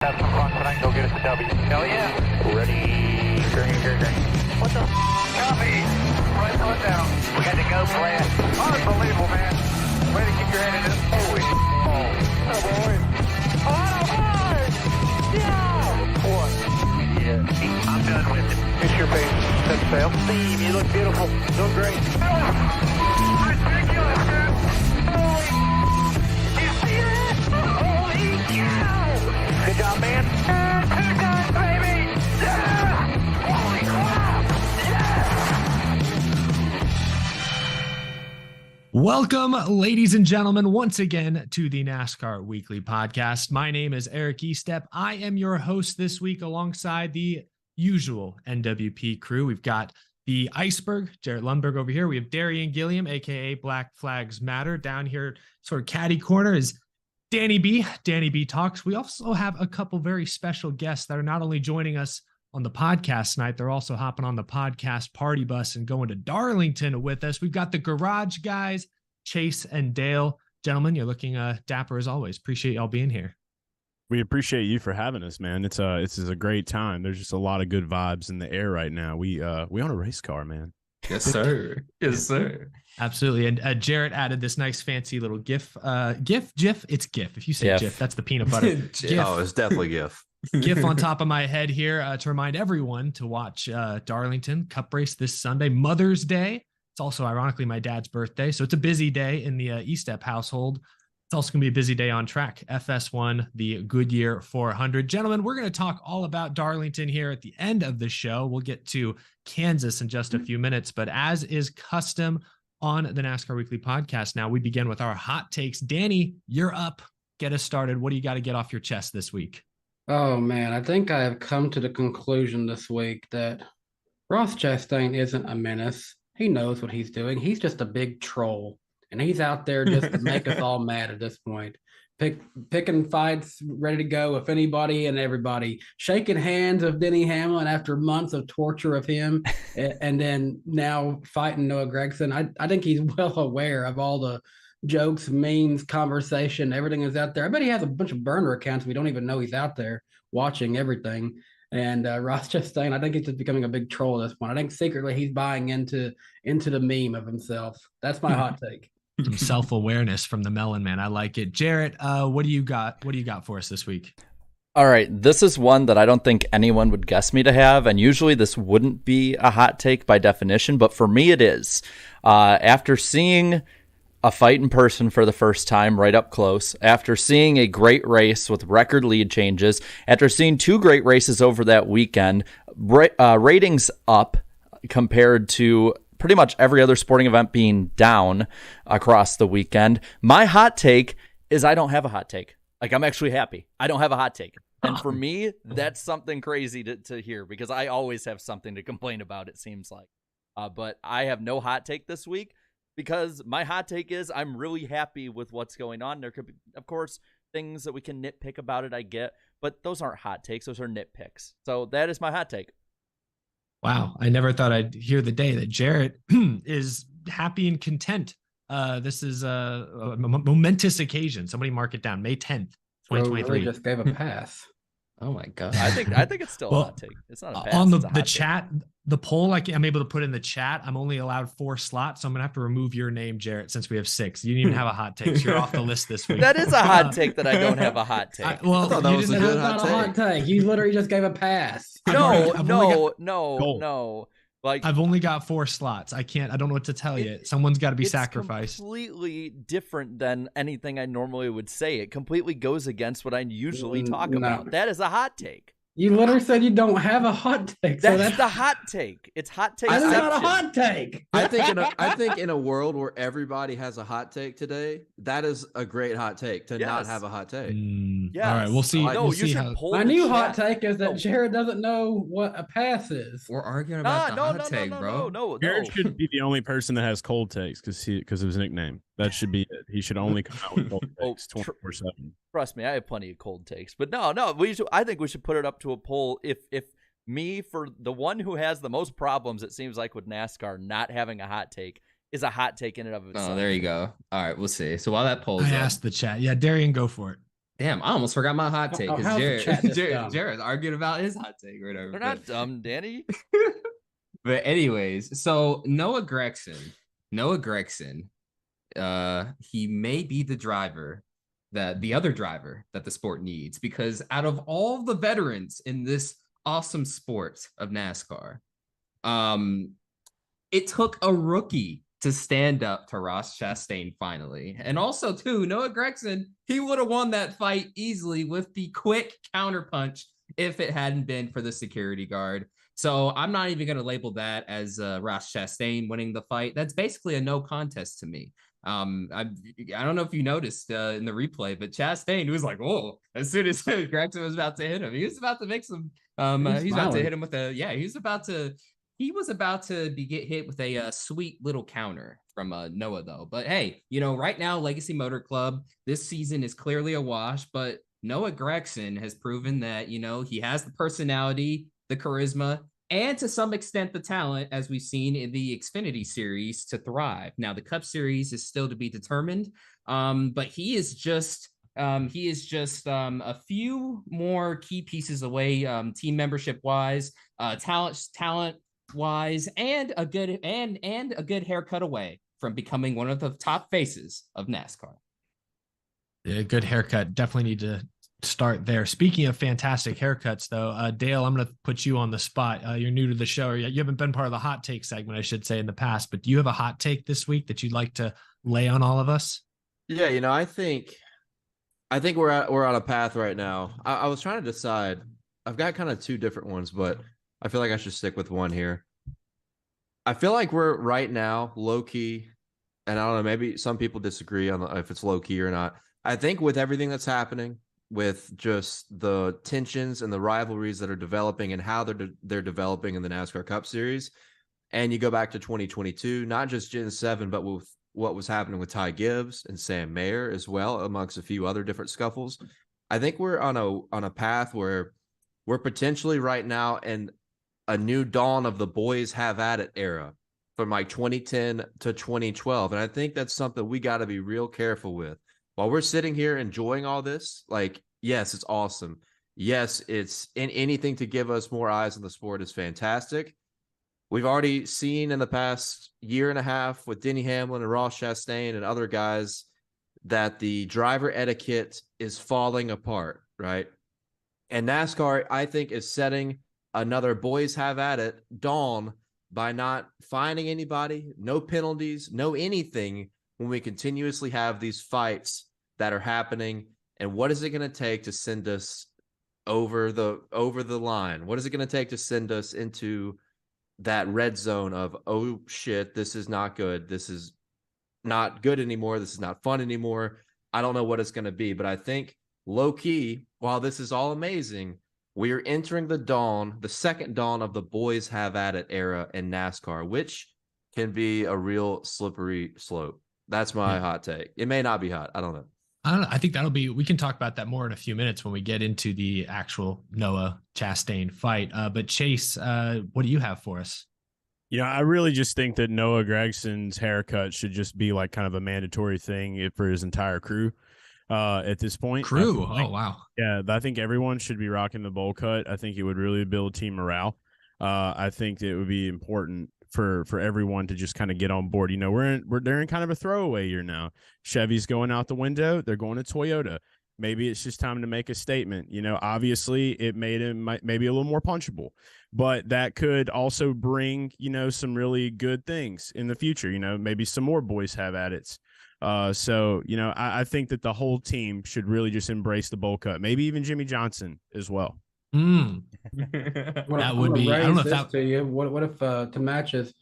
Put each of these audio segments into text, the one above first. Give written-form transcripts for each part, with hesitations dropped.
Have some fun tonight. Go get us a W. Hell yeah. Ready. Green. What the copy? Right foot down. We got to go, Brad. Unbelievable, man. Way to keep your head in it. Holy oh, boy. Yeah. What? Yeah. I'm done with it. Miss your face. Set sail. Steve, you look beautiful. Doing great. Ridiculous, man. Holy. You see that? Holy cow. Good job, man. Good job, baby. Yeah. Holy crap. Yeah. Welcome, ladies and gentlemen, once again to the NASCAR Weekly Podcast. My name is Eric Estep. I am your host this week alongside the usual NWP crew. We've got the Iceberg, Jarrett Lundberg over here. We have Darian Gilliam, a.k.a. Black Flags Matter. Down here, sort of caddy corner, is Danny B. Danny B Talks. We also have a couple very special guests that are not only joining us on the podcast tonight, they're also hopping on the podcast party bus and going to Darlington with us. We've got the Garage Guys, Chase and Dale. Gentlemen, you're looking dapper as always. Appreciate y'all being here. We appreciate you for having us, man. This is a great time. There's just a lot of good vibes in the air right now. We own a race car, man. Yes, sir. Yes, sir. Absolutely. And Jarrett added this nice fancy little GIF. GIF? It's GIF. If you say GIF, that's the peanut butter. GIF. Oh, it's definitely GIF. GIF on top of my head here to remind everyone to watch Darlington Cup Race this Sunday, Mother's Day. It's also ironically my dad's birthday, so it's a busy day in the Estep household. It's also going to be a busy day on track. FS1, the Goodyear 400. Gentlemen, we're going to talk all about Darlington here at the end of the show. We'll get to Kansas in just a few minutes, but as is custom on the NASCAR Weekly Podcast, now we begin with our hot takes. Danny, you're up. Get us started. What do you got to get off your chest this week? Oh, man, I think I have come to the conclusion this week that Ross Chastain isn't a menace. He knows what he's doing. He's just a big troll, and he's out there just to make us all mad at this point. Picking fights, ready to go with anybody and everybody. Shaking hands with Denny Hamlin after months of torture of him, and then now fighting Noah Gregson. I think he's well aware of all the jokes, memes, conversation, everything is out there. I bet he has a bunch of burner accounts. We don't even know he's out there watching everything. And Ross Chastain, I think he's just becoming a big troll at this point. I think secretly he's buying into the meme of himself. That's my hot take. Some self-awareness from the Melon Man. I like it. Jarrett, what do you got? What do you got for us this week? All right, this is one that I don't think anyone would guess me to have, and usually this wouldn't be a hot take by definition, but for me it is. After seeing a fight in person for the first time right up close, after seeing a great race with record lead changes, after seeing two great races over that weekend, ratings up compared to pretty much every other sporting event being down across the weekend, my hot take is I don't have a hot take. Like, I'm actually happy. I don't have a hot take. And for me, that's something crazy to hear because I always have something to complain about, it seems like. But I have no hot take this week, because my hot take is I'm really happy with what's going on. There could be, of course, things that we can nitpick about it, I get, but those aren't hot takes. Those are nitpicks. So that is my hot take. Wow. I never thought I'd hear the day that Jarrett is happy and content. This is a momentous occasion. Somebody mark it down. May 10th, 2023. Really just gave a pass. Oh my God. I think it's still a hot take. It's not a pass. On the chat, the poll, I'm able to put in the chat. I'm only allowed 4 slots, so I'm gonna have to remove your name, Jarrett, since we have 6. You didn't even have a hot take, so you're off the list this week. That is a hot take that I don't have a hot take. I thought that was a good hot take. You literally just gave a pass. No. Like, I've only got 4 slots. I don't know what to tell you. Someone's got to be sacrificed. It's completely different than anything I normally would say. It completely goes against what I usually talk about. That is a hot take. You literally said you don't have a hot take. So that's the hot take. It's hot take. That's not a hot take. I think in a world where everybody has a hot take today, that is a great hot take to not have a hot take. Yes. All right, we'll see. My new hot take is that Jared doesn't know what a pass is. We're arguing about the hot take, bro. No. Jared should be the only person that has cold takes because of his nickname. That should be it. He should only come out with cold takes 24/7. Trust me, I have plenty of cold takes. But no, I think we should put it up to a poll. If me, for the one who has the most problems, it seems like, with NASCAR not having a hot take, is a hot take in and of itself. Oh, there you go. All right, we'll see. So while that polls I asked the chat. Yeah, Darian, go for it. Damn, I almost forgot my hot take because how's the chat this dumb? Jared's arguing about his hot take or whatever. They're not dumb, Danny. But anyways, so Noah Gregson, he may be the other driver that the sport needs, because out of all the veterans in this awesome sport of NASCAR, it took a rookie to stand up to Ross Chastain finally. And also, too, Noah Gregson, he would have won that fight easily with the quick counterpunch if it hadn't been for the security guard. So I'm not even going to label that as Ross Chastain winning the fight. That's basically a no contest to me. I don't know if you noticed in the replay, but Chastain was like, "Oh!" As soon as Gregson was about to hit him, he was about to make some. He's about to hit him with a He was about to get hit with a sweet little counter from Noah, though. But hey, right now, Legacy Motor Club, this season is clearly a wash. But Noah Gregson has proven that he has the personality, the charisma, and to some extent the talent, as we've seen in the Xfinity Series, to thrive. Now, the Cup Series is still to be determined, but he is just a few more key pieces away, team membership wise, talent wise, and a good haircut away from becoming one of the top faces of NASCAR. Yeah, good haircut. Definitely need to start there. Speaking of fantastic haircuts, though, Dale, I'm going to put you on the spot. You're new to the show. You haven't been part of the hot take segment, I should say, in the past, but do you have a hot take this week that you'd like to lay on all of us? Yeah, I think we're on a path right now. I was trying to decide. I've got kind of two different ones, but I feel like I should stick with one here. I feel like we're right now low key, and I don't know, maybe some people disagree on if it's low key or not. I think with everything that's happening, with just the tensions and the rivalries that are developing and how they're developing in the NASCAR Cup Series, and you go back to 2022, not just Gen 7, but with what was happening with Ty Gibbs and Sam Mayer as well, amongst a few other different scuffles. I think we're on a path where we're potentially right now in a new dawn of the boys have at it era from like 2010 to 2012. And I think that's something we got to be real careful with. While we're sitting here enjoying all this, like, yes, it's awesome. Yes, it's anything to give us more eyes on the sport is fantastic. We've already seen in the past year and a half with Denny Hamlin and Ross Chastain and other guys that the driver etiquette is falling apart, right? And NASCAR, I think, is setting another boys have at it dawn by not finding anybody, no penalties, no anything, when we continuously have these fights that are happening. And what is it going to take to send us over the line? What is it going to take to send us into that red zone of, oh shit, this is not good. This is not good anymore. This is not fun anymore. I don't know what it's going to be, but I think low key, while this is all amazing, we are entering the second dawn of the boys have at it era in NASCAR, which can be a real slippery slope. That's my hot take. It may not be hot. I don't know. I think we can talk about that more in a few minutes when we get into the actual Noah Chastain fight. But Chase, what do you have for us? I really just think that Noah Gregson's haircut should just be like kind of a mandatory thing for his entire crew at this point. Oh, wow. Yeah, I think everyone should be rocking the bowl cut. I think it would really build team morale. I think that it would be important for everyone to just kind of get on board. They're in kind of a throwaway year now. Chevy's going out the window. They're going to Toyota. Maybe it's just time to make a statement. Obviously it made him maybe a little more punchable, but that could also bring, some really good things in the future. Maybe some more boys have at it. So, I think that the whole team should really just embrace the bowl cut. Maybe even Jimmy Johnson as well. That would be. I don't know if that. To you. What if to match his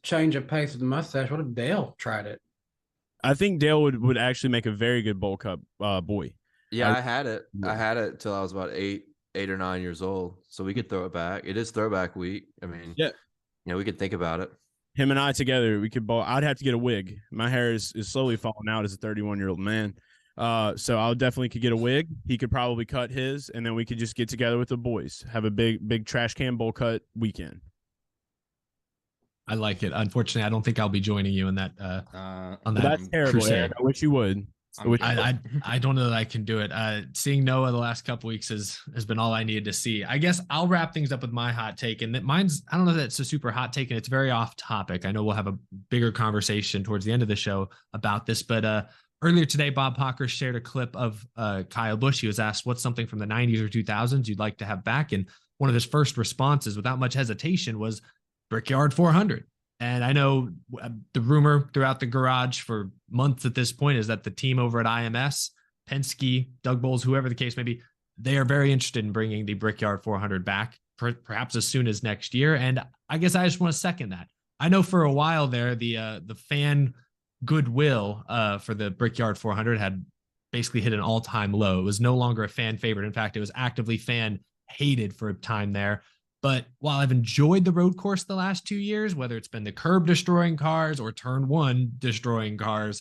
change of pace with the mustache? What if Dale tried it? I think Dale would actually make a very good bowl cut boy. Yeah, I had it. I had it till I was about 8 or 9 years old. So we could throw it back. It is throwback week. I mean, yeah, we could think about it. Him and I together, we could bowl. I'd have to get a wig. My hair is slowly falling out as a 31-year-old man. So I definitely could get a wig. He could probably cut his, and then we could just get together with the boys, have a big trash can bowl cut weekend. I like it. Unfortunately, I don't think I'll be joining you in that. That's terrible, Eric. I wish you would. I don't know that I can do it. Seeing Noah the last couple weeks has been all I needed to see. I guess I'll wrap things up with my hot take, and that mine's, I don't know that it's a super hot take, and it's very off topic. I know we'll have a bigger conversation towards the end of the show about this, but earlier today, Bob Pocker shared a clip of Kyle Busch. He was asked what's something from the 90s or 2000s you'd like to have back, and one of his first responses, without much hesitation, was Brickyard 400. And I know the rumor throughout the garage for months at this point is that the team over at IMS, Penske, Doug Bowles, whoever the case may be, they are very interested in bringing the Brickyard 400 back, perhaps as soon as next year. And I guess I just want to second that. I know for a while there, the fan goodwill for the Brickyard 400 had basically hit an all-time low. It was no longer a fan favorite. In fact, it was actively fan hated for a time there. But while I've enjoyed the road course the last 2 years, whether it's been the curb destroying cars or turn one destroying cars,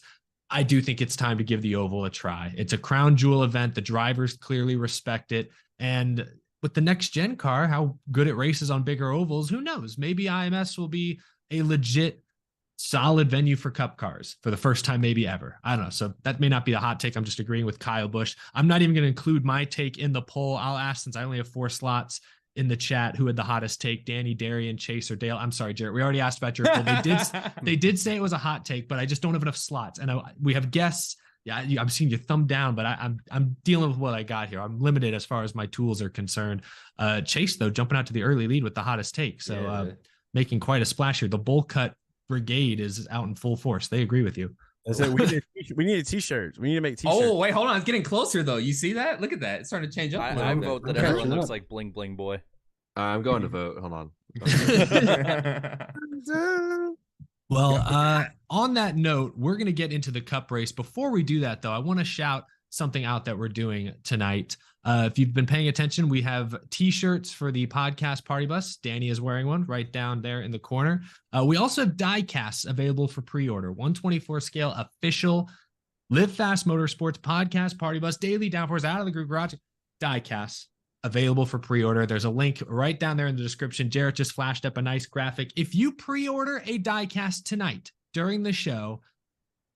I do think it's time to give the oval a try. It's a crown jewel event. The drivers clearly respect it. And with the next gen car, how good it races on bigger ovals, who knows? Maybe IMS will be a legit solid venue for cup cars for the first time, maybe ever. I don't know. So that may not be a hot take. I'm just agreeing with Kyle Busch. I'm not even going to include my take in the poll. I'll ask, since I only have 4 slots in the chat, who had the hottest take: Danny, Darian, Chase, or Dale. I'm sorry, Jarrett. We already asked about your poll. They did say it was a hot take, but I just don't have enough slots. And we have guests. Yeah, I'm seeing you thumb down, but I'm dealing with what I got here. I'm limited as far as my tools are concerned. Chase, though, jumping out to the early lead with the hottest take. So making quite a splash here. The bowl cut brigade is out in full force. They agree with you. That's it. We need t-shirts. We need to make t-shirts. Oh, wait, hold on. It's getting closer, though. You see that? Look at that. It's starting to change up a little I bit. vote that everyone looks like Bling Bling Boy. I'm going to vote. Hold on. Well, on that note, we're going to get into the cup race. Before we do that, though, I want to shout something out that we're doing tonight. If you've been paying attention, we have t-shirts for the podcast party bus. Danny is wearing one right down there in the corner. We also have Diecasts available for pre-order. 124 scale official Live Fast Motorsports podcast party bus, daily downforce out of the group garage. Diecasts available for pre-order. There's a link right down there in the description. Jarrett just flashed up a nice graphic. If you pre-order a diecast tonight during the show,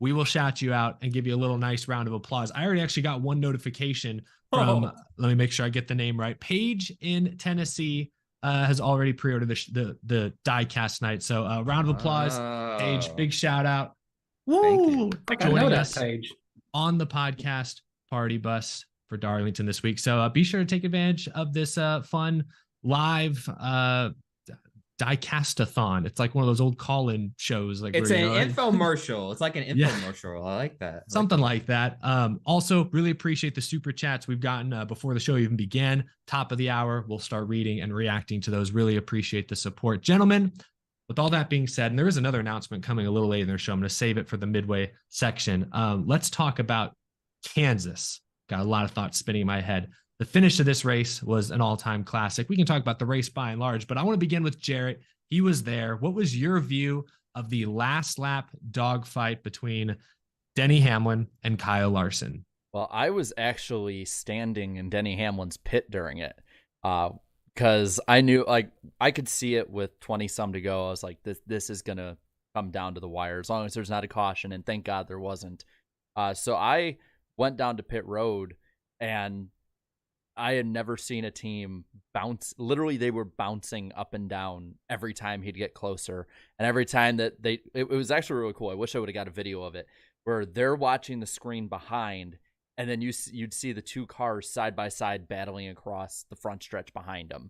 we will shout you out and give you a little nice round of applause. I already actually got one notification from, let me make sure I get the name right. Paige in Tennessee has already pre-ordered the diecast tonight. So a round of applause. Paige, big shout out. Woo! Joining us Paige on the podcast party bus for Darlington this week. So be sure to take advantage of this fun live Diecast-a-thon. It's like one of those old call-in shows. Like it's an infomercial. It's like an infomercial. I like that. Something like that. Also, really appreciate the super chats we've gotten before the show even began. Top of the hour, we'll start reading and reacting to those. Really appreciate the support. Gentlemen, with all that being said, and there is another announcement coming a little later in the show. I'm going to save it for the midway section. Let's talk about Kansas. Got a lot of thoughts spinning in my head. The finish of this race was an all-time classic. We can talk about the race by and large, but I want to begin with Jarrett. He was there. What was your view of the last lap dogfight between Denny Hamlin and Kyle Larson? Well, I was actually standing in Denny Hamlin's pit during it because I knew, like, I could see it with 20-some to go. I was like, this is going to come down to the wire as long as there's not a caution, and thank God there wasn't. So I went down to pit road, and I had never seen a team bounce. Literally, they were bouncing up and down every time he'd get closer. And every time that it was actually really cool. I wish I would have got a video of it where they're watching the screen behind, and then you'd see the two cars side by side battling across the front stretch behind them.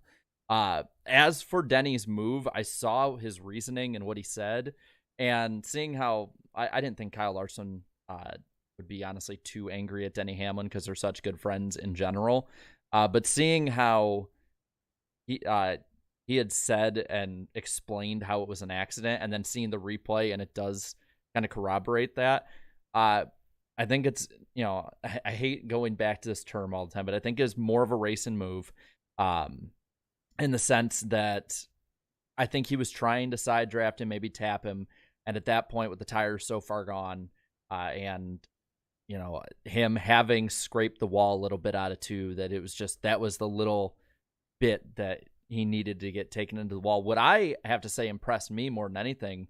As for Denny's move, I saw his reasoning and what he said, and seeing how I didn't think Kyle Larson would be honestly too angry at Denny Hamlin because they're such good friends in general. But seeing how he had said and explained how it was an accident, and then seeing the replay and it does kind of corroborate that, I think it's, I hate going back to this term all the time, but I think it's more of a racing move in the sense that I think he was trying to side draft him, maybe tap him. And at that point, with the tires so far gone and him having scraped the wall a little bit out of two, that was the little bit that he needed to get taken into the wall. What I have to say impressed me more than anything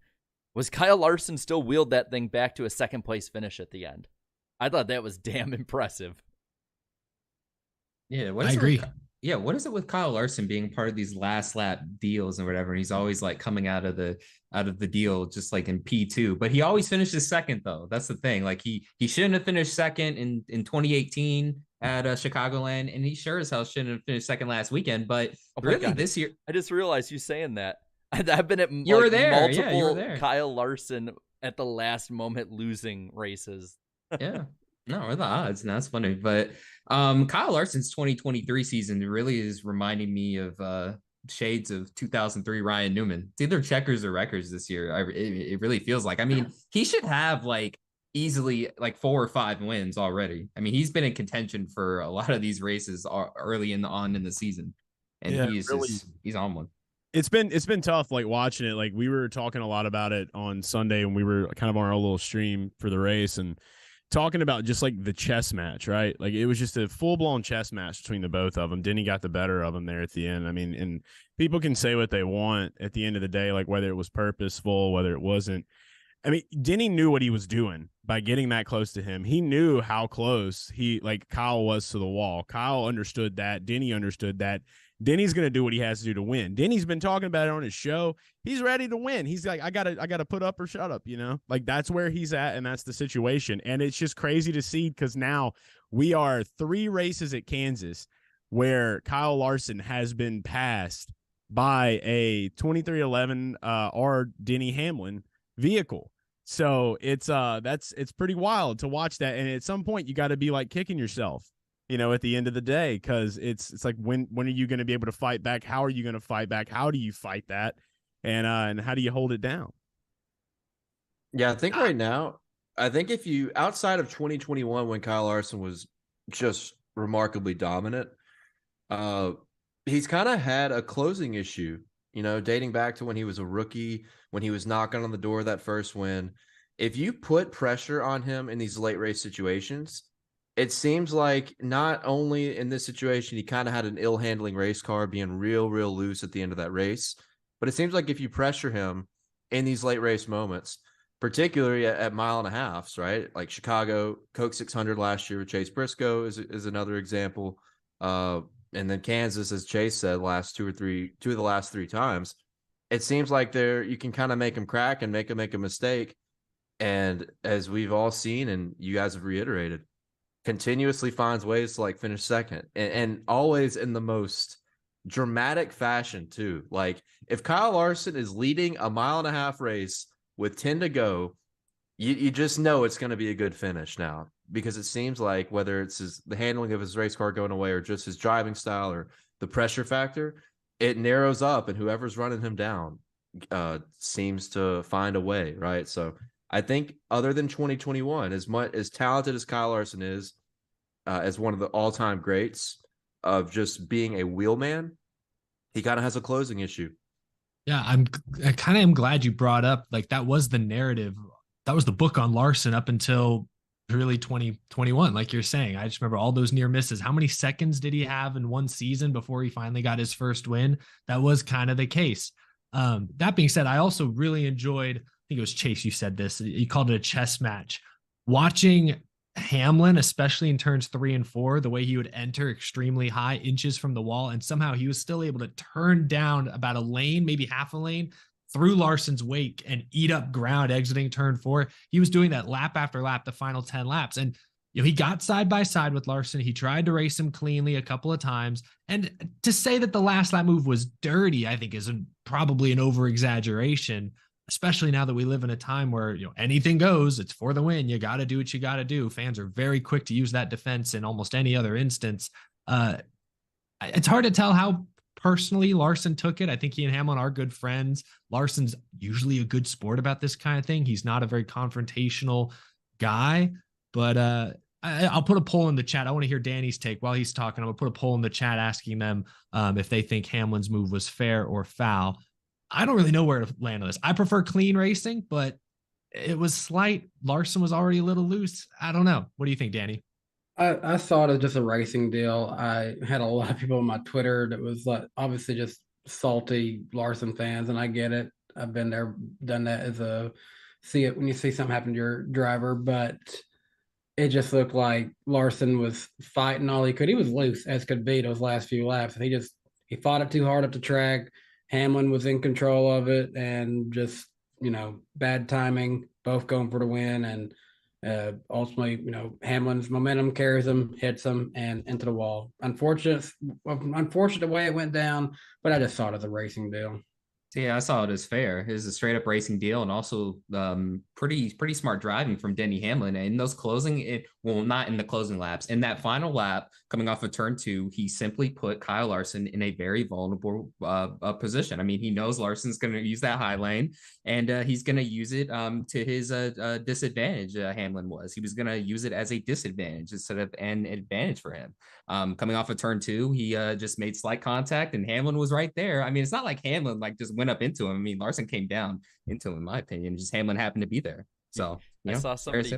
was Kyle Larson still wheeled that thing back to a second place finish at the end. I thought that was damn impressive. Yeah, I agree. What is it with Kyle Larson being part of these last lap deals and whatever? And he's always like coming out of the deal just like in P2, but he always finishes second though. That's the thing. Like he shouldn't have finished second in 2018 at Chicagoland, and he sure as hell shouldn't have finished second last weekend. But really, this year, I just realized you saying that. I've been at you were there. multiple Yeah, you were there. Kyle Larson at the last moment losing races. Yeah. No, we're the odds. And that's funny. But Kyle Larson's 2023 season really is reminding me of shades of 2003 Ryan Newman. It's either checkers or records this year. It really feels like. I mean, he should have like easily like 4 or 5 wins already. I mean, he's been in contention for a lot of these races early on in the season. And he's on one. It's been tough, like watching it. Like we were talking a lot about it on Sunday when we were kind of on our little stream for the race and talking about just like the chess match, right? Like it was just a full blown chess match between the both of them. Denny got the better of them there at the end. I mean, and people can say what they want at the end of the day, like whether it was purposeful, whether it wasn't. I mean, Denny knew what he was doing by getting that close to him. He knew how close Kyle was to the wall. Kyle understood that. Denny understood that. Denny's going to do what he has to do to win. Denny's been talking about it on his show. He's ready to win. He's like, I gotta put up or shut up, you know? Like that's where he's at, and that's the situation. And it's just crazy to see because now we are 3 races at Kansas where Kyle Larson has been passed by a 2311 R Denny Hamlin vehicle. So it's pretty wild to watch that. And at some point you got to be like kicking yourself, you know, at the end of the day, because it's like when are you going to be able to fight back? How are you going to fight back? How do you fight that? And how do you hold it down? Yeah, I think right now, if you outside of 2021 when Kyle Larson was just remarkably dominant, he's kind of had a closing issue, you know, dating back to when he was a rookie, when he was knocking on the door of that first win. If you put pressure on him in these late race situations, it seems like not only in this situation, he kind of had an ill handling race car being real loose at the end of that race, but it seems like if you pressure him in these late race moments, particularly at mile and a halfs, right? Like Chicago, Coke 600 last year with Chase Briscoe is another example. And then Kansas, as Chase said, two of the last 3 times, it seems like you can kind of make him crack and make him make a mistake. And as we've all seen, and you guys have reiterated, continuously finds ways to like finish second and always in the most dramatic fashion too. Like if Kyle Larson is leading a mile and a half race with 10 to go, you just know it's going to be a good finish now, because it seems like whether it's the handling of his race car going away or just his driving style or the pressure factor, it narrows up, and whoever's running him down seems to find a way, right? So I think other than 2021, as talented as Kyle Larson is, as one of the all-time greats of just being a wheelman, he kind of has a closing issue. Yeah, I kind of am glad you brought up, like, that was the narrative. That was the book on Larson up until really 2021, like you're saying. I just remember all those near misses. How many seconds did he have in one season before he finally got his first win? That was kind of the case. That being said, I also really enjoyed, I think it was Chase, you said this, you called it a chess match. Watching Hamlin, especially in turns 3 and 4, the way he would enter extremely high, inches from the wall, and somehow he was still able to turn down about a lane, maybe half a lane, through Larson's wake and eat up ground exiting turn 4. He was doing that lap after lap, the final 10 laps. And, you know, he got side by side with Larson. He tried to race him cleanly a couple of times. And to say that the last lap move was dirty, I think is probably an over exaggeration, especially now that we live in a time where, you know, anything goes. It's for the win. You got to do what you got to do. Fans are very quick to use that defense in almost any other instance. It's hard to tell how personally Larson took it. I think he and Hamlin are good friends. Larson's usually a good sport about this kind of thing. He's not a very confrontational guy, but I'll put a poll in the chat. I want to hear Danny's take while he's talking. I'm gonna put a poll in the chat asking them if they think Hamlin's move was fair or foul. I don't really know where to land on this. I prefer clean racing, but it was slight. Larson was already a little loose. I don't know. What do you think, Danny? I saw it as just a racing deal. I had a lot of people on my Twitter that was like obviously just salty Larson fans, and I get it. I've been there, done that see it when you see something happen to your driver. But it just looked like Larson was fighting all he could. He was loose as could be those last few laps. He fought it too hard up the track. Hamlin was in control of it, and just bad timing, both going for the win, and ultimately, Hamlin's momentum carries him, hits him, and into the wall. Unfortunate the way it went down, but I just saw it as a racing deal. Yeah, I saw it as fair. It was a straight up racing deal, and also pretty smart driving from Denny Hamlin. And in those not in the closing laps. In that final lap, coming off of turn 2, he simply put Kyle Larson in a very vulnerable position. I mean, he knows Larson's going to use that high lane, and he's going to use it to his disadvantage. Hamlin he was going to use it as a disadvantage instead of an advantage for him. Coming off of turn 2, he just made slight contact, and Hamlin was right there. I mean, it's not like Hamlin just went up into him. I mean, Larson came down into him, in my opinion. Just Hamlin happened to be there. So I saw somebody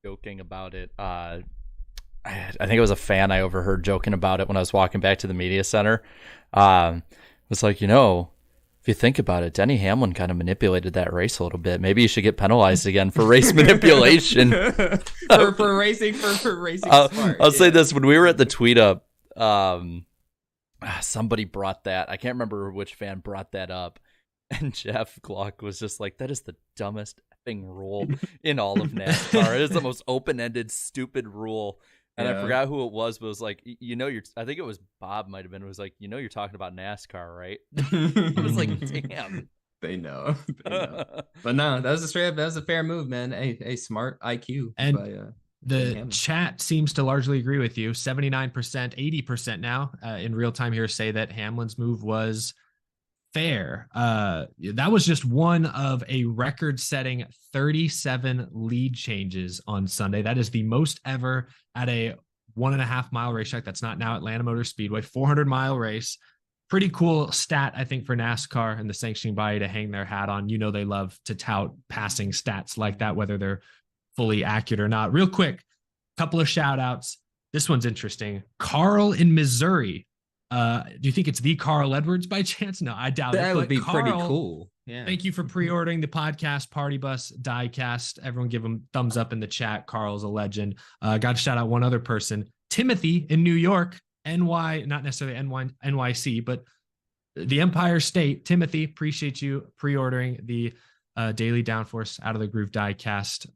joking about it. I think it was a fan I overheard joking about it when I was walking back to the media center. It was like, if you think about it, Denny Hamlin kind of manipulated that race a little bit. Maybe you should get penalized again for race manipulation. for racing smart. I'll say this: when we were at the tweet up, somebody brought that. I can't remember which fan brought that up, and Jeff Gluck was just like, "That is the dumbest thing rule in all of NASCAR. It is the most open-ended, stupid rule." And I forgot who it was, but it was like, I think it was Bob might have been. It was like, you're talking about NASCAR, right? I was like, damn. They know. But no, that was a fair move, man. A smart IQ. And the chat seems to largely agree with you. 79%, 80% now in real time here say that Hamlin's move was fair. That was just one of a record-setting 37 lead changes on Sunday. That is the most ever at a 1.5 mile racetrack. That's not now Atlanta Motor Speedway. 400-mile race. Pretty cool stat, I think, for NASCAR and the sanctioning body to hang their hat on. They love to tout passing stats like that, whether they're fully accurate or not. Real quick, couple of shout outs. This one's interesting. Carl in Missouri. Do you think it's the Carl Edwards by chance? No, I doubt it. That would be Carl, pretty cool. Yeah. Thank you for pre-ordering the podcast Party Bus Diecast. Everyone give him thumbs up in the chat. Carl's a legend. Got to shout out one other person. Timothy in New York, NY, not necessarily NYC, but the Empire State. Timothy, appreciate you pre-ordering the Daily Downforce Out of the Groove Diecast.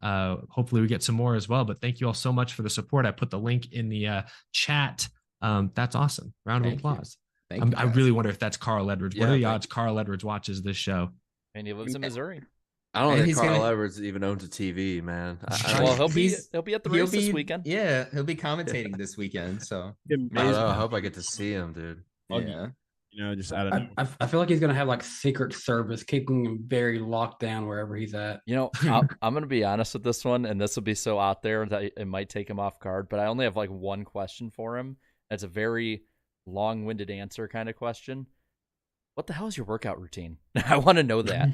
Hopefully we get some more as well, but thank you all so much for the support. I put the link in the chat. That's awesome. Round of applause. I really wonder if that's Carl Edwards. What are the odds Carl Edwards watches this show? And he lives in Missouri. I don't think Carl Edwards even owns a TV, man. Well, he'll be at the race this weekend. Yeah, he'll be commentating this weekend. So I hope I get to see him, dude. Yeah. Just out of I feel like he's gonna have like Secret Service keeping him very locked down wherever he's at. I'm gonna be honest with this one, and this will be so out there that it might take him off guard. But I only have like one question for him. It's a very long-winded answer kind of question. What the hell is your workout routine? I want to know that.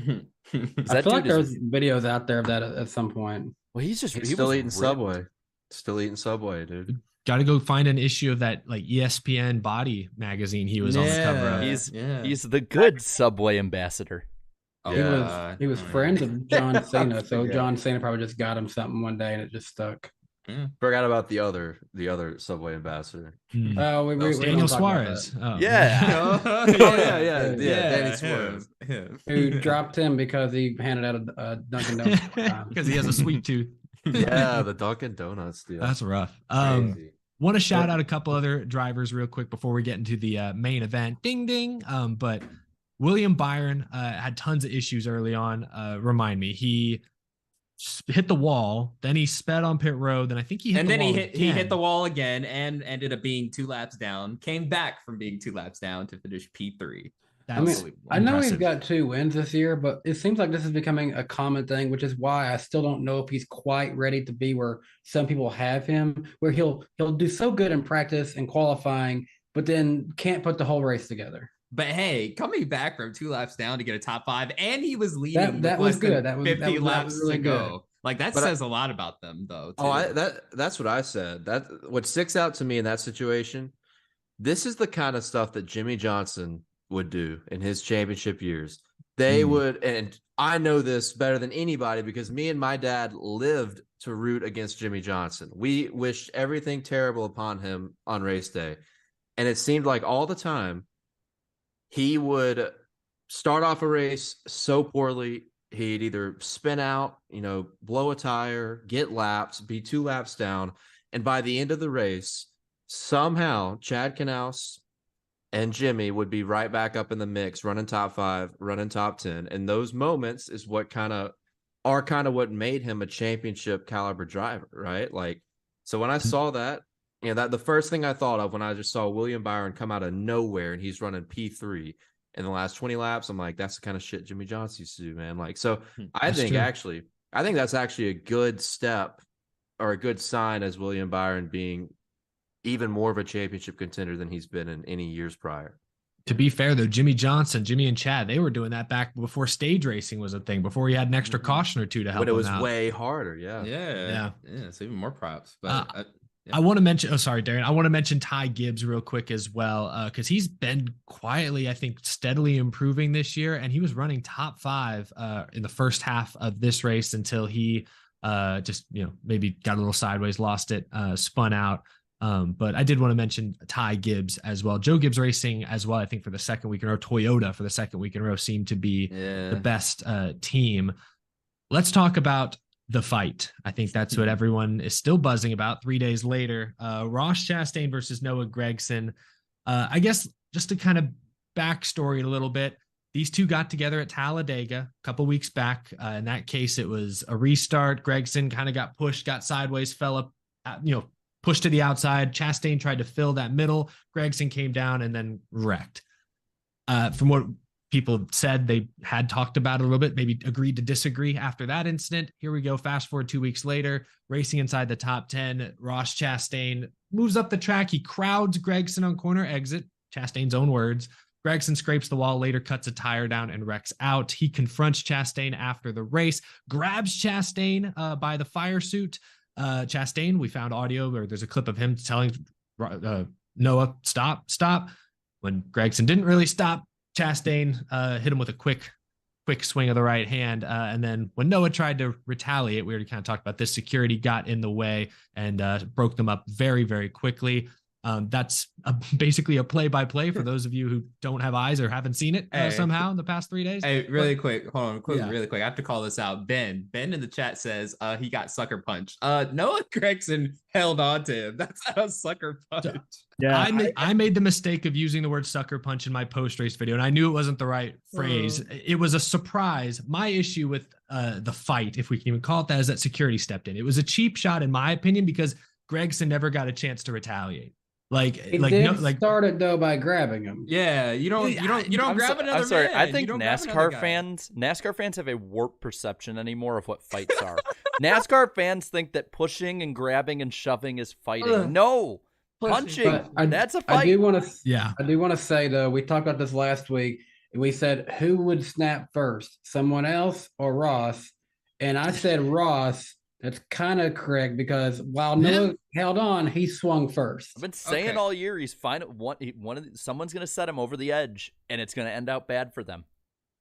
I feel like there's videos out there of that at some point. Well, he's still eating Subway. Still eating Subway, dude. Got to go find an issue of that like ESPN body magazine he was on the cover of. He's the good Subway ambassador. He was friends of John Cena, so John Cena probably just got him something one day and it just stuck. Forgot about the other Subway ambassador. Oh, we Daniel Suarez. Oh. Yeah. Danny Suarez. Who dropped him because he handed out a Dunkin' Donuts because he has a sweet tooth. Yeah, the Dunkin' Donuts deal. That's rough. Want to shout out a couple other drivers real quick before we get into the main event. Ding ding. But William Byron had tons of issues early on. Remind me, he hit the wall, then he sped on pit road, then I think he hit the wall again. He hit the wall again and ended up being 2 laps down. Came back from being 2 laps down to finish P3. I know he's got 2 wins this year, but it seems like this is becoming a common thing, which is why I still don't know if he's quite ready to be where some people have him, where he'll do so good in practice and qualifying, but then can't put the whole race together. But hey, coming back from 2 laps down to get a top 5, and he was leading. That was good. That was 50 laps really to go. Good. Like that says a lot about them, though. Too. That's what I said. That what sticks out to me in that situation. This is the kind of stuff that Jimmy Johnson would do in his championship years. They would, and I know this better than anybody because me and my dad lived to root against Jimmy Johnson. We wished everything terrible upon him on race day. And it seemed like all the time he would start off a race so poorly. He'd either spin out, blow a tire, get lapped, be 2 laps down. And by the end of the race, somehow Chad Knaus and Jimmy would be right back up in the mix, running top 5, running top 10. And those moments is what kind of what made him a championship caliber driver, right? Like, so when I saw that, that the first thing I thought of when I just saw William Byron come out of nowhere and he's running P3 in the last 20 laps, I'm like, that's the kind of shit Jimmy Johnson used to do, man. Like, so I think that's actually a good step or a good sign as William Byron being even more of a championship contender than he's been in any years prior. To be fair, though, Jimmy and Chad, they were doing that back before stage racing was a thing, before he had an extra caution or two to help him out. But it was way harder, yeah. Yeah, so even more props. But I want to mention, Darren, I want to mention Ty Gibbs real quick as well, because he's been quietly, I think, steadily improving this year, and he was running top 5 in the first half of this race until he just, maybe got a little sideways, lost it, spun out. But I did want to mention Ty Gibbs as well. Joe Gibbs Racing as well, I think, for the second week in a row. Toyota for the second week in a row seemed to be the best team. Let's talk about the fight. I think that's what everyone is still buzzing about 3 days later. Ross Chastain versus Noah Gragson. I guess just to kind of backstory a little bit, these two got together at Talladega a couple weeks back. In that case, it was a restart. Gregson kind of got pushed, got sideways, fell up, pushed to the outside. Chastain tried to fill that middle. Gregson came down and then wrecked. From what people said, they had talked about it a little bit, maybe agreed to disagree after that incident. Here we go. Fast forward 2 weeks later, racing inside the top 10. Ross Chastain moves up the track. He crowds Gregson on corner exit. Chastain's own words. Gregson scrapes the wall, later cuts a tire down and wrecks out. He confronts Chastain after the race, grabs Chastain by the fire suit. Chastain, we found audio where there's a clip of him telling Noah, stop. When Gregson didn't really stop, Chastain hit him with a quick swing of the right hand. And then when Noah tried to retaliate, we already kind of talked about this, security got in the way and broke them up very, very quickly. That's basically a play-by-play for those of you who don't have eyes or haven't seen it somehow in the past 3 days. Hey, really quick. Hold on, really quick. I have to call this out. Ben in the chat says he got sucker punched. Noah Gregson held on to him. That's a sucker punch. Yeah, I made the mistake of using the word sucker punch in my post-race video, and I knew it wasn't the right phrase. It was a surprise. My issue with the fight, if we can even call it that, is that security stepped in. It was a cheap shot, in my opinion, because Gregson never got a chance to retaliate. Started though by grabbing him. Yeah, you don't grab another. I'm sorry. Man. I think NASCAR fans have a warped perception anymore of what fights are. NASCAR fans think that pushing and grabbing and shoving is fighting. No, punching. That's a fight. I do want to say though, we talked about this last week. And we said who would snap first, someone else or Ross? And I said Ross. That's kind of correct because while Noah held on, he swung first. I've been saying all year he's fine. Someone's going to set him over the edge, and it's going to end out bad for them.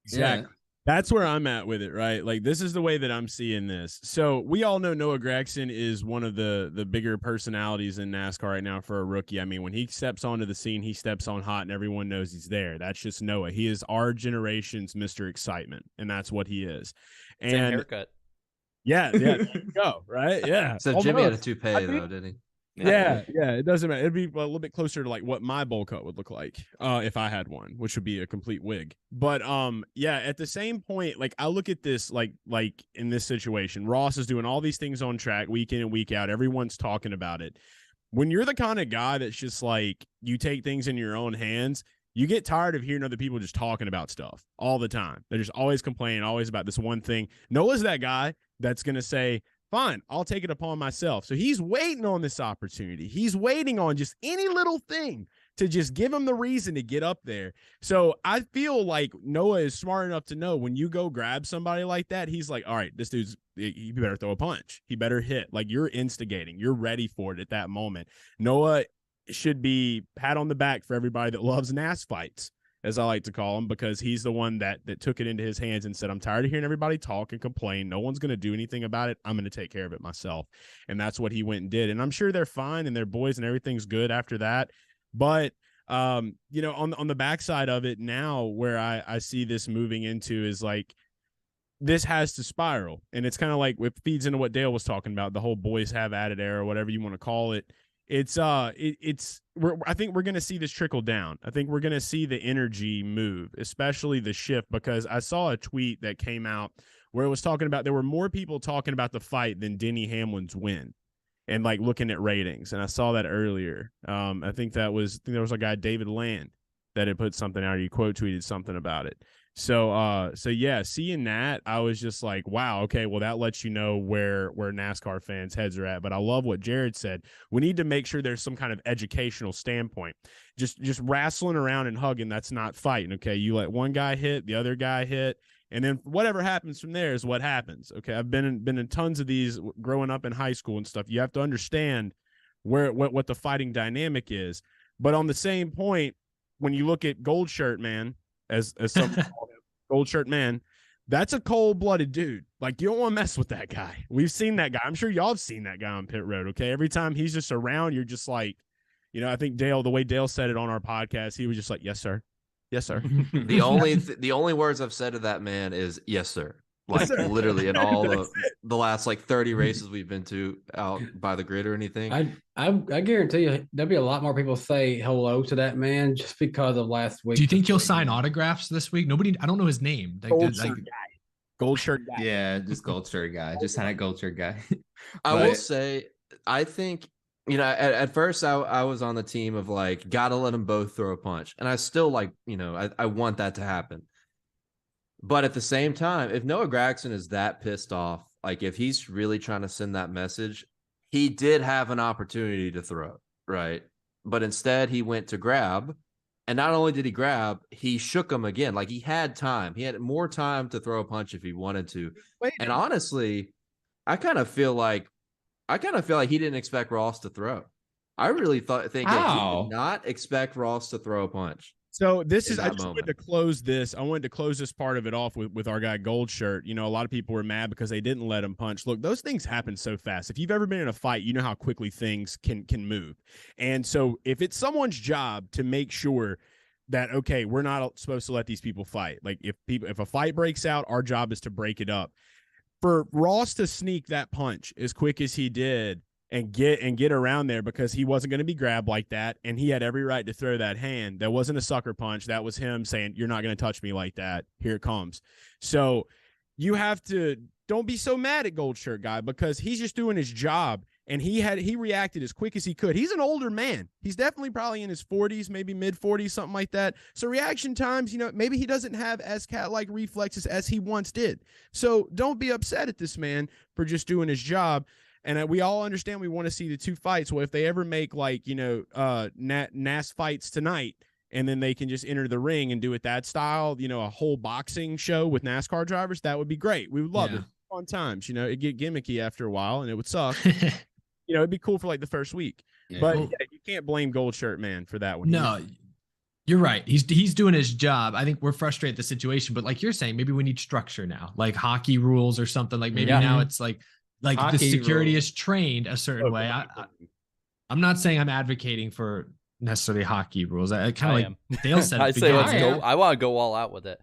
Exactly. Yeah. That's where I'm at with it, right? Like, this is the way that I'm seeing this. So we all know Noah Gragson is one of the bigger personalities in NASCAR right now for a rookie. I mean, when he steps onto the scene, he steps on hot, and everyone knows he's there. That's just Noah. He is our generation's Mr. Excitement, and that's what he is. Same haircut. Yeah, there you go, right? Yeah. So Jimmy had a toupee, though, didn't he? Yeah, it doesn't matter. It'd be a little bit closer to like what my bowl cut would look like if I had one, which would be a complete wig. But at the same point, like I look at this like in this situation, Ross is doing all these things on track week in and week out. Everyone's talking about it. When you're the kind of guy that's just like you take things in your own hands, you get tired of hearing other people just talking about stuff all the time. They're just always complaining, always about this one thing. Noah's that guy that's going to say, fine, I'll take it upon myself. So he's waiting on this opportunity. He's waiting on just any little thing to just give him the reason to get up there. So I feel like Noah is smart enough to know when you go grab somebody like that, he's like, all right, this dude's, he better throw a punch. He better hit. Like, you're instigating. You're ready for it at that moment. Noah should be pat on the back for everybody that loves NAS fights. as I like to call him, because he's the one that took it into his hands and said, I'm tired of hearing everybody talk and complain. No one's going to do anything about it. I'm going to take care of it myself. And that's what he went and did. And I'm sure they're fine and they're boys and everything's good after that. But, on the backside of it now, where I see this moving into is like, this has to spiral. And it's kind of like, it feeds into what Dale was talking about, the whole boys have at it era, whatever you want to call it. I think we're going to see this trickle down. I think we're going to see the energy move, especially the shift, because I saw a tweet that came out where it was talking about, there were more people talking about the fight than Denny Hamlin's win, and like looking at ratings. And I saw that earlier. I think there was a guy, David Land, that had put something out. He quote tweeted something about it. So yeah, seeing that, I was just like, wow, okay, well, that lets you know where NASCAR fans' heads are at. But I love what Jared said. We need to make sure there's some kind of educational standpoint. Just wrestling around and hugging, that's not fighting, okay? You let one guy hit, the other guy hit, and then whatever happens from there is what happens, okay? I've been in tons of these growing up in high school and stuff. You have to understand what the fighting dynamic is. But on the same point, when you look at Gold Shirt Man, as some call him, Gold Shirt Man, that's a cold-blooded dude. Like, you don't want to mess with that guy. We've seen that guy. I'm sure y'all have seen that guy on pit road, okay? Every time he's just around, you're just like, I think Dale, the way Dale said it on our podcast, he was just like, yes, sir. Yes, sir. The only words I've said to that man is yes, sir. Like, Yes, sir. literally in all the last like 30 races we've been to out by the grid or anything. I guarantee you there'll be a lot more people say hello to that man just because of last week. Do you think he'll sign autographs this week? Nobody, I don't know his name. Gold Shirt guy. Yeah, just gold shirt guy. Just had a gold shirt guy. I will say, I think, at first I was on the team of like, gotta let them both throw a punch. And I still like, I want that to happen. But at the same time, if Noah Gragson is that pissed off, like if he's really trying to send that message, he did have an opportunity to throw, right? But instead he went to grab. And not only did he grab, he shook him again. Like he had time. He had more time to throw a punch if he wanted to. And honestly, I kind of feel like he didn't expect Ross to throw. I really think that he did not expect Ross to throw a punch. So this is, I just wanted to close this. I wanted to close this part of it off with our guy Gold Shirt. A lot of people were mad because they didn't let him punch. Look, those things happen so fast. If you've ever been in a fight, you know how quickly things can move. And so if it's someone's job to make sure that, okay, we're not supposed to let these people fight. Like if a fight breaks out, our job is to break it up. For Ross to sneak that punch as quick as he did and get around there, because he wasn't going to be grabbed like that, and he had every right to throw that hand. That wasn't a sucker punch. That was him saying, you're not going to touch me like that. Here it comes. So you have to, don't be so mad at Gold Shirt guy, because he's just doing his job, and he reacted as quick as he could. He's an older man. He's definitely probably in his 40s, maybe mid 40s, something like that. So reaction times, maybe he doesn't have as cat-like reflexes as he once did. So don't be upset at this man for just doing his job. And we all understand we want to see the two fights. Well, if they ever make like, NAS fights tonight, and then they can just enter the ring and do it that style, a whole boxing show with NASCAR drivers, that would be great. We would love it. Fun times, it'd get gimmicky after a while and it would suck. It'd be cool for like the first week. Yeah. But you can't blame Gold Shirt Man for that one. No, you're right. He's doing his job. I think we're frustrated at the situation, but like you're saying, maybe we need structure now, like hockey rules or something. Like maybe now it's like hockey the security rules is trained a certain way. I'm not saying I'm advocating for necessarily hockey rules. I kind of like Dale said. I say let's go. I want to go all out with it.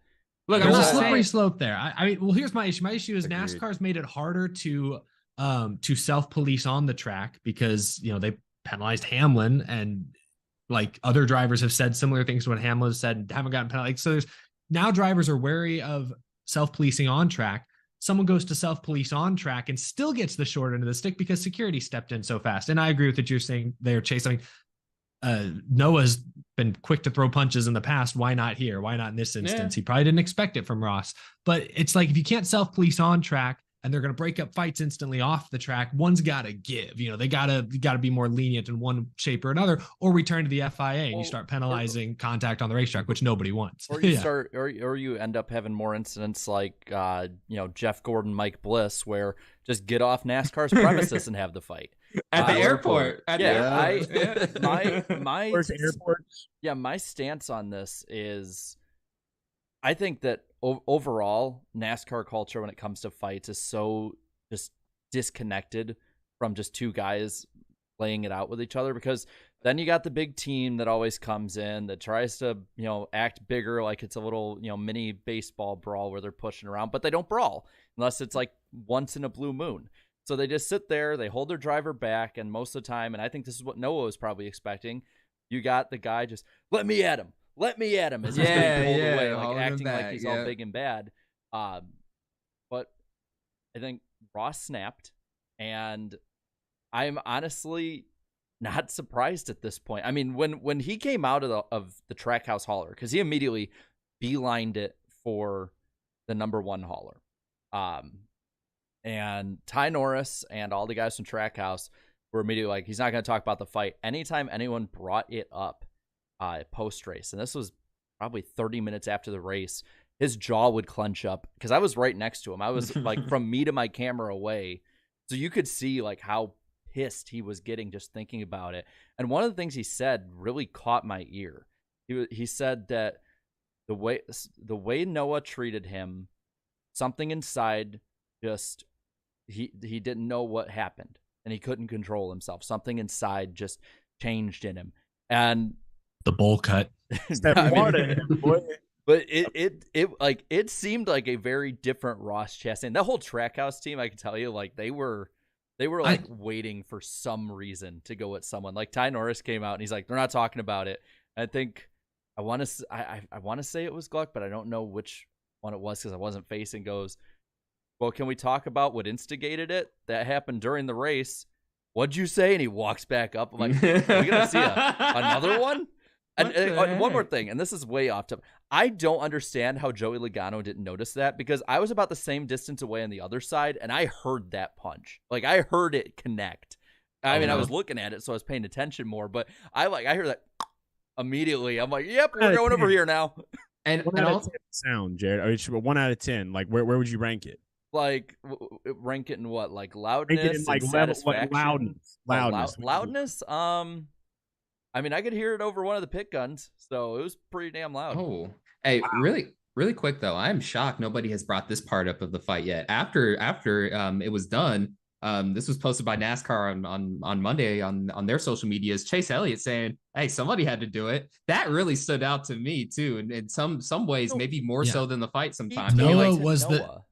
Look, there's a slippery slope there. I mean, well, here's my issue. My issue is NASCAR's made it harder to self-police on the track because they penalized Hamlin, and like other drivers have said similar things to what Hamlin has said and haven't gotten penalized. So now drivers are wary of self-policing on track. Someone goes to self-police on track and still gets the short end of the stick because security stepped in so fast. And I agree with what you're saying there, Chase. I mean, Noah's been quick to throw punches in the past. Why not here? Why not in this instance? He probably didn't expect it from Ross. But it's like, if you can't self-police on track and they're going to break up fights instantly off the track, one's got to give. They got to be more lenient in one shape or another, or return to the FIA and you start penalizing contact on the racetrack, which nobody wants. Or you start, or you end up having more incidents like Jeff Gordon, Mike Bliss, where just get off NASCAR's premises and have the fight. At the airport. At the Yeah, airport. my Where's airports? yeah, my stance on this is I think that overall NASCAR culture when it comes to fights is so just disconnected from just two guys playing it out with each other, because then you got the big team that always comes in that tries to, act bigger, like it's a little, mini baseball brawl where they're pushing around, but they don't brawl unless it's like once in a blue moon. So they just sit there, they hold their driver back, and most of the time, and I think this is what Noah was probably expecting, you got the guy just, let me at him as he's getting pulled away, like acting like he's all big and bad. But I think Ross snapped, and I'm honestly not surprised at this point. I mean, when he came out of the Trackhouse hauler, because he immediately beelined it for the number one hauler. And Ty Norris and all the guys from Trackhouse were immediately like, he's not going to talk about the fight. Anytime anyone brought it up post-race, and this was probably 30 minutes after the race, his jaw would clench up, because I was right next to him. I was like from me to my camera away. So you could see like how pissed he was getting just thinking about it. And one of the things he said really caught my ear. He said that the way Noah treated him, something inside just he didn't know what happened, and he couldn't control himself. Something inside just changed in him, and the bowl cut. But it seemed like a very different Ross Chastain. That whole Trackhouse team, I can tell you, like they were like waiting for some reason to go at someone. Like Ty Norris came out and he's like, they're not talking about it. I think I want to say it was Gluck, but I don't know which one it was because I wasn't facing. Goes, well, can we talk about what instigated it? That happened during the race. What'd you say? And he walks back up. I'm like, are we gonna see another one? And one more thing, and this is way off topic. I don't understand how Joey Logano didn't notice that, because I was about the same distance away on the other side, and I heard that punch. Like, I heard it connect. I mean, I was looking at it, so I was paying attention more, but I heard that immediately. I'm like, yep, we're going over here now. And 1 out of 10 sound, Jared. I mean, 1 out of 10. Like, where would you rank it? Like, rank it in what? Like loudness, rank it in, like, and level, satisfaction? loudness. Loudness. I mean, I could hear it over one of the pit guns, so it was pretty damn loud. Oh, hey, wow. Really quick though, I'm shocked nobody has brought this part up of the fight yet. After it was done, this was posted by NASCAR on Monday on their social medias. Chase Elliott saying, "Hey, somebody had to do it." That really stood out to me too, and in some ways, maybe more so than the fight. Sometimes Noah was the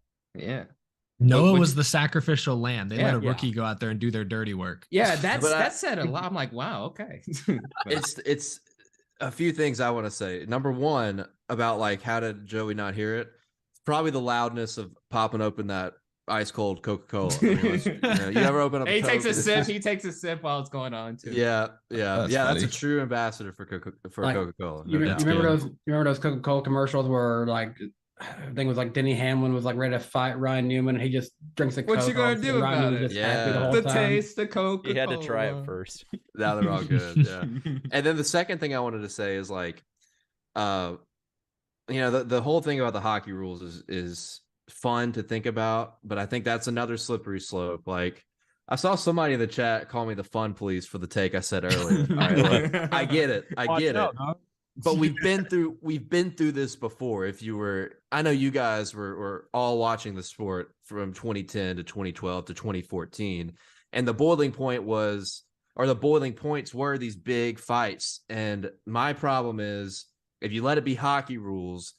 Noah was the sacrificial lamb. They let a rookie go out there and do their dirty work. Yeah, that said a lot. I'm like, wow, okay. It's a few things I want to say. Number one, about like how did Joey not hear it? It's probably the loudness of popping open that ice cold Coca-Cola. I mean, you ever open up? He takes a sip. He takes a sip while it's going on too. Yeah. That's a true ambassador for Coca-Cola. You remember those Coca-Cola commercials where like, I think it was like Denny Hamlin was like ready to fight Ryan Newman, and he just drinks a Coke. What you gonna do about it? The taste, the Coke. He had to try it first. Now they're all good. Yeah. And then the second thing I wanted to say is like, the whole thing about the hockey rules is fun to think about, but I think that's another slippery slope. Like, I saw somebody in the chat call me the fun police for the take I said earlier. All right, look, I get it. But we've been through this before. I know you guys were all watching the sport from 2010 to 2012 to 2014, and the boiling points were these big fights. And my problem is, if you let it be hockey rules,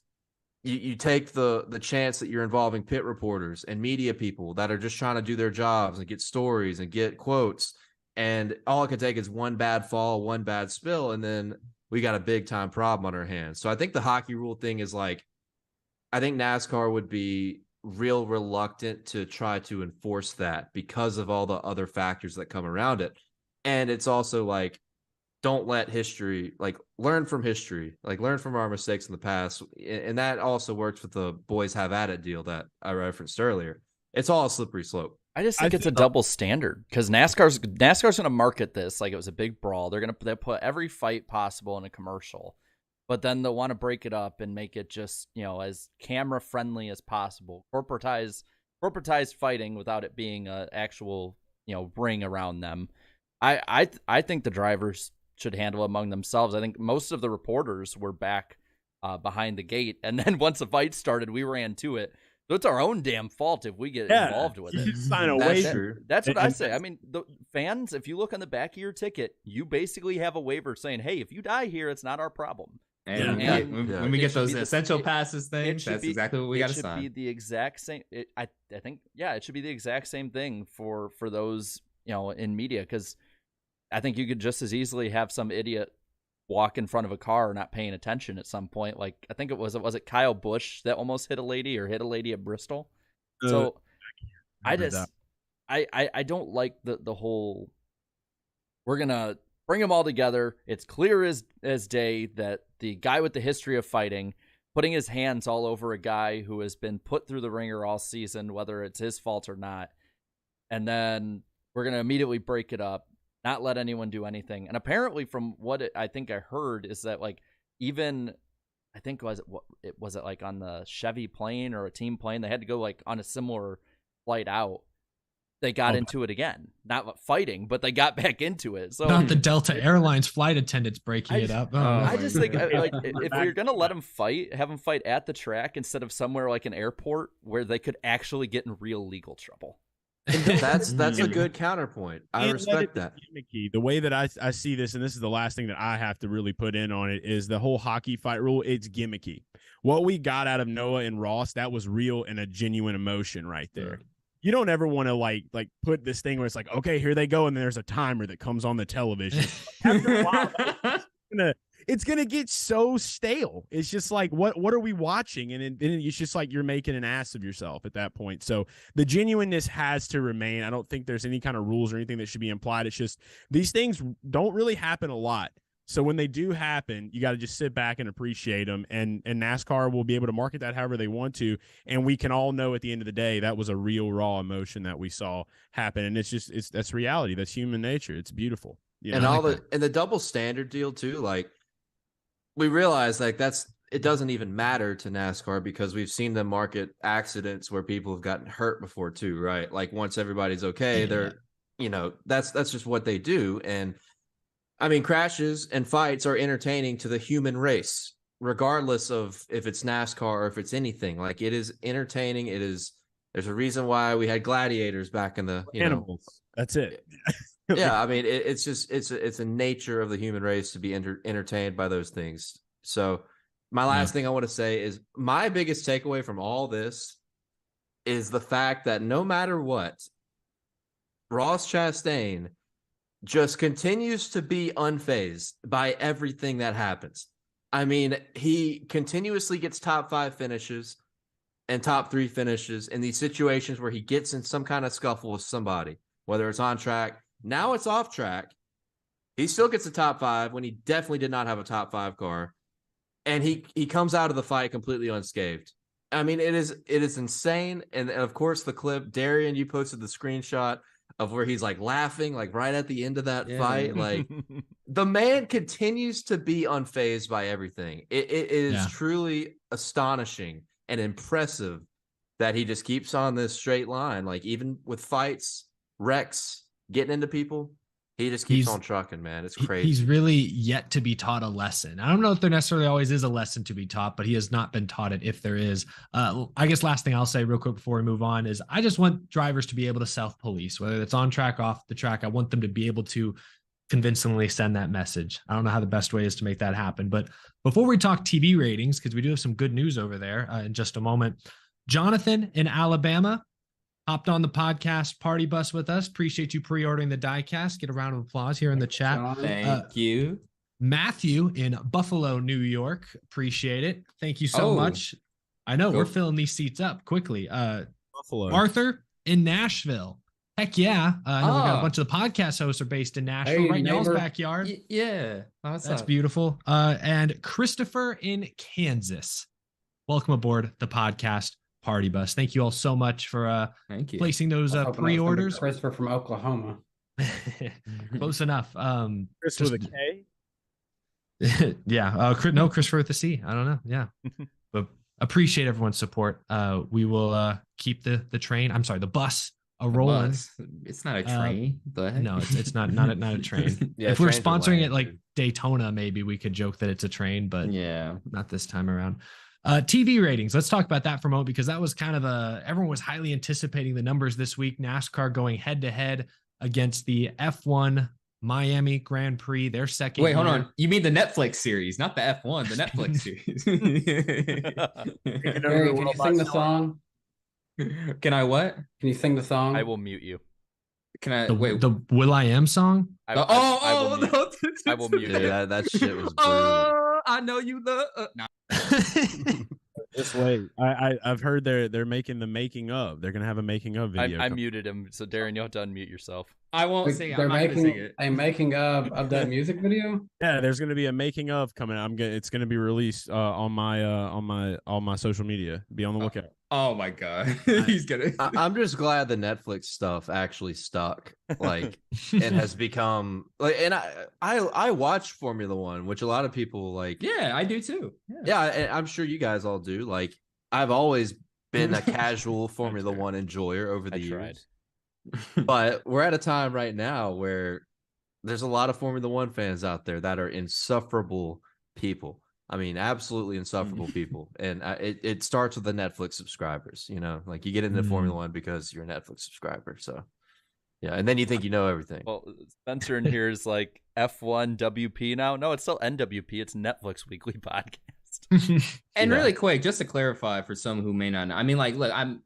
you take the chance that you're involving pit reporters and media people that are just trying to do their jobs and get stories and get quotes, and all it could take is one bad fall, one bad spill, and then we got a big time problem on our hands. So I think the hockey rule thing is like, I think NASCAR would be real reluctant to try to enforce that because of all the other factors that come around it. And it's also like, don't let history, like learn from history, like learn from our mistakes in the past. And that also works with the boys have at it deal that I referenced earlier. It's all a slippery slope. I just think it's a double standard, because NASCAR's going to market this like it was a big brawl. They'll put every fight possible in a commercial, but then they'll want to break it up and make it just, as camera friendly as possible. Corporatized fighting without it being a actual ring around them. I think the drivers should handle it among themselves. I think most of the reporters were back behind the gate, and then once the fight started, we ran to it. So it's our own damn fault if we get involved with it. Sign a That's waiver. true. That's what I say. I mean, the fans, if you look on the back of your ticket, you basically have a waiver saying, "Hey, if you die here, it's not our problem." And Yeah. when we It get should those be the- essential it- passes things, should that's be- exactly what we got to It should be sign. the exact same. I think, it should be the exact same thing for those in media, because I think you could just as easily have some idiot walk in front of a car not paying attention at some point. Like I think was it Kyle Busch that almost hit a lady at Bristol. So I don't like the whole, we're gonna bring them all together. It's clear as day that the guy with the history of fighting, putting his hands all over a guy who has been put through the ringer all season, whether it's his fault or not, and then we're gonna immediately break it up, not let anyone do anything. And apparently, from what I think I heard, is that like even I think was it like on the Chevy plane or a team plane, they had to go like on a similar flight out. They got into it again, not fighting, but they got back into it. So Not the Delta Airlines flight attendants breaking it up. I just think like if you're gonna let them fight, have them fight at the track instead of somewhere like an airport where they could actually get in real legal trouble. That's a good counterpoint. I respect that. Gimmicky. The way that I see this, and this is the last thing that I have to really put in on it, is the whole hockey fight rule. It's gimmicky. What we got out of Noah and Ross, that was real and a genuine emotion right there. Yeah. You don't ever want to like put this thing where it's like, okay, here they go, and then there's a timer that comes on the television. After a while, it's gonna get so stale. It's just like, what are we watching? And it's just like you're making an ass of yourself at that point. So the genuineness has to remain. I don't think there's any kind of rules or anything that should be implied. It's just these things don't really happen a lot. So when they do happen, you got to just sit back and appreciate them. And NASCAR will be able to market that however they want to. And we can all know at the end of the day, that was a real raw emotion that we saw happen. And that's reality. That's human nature. It's beautiful. And the double standard deal too. Like we realize like it doesn't even matter to NASCAR because we've seen them market accidents where people have gotten hurt before too, right? Like once everybody's okay, they're, that's just what they do. And I mean, crashes and fights are entertaining to the human race, regardless of if it's NASCAR or if it's anything. Like it is entertaining. There's a reason why we had gladiators back in the animals. That's it. Yeah, I mean, it's a nature of the human race to be entertained by those things. So my last thing I want to say is my biggest takeaway from all this is the fact that no matter what, Ross Chastain just continues to be unfazed by everything that happens. I mean, he continuously gets top 5 finishes and top 3 finishes in these situations where he gets in some kind of scuffle with somebody, whether it's on track. Now it's off track. He still gets a top 5 when he definitely did not have a top 5 car. And he comes out of the fight completely unscathed. I mean, it is insane. And of course, the clip, Darian, you posted the screenshot of where he's like laughing, like right at the end of that fight. Like the man continues to be unfazed by everything. It is truly astonishing and impressive that he just keeps on this straight line. Like even with fights, wrecks, getting into people, he just keeps on trucking, man. It's crazy. He's really yet to be taught a lesson. I don't know if there necessarily always is a lesson to be taught, but he has not been taught it if there is. I guess last thing I'll say real quick before we move on is I just want drivers to be able to self-police, whether it's on track, off the track. I want them to be able to convincingly send that message. I don't know how the best way is to make that happen. But before we talk TV ratings, because we do have some good news over there in just a moment, Jonathan in Alabama hopped on the podcast party bus with us. Appreciate you pre-ordering the diecast. Get a round of applause here in the chat. Thank you. Matthew in Buffalo, New York. Appreciate it. Thank you so much. I know we're filling these seats up quickly. Buffalo. Arthur in Nashville. Heck yeah. I know we got a bunch of the podcast hosts are based in Nashville, right in y'all's backyard. Yeah. That's beautiful. And Christopher in Kansas. Welcome aboard the podcast party bus. Thank you all so much for placing those pre-orders. Christopher from Oklahoma. Close enough. Chris with a K? Yeah. No, Christopher with a C. I don't know. Yeah. But appreciate everyone's support. We will keep the bus a rolling. It's not a train. The heck? No, it's not a train. Yeah, if we're trains are sponsoring lame, it like dude. Daytona, maybe we could joke that it's a train, but Yeah. not this time around. TV ratings. Let's talk about that for a moment because that was kind of everyone was highly anticipating the numbers this week. NASCAR going head to head against the F1 Miami Grand Prix, their second. Wait, hold year. on. You mean the Netflix series, not the F1, the Netflix series. Barry, can you sing the song? Can I what? Can you sing the song? I will mute you. Can I The, wait? the Will I Am song? I oh, will mute. no. I will mute Dude, you. that shit was brutal. Oh, I know you love. Nah. Just wait. I've heard they're making the making of. They're gonna have a making of video. I muted him, so Darren, you'll have to unmute yourself. I won't sing it. They're I'm not gonna sing making it. a making of that music video. Yeah, there's gonna be a making of coming. It's gonna be released on my social media. Be on the lookout. Oh my god, he's gonna. I'm just glad the Netflix stuff actually stuck, like, and has become like. And I watch Formula One, which a lot of people like. Yeah, I do too. Yeah, and I'm sure you guys all do. Like, I've always been a casual Formula One enjoyer over the years. But we're at a time right now where there's a lot of Formula One fans out there that are insufferable people. I mean, absolutely insufferable people. And it starts with the Netflix subscribers, you know, like you get into Formula One because you're a Netflix subscriber. So, yeah. And then you think you know everything. Well, Spencer in here is like F1 WP now. No, it's still NWP. It's Netflix Weekly Podcast. And Yeah. really quick, just to clarify for some who may not know, I mean, like, look, I'm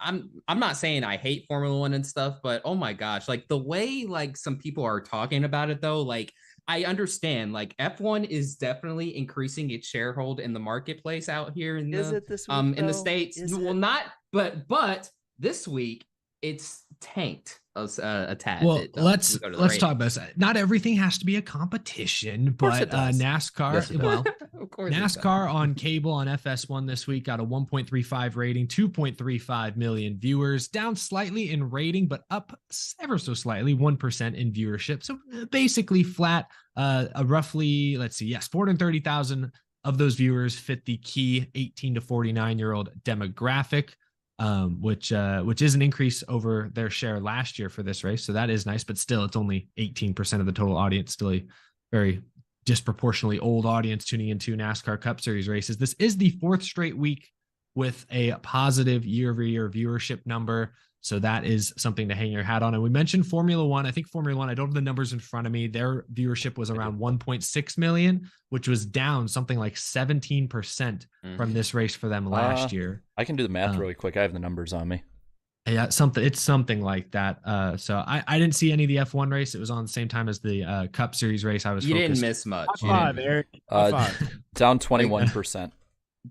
not saying I hate Formula One and stuff, but oh my gosh, like the way like some people are talking about it though, like I understand, like F1 is definitely increasing its sharehold in the marketplace out here in Is the it this week, in the though? States. Is Well, it? not, but this week it's tanked a tad. Well, bit, let's we go to the talk rating. about this. Not everything has to be a competition, course but it does. NASCAR. Yes, it does. Well, Of course it does. NASCAR on cable on FS1 this week got a 1.35 rating, 2.35 million viewers, down slightly in rating, but up ever so slightly, 1% in viewership. So basically flat. A roughly, let's see, yes, 430,000 of those viewers fit the key 18 to 49-year-old demographic. Which is an increase over their share last year for this race. So that is nice, but still it's only 18% of the total audience, still a very disproportionately old audience tuning into NASCAR Cup Series races. This is the fourth straight week with a positive year-over-year viewership number. So that is something to hang your hat on. And we mentioned Formula One. I think Formula One, I don't have the numbers in front of me. Their viewership was around 1.6 million, which was down something like 17% from this race for them last year. I can do the math really quick. I have the numbers on me. Yeah, it's something like that. So I didn't see any of the F1 race. It was on the same time as the Cup Series race. I was You focused. didn't miss much. High five, Eric. High five. Down 21%.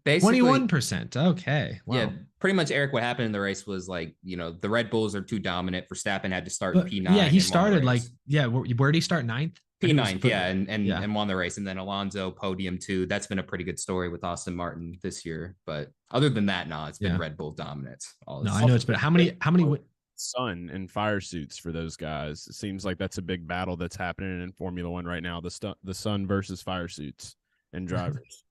Basically, 21%. Okay. Wow. Yeah, pretty much, Eric. What happened in the race was like, you know, the Red Bulls are too dominant. Verstappen had to start But, P9. yeah, he and won the started like, race. yeah, where did he start? Ninth? P9, yeah, and yeah. and won the race. And then Alonso podium too. That's been a pretty good story with Austin Martin this year. But other than that, no, it's been Red Bull dominance. No, I know it's been how many sun and fire suits for those guys. It seems like that's a big battle that's happening in Formula One right now. The sun versus fire suits and drivers.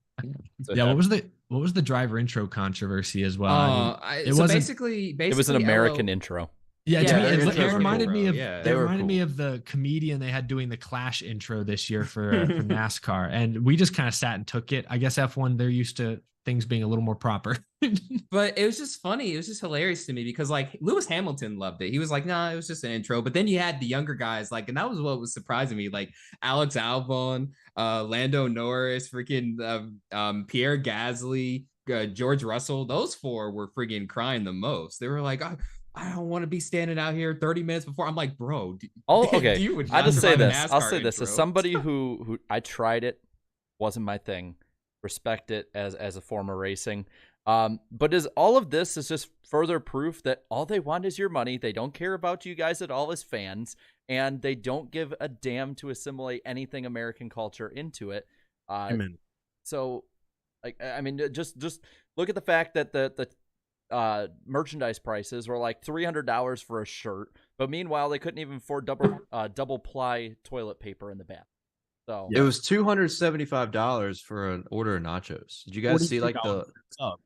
yeah, what was the driver intro controversy as well? It was basically it was an American LO. intro. Yeah, Yeah, to me, their it intros were reminded cool, me of bro. Yeah. it They were reminded me cool. of the comedian they had doing the Clash intro this year for NASCAR, and we just kind of sat and took it. I guess F1 they're used to things being a little more proper. But it was just funny. It was just hilarious to me because like Lewis Hamilton loved it. He was like, "Nah, it was just an intro." But then you had the younger guys like, and that was what was surprising me. Like Alex Albon, Lando Norris, freaking Pierre Gasly, George Russell. Those four were freaking crying the most. They were like, I don't want to be standing out here 30 minutes before. I'm like, bro. Okay. You would I'll not just say survive a this. I'll NASCAR say this as intro. somebody who I tried it, wasn't my thing. Respect it as a form of racing. But all of this is just further proof that all they want is your money. They don't care about you guys at all as fans, and they don't give a damn to assimilate anything American culture into it. Amen. So, like, I mean, just look at the fact that the merchandise prices were like $300 for a shirt, but meanwhile they couldn't even afford double ply toilet paper in the bath. So It was $275 for an order of nachos. Did you guys see like $42 up.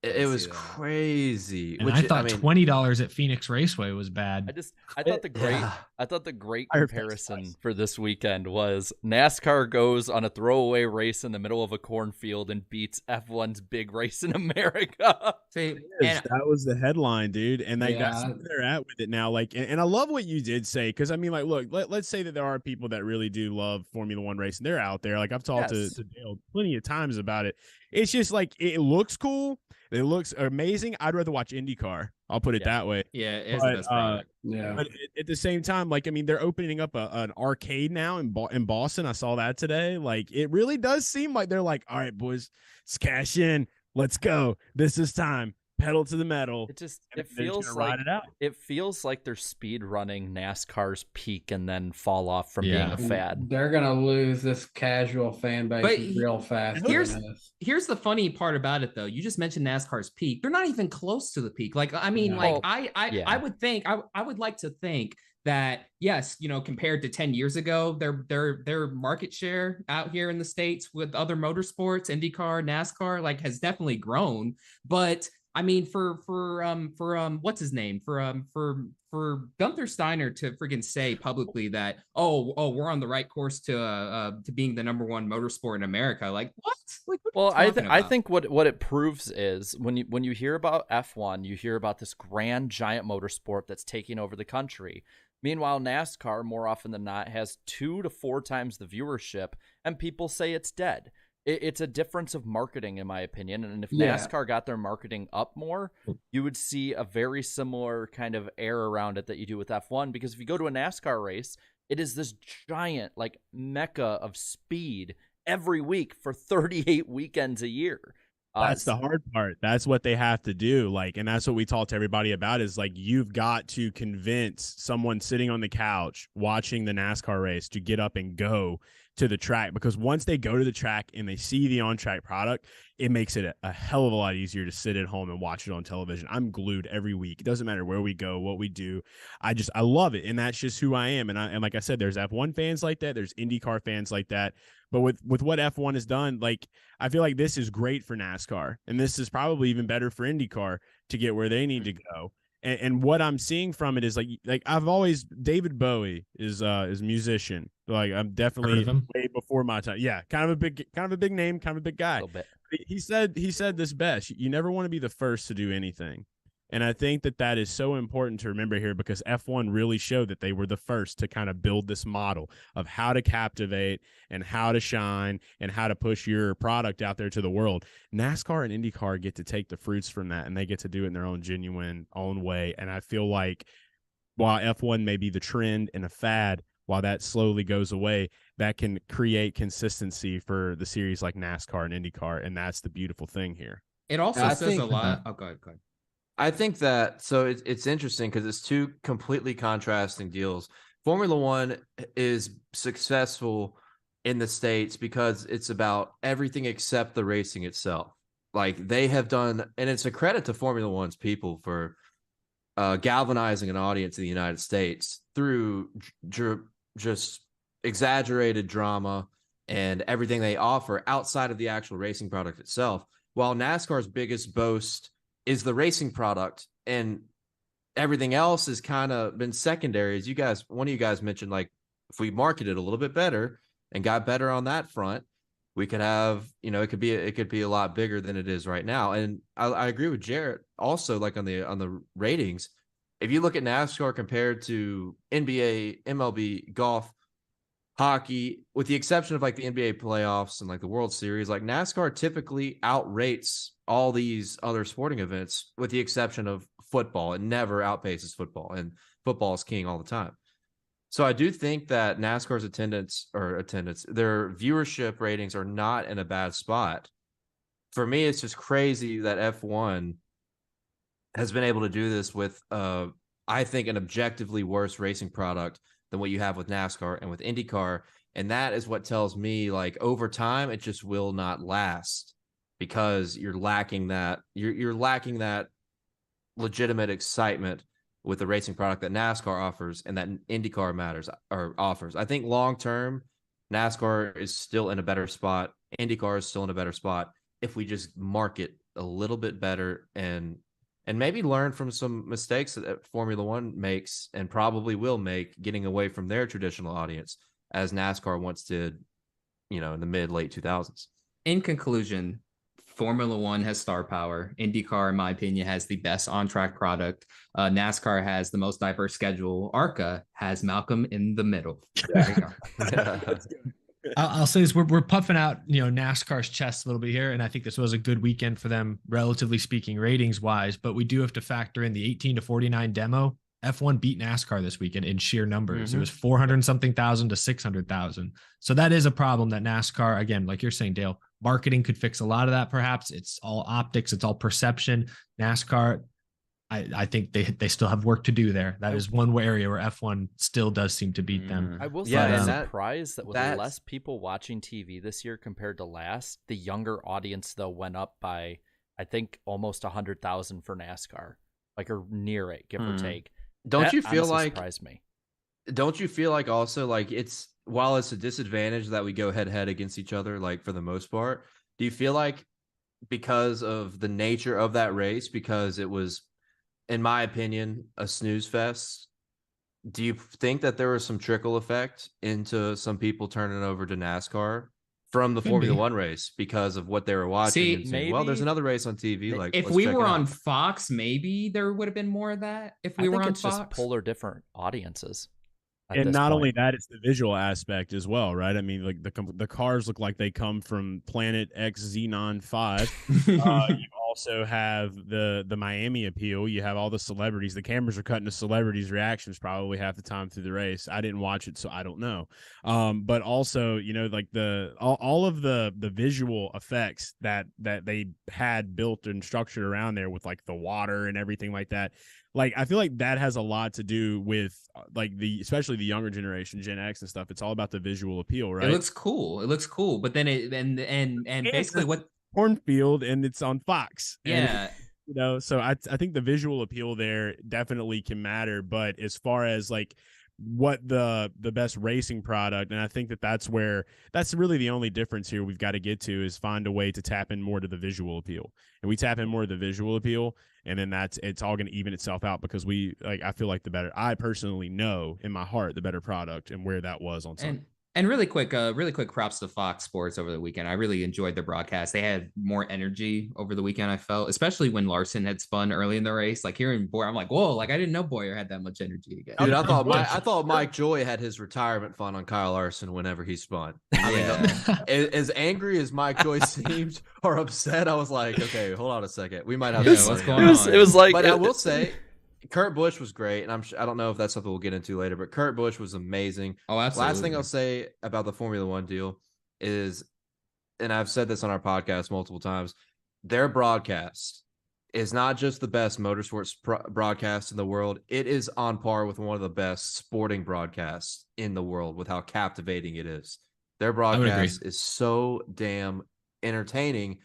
It was see that. crazy. And Which I thought mean, $20 at Phoenix Raceway was bad. I thought the great yeah. I thought the great Fire comparison Fest. for this weekend was NASCAR goes on a throwaway race in the middle of a cornfield and beats F1's big race in America. See, Yes, and that was the headline, dude, and like Yeah. that's where they're at with it now. Like, and I love what you did say, because I mean, like, look, let's say that there are people that really do love Formula One racing. They're out there. Like I've talked Yes. to Dale plenty of times about it. It's just like it looks cool. It looks amazing. I'd rather watch IndyCar. I'll put it Yeah. that way. yeah, it's But, the best product. Yeah. But at the same time, like I mean, they're opening up an arcade now in Boston. I saw that today. Like it really does seem like they're like, all right, boys, let's cash in. Let's go. This is time. Pedal to the metal. It just And it they're just feels gonna ride like it out. it feels like they're speed running NASCAR's peak and then fall off from Yeah. being a fad. They're gonna lose this casual fan base But real fast. here's- doing this. Here's the funny part about it, though. You just mentioned NASCAR's peak. They're not even close to the peak. Like, I mean, No. like, Well, yeah. I would think, I would like to think that, yes, you know, compared to 10 years ago, their market share out here in the States with other motorsports, IndyCar, NASCAR, like, has definitely grown. But I mean, for what's his name? For Gunther Steiner to freaking say publicly that, oh, we're on the right course to being the number one motorsport in America. Like, what? Like, what Well, are you I talking about? think what it proves is when you hear about F1, you hear about this grand giant motorsport that's taking over the country. Meanwhile, NASCAR more often than not has 2 to 4 times the viewership, and people say it's dead. It's a difference of marketing, in my opinion. And if Yeah. NASCAR got their marketing up more, you would see a very similar kind of air around it that you do with F1. Because if you go to a NASCAR race, it is this giant, like, mecca of speed every week for 38 weekends a year. That's the hard part. That's what they have to do. Like, and that's what we talk to everybody about is like, you've got to convince someone sitting on the couch watching the NASCAR race to get up and go to the track, because once they go to the track and they see the on-track product, it makes it a hell of a lot easier to sit at home and watch it on television. I'm glued every week. It doesn't matter where we go, what we do. I love it. And that's just who I am. And like I said, there's F1 fans like that. There's IndyCar fans like that. But with what F1 has done, like, I feel like this is great for NASCAR, and this is probably even better for IndyCar to get where they need to go. And what I'm seeing from it is like I've always, David Bowie is a musician. Like I'm definitely Heard of him? way before my time. Yeah, kind of a big name, kind of a big guy. A little bit. He said this best. You never want to be the first to do anything. And I think that is so important to remember here, because F1 really showed that they were the first to kind of build this model of how to captivate and how to shine and how to push your product out there to the world. NASCAR and IndyCar get to take the fruits from that, and they get to do it in their own genuine own way. And I feel like while F1 may be the trend and a fad, while that slowly goes away, that can create consistency for the series like NASCAR and IndyCar. And that's the beautiful thing here. It also I says think- a lot. Oh, go ahead. I think that it's interesting because it's two completely contrasting deals. Formula One is successful in the States because it's about everything except the racing itself. Like they have done, and it's a credit to Formula One's people for galvanizing an audience in the United States through just exaggerated drama and everything they offer outside of the actual racing product itself. While NASCAR's biggest boast is the racing product, and everything else has kind of been secondary. As one of you guys mentioned, like if we marketed a little bit better and got better on that front, we could have, it could be a lot bigger than it is right now. And I agree with Jarrett also, like on the ratings. If you look at NASCAR compared to NBA, MLB, golf, hockey, with the exception of like the NBA playoffs and like the World Series, like NASCAR typically outrates all these other sporting events with the exception of football. It never outpaces football, and football is king all the time. So I do think that NASCAR's attendance, their viewership ratings are not in a bad spot. For me, it's just crazy that F1 has been able to do this with, I think, an objectively worse racing product than what you have with NASCAR and with IndyCar. And that is what tells me, like, over time, it just will not last because you're lacking that legitimate excitement with the racing product that NASCAR offers and that IndyCar offers. I think long-term, NASCAR is still in a better spot. IndyCar is still in a better spot if we just market a little bit better and maybe learn from some mistakes that Formula One makes and probably will make, getting away from their traditional audience, as NASCAR once did, in the late 2000s. In conclusion, Formula One has star power. IndyCar, in my opinion, has the best on-track product. NASCAR has the most diverse schedule. ARCA has Malcolm in the middle. There you go. I'll say this: we're puffing out, NASCAR's chest a little bit here, and I think this was a good weekend for them, relatively speaking, ratings wise. But we do have to factor in the 18 to 49 demo. F1 beat NASCAR this weekend in sheer numbers. It was 400 something thousand to 600,000. So that is a problem that NASCAR, again, like you're saying, Dale, marketing could fix a lot of that. Perhaps it's all optics. It's all perception. NASCAR, I think they still have work to do there. That is one area where F1 still does seem to beat them. I will say I'm surprised that with less people watching TV this year compared to last, the younger audience though went up by, I think, almost 100,000 for NASCAR, like or near it, give or take. Don't you feel like surprised me? Don't you feel like also like while it's a disadvantage that we go head to head against each other, like for the most part, do you feel like because of the nature of that race, because it was, in my opinion, a snooze fest, do you think that there was some trickle effect into some people turning over to NASCAR from the Formula One race because of what they were watching? And saying, well, there's another race on TV. Like, if we were on Fox, maybe there would have been more of that. If we were on Fox, just polar different audiences. And not only that, it's the visual aspect as well, right? I mean, like the cars look like they come from Planet X Xenon 5. You also have the Miami appeal. You have all the celebrities. The cameras are cutting to celebrities' reactions probably half the time through the race. I didn't watch it, so I don't know. But also, like all of the visual effects that they had built and structured around there with like the water and everything like that. Like, I feel like that has a lot to do with like especially the younger generation, Gen X and stuff. It's all about the visual appeal, right? It looks cool. But then and basically what cornfield, and it's on Fox. Yeah. And, so I think the visual appeal there definitely can matter. But as far as like what the best racing product, and I think that's really the only difference here we've got to get to is find a way to tap in more to the visual appeal. And we tap in more to the visual appeal, and then it's all going to even itself out because I feel like I personally know in my heart the better product and where that was on Sunday. And really quick props to Fox Sports over the weekend. I really enjoyed their broadcast. They had more energy over the weekend, I felt, especially when Larson had spun early in the race. Like hearing Boyer, I'm like, whoa, like I didn't know Boyer had that much energy again. Dude, I thought Mike Joy had his retirement fun on Kyle Larson whenever he spun. I mean, as angry as Mike Joy seemed or upset, I was like, okay, hold on a second. We might have what's going on. It was like, but I will say, Kurt Busch was great, and I don't know if that's something we'll get into later, but Kurt Busch was amazing. Oh, absolutely. Last thing I'll say about the Formula One deal is, and I've said this on our podcast multiple times, their broadcast is not just the best motorsports broadcast in the world. It is on par with one of the best sporting broadcasts in the world with how captivating it is. Their broadcast is so damn entertaining.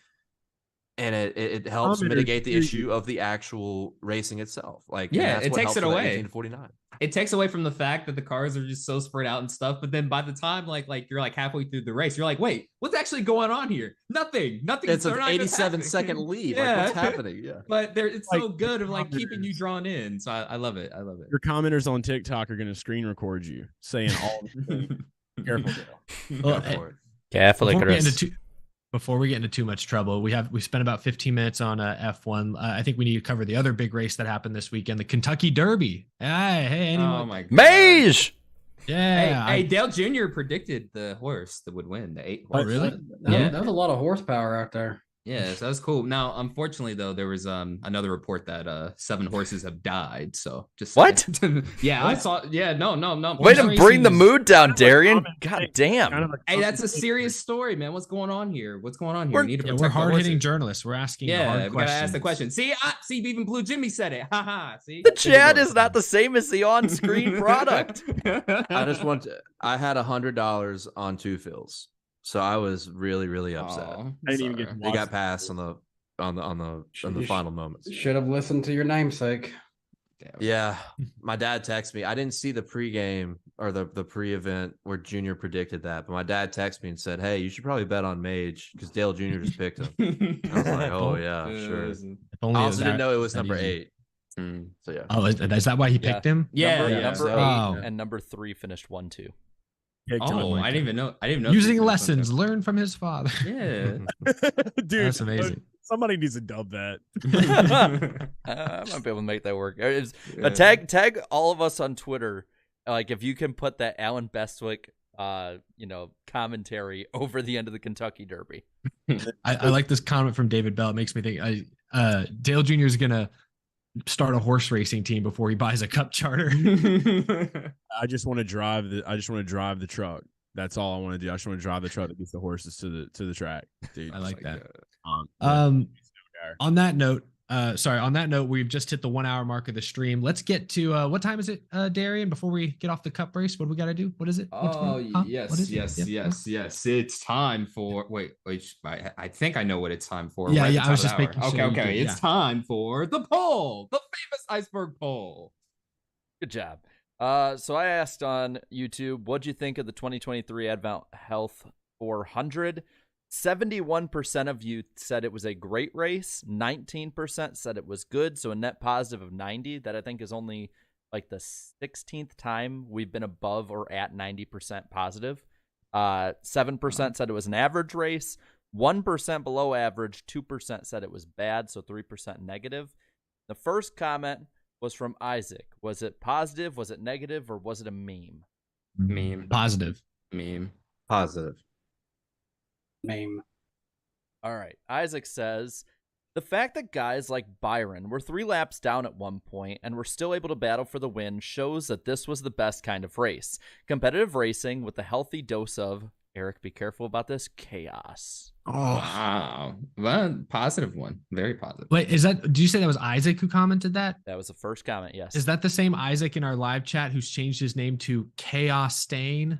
And it helps mitigate the issue of the actual racing itself. Like, yeah, it takes it away. 18 to 49. It takes away from the fact that the cars are just so spread out and stuff. But then by the time like you're like halfway through the race, you're like, wait, what's actually going on here? Nothing. It's an 87-second lead. Yeah. Like, what's happening? Yeah. But it's so good of like keeping you drawn in. So I love it. I love it. Your commenters on TikTok are going to screen record you saying all the things. Careful. Careful, Chris. Before we get into too much trouble, we spent about 15 minutes on F1. I think we need to cover the other big race that happened this weekend, the Kentucky Derby. Hey, anyone? Oh my God. Mage! Yeah. Hey, Dale Jr. predicted the horse that would win, the 8 horse. Oh, really? Yeah, that was a lot of horsepower out there. Yeah, so that was cool. Now, unfortunately, though, there was another report that 7 horses have died. So just what? Yeah, I saw. Yeah, no. Way to bring the mood down, Darian. God damn. Hey, that's a serious story, man. What's going on here? We need to protect we're hard-hitting journalists. We're asking hard questions. We gotta ask the question. See, even Blue Jimmy said it. Haha. See, the chat is not the same as the on-screen product. I had $100 on 2 fills. So I was really, really upset. I didn't even get to watch. They got passed on the final moments. Should have listened to your namesake. Yeah, my dad texted me. I didn't see the pregame or the pre-event where Junior predicted that, but my dad texted me and said, "Hey, you should probably bet on Mage because Dale Jr. just picked him." I was like, "Oh yeah, sure." If I only also didn't know it was that number easy. 8. So yeah. Oh, is that why he picked him? Yeah, Number so. 8 Oh. and number 3 finished 1-2. Oh, I didn't even know. I didn't even know. Using lessons learned from his father. Yeah. Dude, That's amazing. Somebody needs to dub that. I might be able to make that work. Tag all of us on Twitter. Like if you can put that Alan Bestwick, commentary over the end of the Kentucky Derby. I like this comment from David Bell. It makes me think Dale Jr. is gonna start a horse racing team before he buys a cup charter. I just want to drive the truck. That's all I want to do. I just want to drive the truck that gets the horses to the track. Dude, I like that. Yeah. On that note, we've just hit the 1 hour mark of the stream. Let's get to what time is it, Darian? Before we get off the cup race, what do we got to do? What is it? Yes. It's time for. Wait. I think I know what it's time for. Yeah, right at the I top was of the just hour. making sure. Okay. It's time for the poll, the famous Iceberg poll. Good job. So I asked on YouTube, what'd you think of the 2023 Advent Health 400? 71% of you said it was a great race. 19% said it was good. So a net positive of 90. That I think is only like the 16th time we've been above or at 90% positive. 7% said it was an average race. 1% below average. 2% said it was bad. So 3% negative. The first comment was from Isaac. Was it positive? Was it negative? Or was it a meme? Meme. Positive. Meme. Positive. Meme. All right. Isaac says, the fact that guys like Byron were 3 laps down at one point and were still able to battle for the win shows that this was the best kind of race. Competitive racing with a healthy dose of, Eric, be careful about this, chaos. Oh, Wow. Well, positive one. Very positive. wait, did you say that was Isaac who commented that? That was the first comment, yes. Is that the same Isaac in our live chat who's changed his name to Chastain?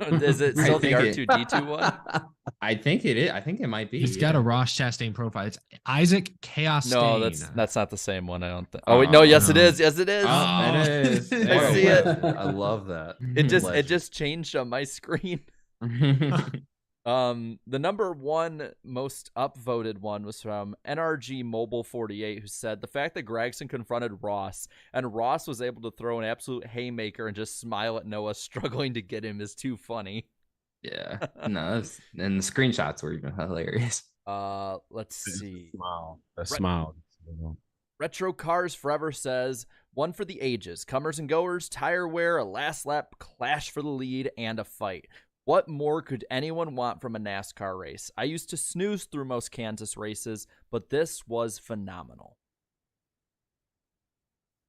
Is it still the R2D2 one? I think it is. I think it might be. He's got a Ross Chastain profile. It's Isaac Chastain. No, that's not the same one. I don't think. Oh wait, no, yes it is. Yes it is. Oh, it is. I see it. I love that. It just changed on my screen. The number 1 most upvoted one was from NRG Mobile 48, who said the fact that Gregson confronted Ross and Ross was able to throw an absolute haymaker and just smile at Noah struggling to get him is too funny. Yeah. No, and the screenshots were even hilarious. Let's see. Smile. Retro Cars Forever says, one for the ages, comers and goers, tire wear, a last lap clash for the lead, and a fight. What more could anyone want from a NASCAR race? I used to snooze through most Kansas races, but this was phenomenal.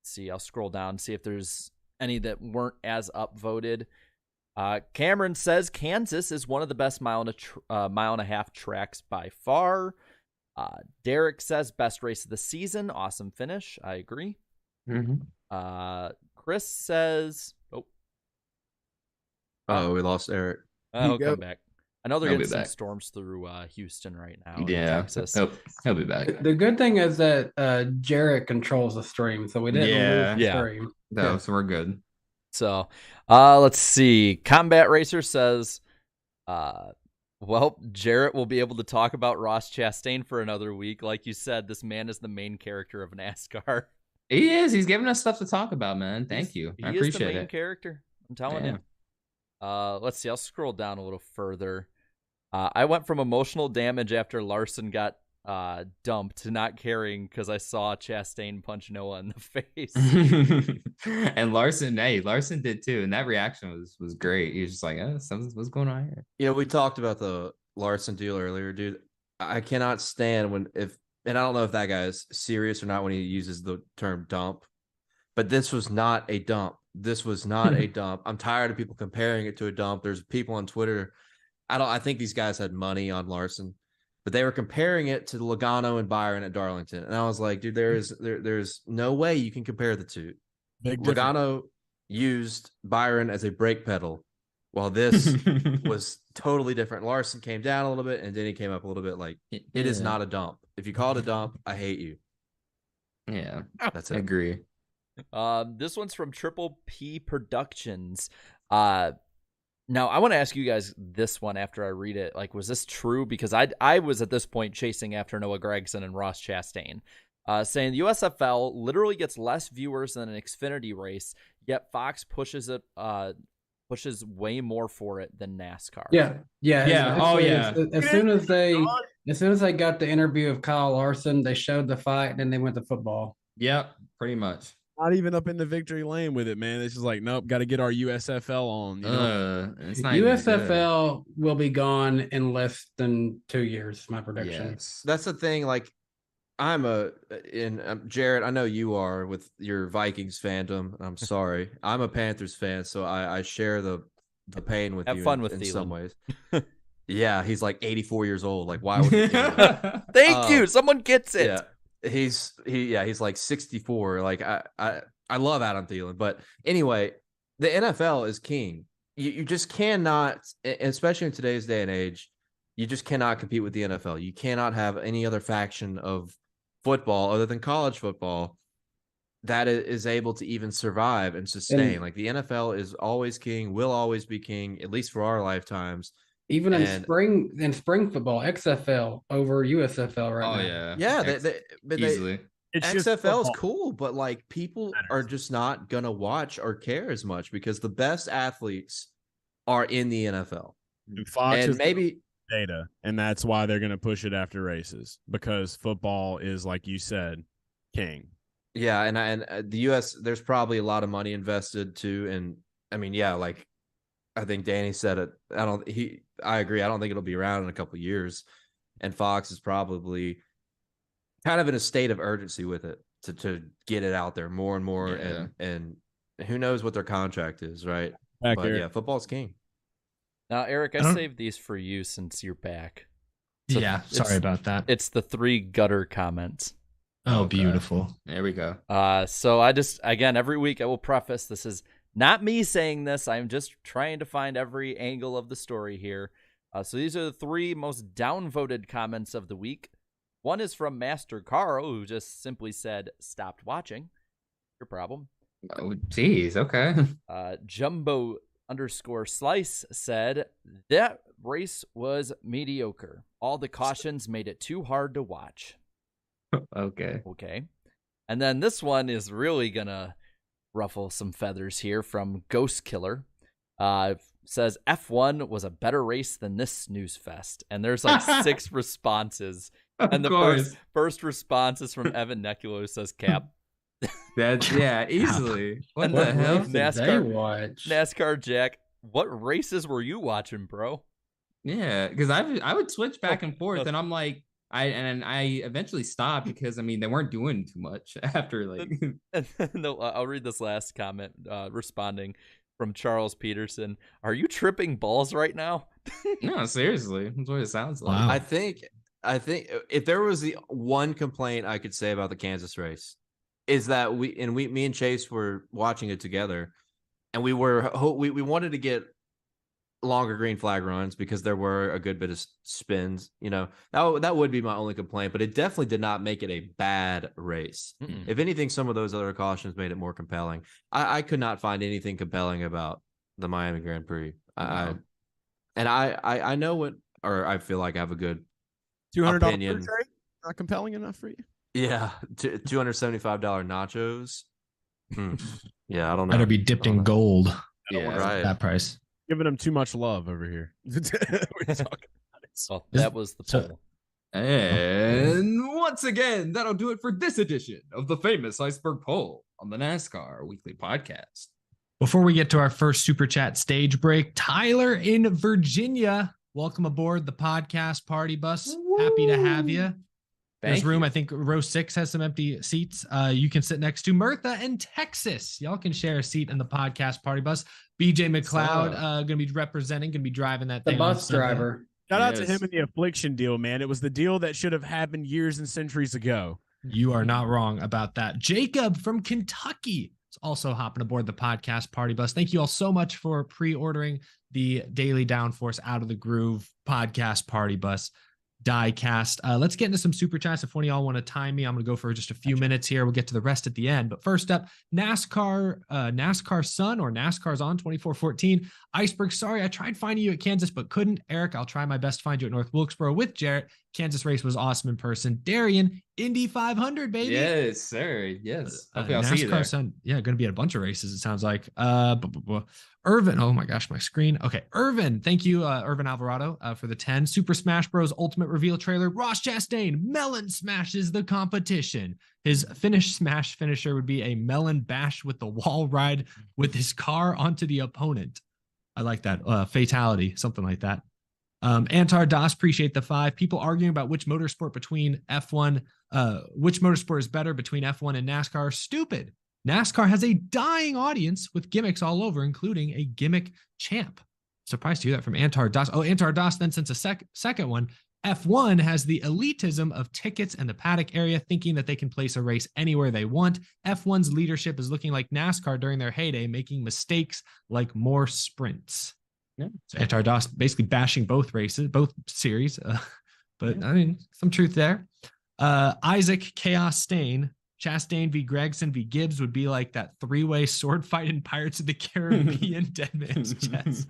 Let's see, I'll scroll down and see if there's any that weren't as upvoted. Cameron says Kansas is one of the best mile and a half tracks by far. Derek says best race of the season. Awesome finish. I agree. Mm-hmm. Chris says, Oh, we lost Eric. he'll come back. I know they're He'll getting be some back. storms through Houston right now. in Yeah. Texas. He'll be back. The good thing is that Jarrett controls the stream, so we didn't lose the Yeah. stream. No, so we're good. So, let's see. Combat Racer says, well, Jarrett will be able to talk about Ross Chastain for another week. Like you said, this man is the main character of NASCAR. He is. He's giving us stuff to talk about, man. Thank you. I He is appreciate the main it. character. I'm telling Yeah. you. Let's see. I'll scroll down a little further. I went from emotional damage after Larson got dumped to not caring because I saw Chastain punch Noah in the face. And Larson did too, and that reaction was great. He was just like, what's going on here? You know, we talked about the Larson deal earlier, dude. I cannot stand and I don't know if that guy is serious or not when he uses the term dump, but this was not a dump. This was not a dump. I'm tired of people comparing it to a dump. There's people on Twitter. I think these guys had money on Larson, but they were comparing it to Logano and Byron at Darlington. And I was like, dude, there's no way you can compare the two. Logano used Byron as a brake pedal, while this was totally different. Larson came down a little bit, and then he came up a little bit. Like, it is not a dump. If you call it a dump, I hate you. Yeah, That's I it. agree. This one's from Triple P Productions. Now I want to ask you guys this one after I read it. Like, was this true? Because I was at this point chasing after Noah Gragson and Ross Chastain, saying the USFL literally gets less viewers than an Xfinity race, yet Fox pushes way more for it than NASCAR. Yeah. Oh, yeah. As soon as they got the interview of Kyle Larson, they showed the fight, and then they went to football. Yep, pretty much. Not even up in the victory lane with it, man. It's just like, nope, got to get our USFL on. You know? It's not even good. USFL will be gone in less than 2 years. My prediction. Yes. That's the thing. Like, Jared, I know you are with your Vikings fandom. I'm sorry. I'm a Panthers fan, so I share the pain with Have you fun with in Thielen. some ways. Yeah, he's like 84 years old. Like, why would he do that? Thank you. Someone gets it. Yeah. He's like 64. Like I love Adam Thielen, but anyway, the NFL is king. You just cannot, especially in today's day and age, you just cannot compete with the NFL. You cannot have any other faction of football other than college football that is able to even survive and sustain. Like, the NFL is always king, will always be king, at least for our lifetimes. Even in spring football, XFL over USFL right now. Yeah, easily. XFL is cool, but like, people are just not gonna watch or care as much because the best athletes are in the NFL. And Fox And is maybe data, and that's why they're going to push it after races, because football is, like you said, king. Yeah, and the US, there's probably a lot of money invested too, and I mean, yeah, like I think Danny said it. I agree. I don't think it'll be around in a couple of years, and Fox is probably kind of in a state of urgency with it to get it out there more and more, and who knows what their contract is, right? But yeah, football's king. Now, Eric, I saved these for you since you're back. So yeah, sorry about that. It's the 3 gutter comments. Oh, beautiful. There we go. So I just, again, every week I will preface, this is not me saying this. I'm just trying to find every angle of the story here. So these are the 3 most downvoted comments of the week. One is from Master Carl, who just simply said, "Stopped watching." Your problem. Oh, geez. Okay. Jumbo_slice said, "That race was mediocre. All the cautions made it too hard to watch." Okay. And then this one is really gonna ruffle some feathers here, from Ghost Killer. Says F1 was a better race than this snooze fest. And there's like 6 responses. And the first response is from Evan Neculo, who says, "Cap." That's easily. What the hell? NASCAR Jack, what races were you watching, bro? Yeah, because I would switch back and forth, and I'm like, I eventually stopped because, I mean, they weren't doing too much after, like. No, I'll read this last comment, responding from Charles Peterson. "Are you tripping balls right now?" No, seriously, that's what it sounds like. Wow. I think if there was the one complaint I could say about the Kansas race, is that me and Chase were watching it together, and we wanted to get longer green flag runs because there were a good bit of spins. You know, that would be my only complaint, but it definitely did not make it a bad race. Mm-mm. If anything, some of those other cautions made it more compelling. I could not find anything compelling about the Miami Grand Prix. I know what, or I feel like I have a good $200 opinion. Not compelling enough for you? Yeah, $275 nachos. Yeah, I don't know. Better be dipped in gold. Yeah, right. That price. Giving them too much love over here. Well, that was the poll. And once again, that'll do it for this edition of the famous Iceberg poll on the NASCAR Weekly Podcast. Before we get to our first Super Chat stage break, Tyler in Virginia, welcome aboard the podcast party bus. Woo! Happy to have you. There's room. I think row 6 has some empty seats. You can sit next to Mirtha in Texas. Y'all can share a seat in the podcast party bus. BJ McLeod going to be representing, going to be driving that thing. The bus driver. Shout out to him in the Affliction deal, man. It was the deal that should have happened years and centuries ago. You are not wrong about that. Jacob from Kentucky is also hopping aboard the podcast party bus. Thank you all so much for pre-ordering the Daily Downforce Out of the Groove podcast party bus. Diecast. Let's get into some super chats. If one of y'all want to time me, I'm going to go for just a few minutes here. We'll get to the rest at the end. But first up, NASCAR Sun or NASCAR's on 2414. Iceberg, sorry, I tried finding you at Kansas, but couldn't. Eric, I'll try my best to find you at North Wilkesboro with Jarrett. Kansas race was awesome in person. Darian, Indy 500, baby. Yes, sir. Yes. Hopefully I'll see you NASCAR there. Sun, yeah, going to be at a bunch of races, it sounds like. Irvin, oh my gosh, my screen. Okay, Irvin, thank you, Irvin Alvarado, for the 10. Super Smash Bros. Ultimate Reveal trailer. Ross Chastain, melon smashes the competition. His smash finisher would be a melon bash with the wall ride with his car onto the opponent. I like that. Fatality, something like that. Antar Das, appreciate the 5. People arguing about which motorsport is better between F1 and NASCAR. Stupid. NASCAR has a dying audience with gimmicks all over, including a gimmick champ. Surprised to hear that from Antar Das. Oh, Antar Das then sends a second one. F1 has the elitism of tickets and the paddock area, thinking that they can place a race anywhere they want. F1's leadership is looking like NASCAR during their heyday, making mistakes like more sprints. Yeah. So Antar Das basically bashing both series. But I mean, some truth there. Isaac Chaos Stain. Chastain v. Gregson v. Gibbs would be like that 3-way sword fight in Pirates of the Caribbean Dead Man's Chest.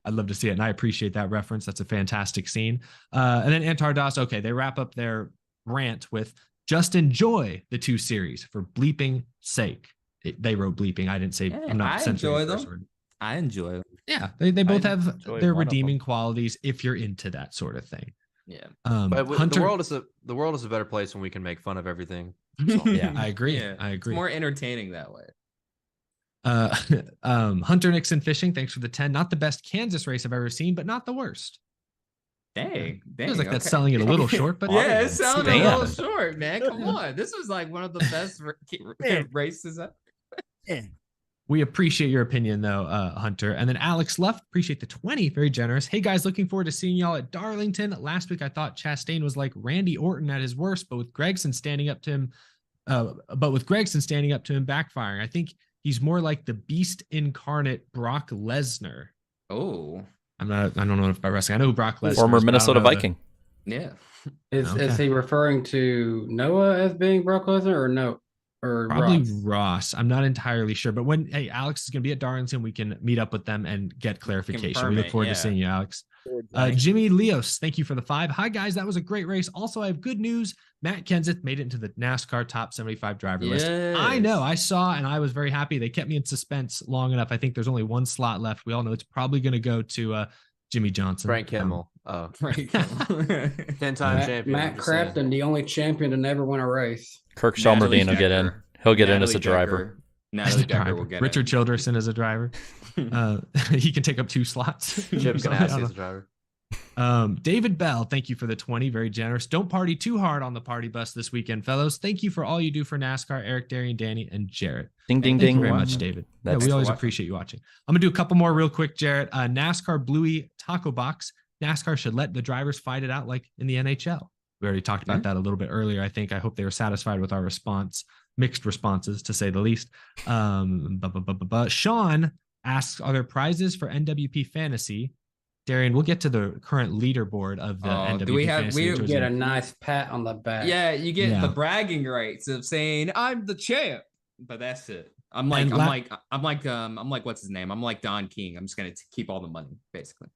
I'd love to see it, and I appreciate that reference. That's a fantastic scene. And then Antar Das, okay, they wrap up their rant with just enjoy the 2 series for bleeping sake. They wrote bleeping. I didn't say, Yeah, I'm not enjoy the them. word. I enjoy them. Yeah, they both have enjoy their one of redeeming them. qualities if you're into that sort of thing. Yeah. But Hunter, the world is a better place when we can make fun of everything. yeah, I agree. Yeah, I agree. It's more entertaining that way. Hunter Nixon Fishing, thanks for the 10. Not the best Kansas race I've ever seen, but not the worst. Dang. Feels like that's selling it a little short, but yeah, it sounded a little Damn. short, man. Come on. This was like one of the best races ever. we appreciate your opinion though, Hunter. And then Alex Luff, appreciate the 20, very generous. Hey guys, looking forward to seeing y'all at Darlington. Last week I thought Chastain was like Randy Orton at his worst, but with Gregson standing up to him, backfiring. I think he's more like the beast incarnate Brock Lesnar. Oh. I don't know if by wrestling. I know who Brock Lesnar Former is, but I don't Minnesota know Viking. Yeah. Is he referring to Noah as being Brock Lesnar or no? Or Probably Ross? Ross. I'm not entirely sure, but when Alex is going to be at Darlington, we can meet up with them and get clarification. Confirm We look it, forward yeah. to seeing you, Alex. Jimmy Leos, thank you for the 5. Hi guys, that was a great race. Also, I have good news. Matt Kenseth made it into the NASCAR top 75 driver list. I know, I saw, and I was very happy. They kept me in suspense long enough. I think there's only one slot left. We all know it's probably going to go to Jimmy Johnson. Frank Kimmel. Right. 10-time champion. Matt Crafton, the only champion to never win a race. Kirk Shelmerdine will get in. He'll get in as a driver. Natalie Decker will get Richard in. Childerson as a driver. He can take up 2 slots. Chip Ganassi as a driver. David Bell, thank you for the 20. Very generous. Don't party too hard on the party bus this weekend, fellows. Thank you for all you do for NASCAR, Eric, Darian, Danny, and Jarrett. Ding, ding, Thank ding. you very much, David. Yeah, we always appreciate you watching. I'm going to do a couple more real quick, Jarrett. NASCAR Bluey Taco Box. NASCAR should let the drivers fight it out like in the NHL. We already talked about that a little bit earlier. I think. I hope they were satisfied with our response. Mixed responses, to say the least. Sean asks, are there prizes for NWP Fantasy? Darian, we'll get to the current leaderboard of the NWP Fantasy. We get a nice pat on the back. Yeah, you get the bragging rights of saying I'm the champ, but that's it. I'm like what's his name? I'm like Don King. I'm just gonna keep all the money, basically.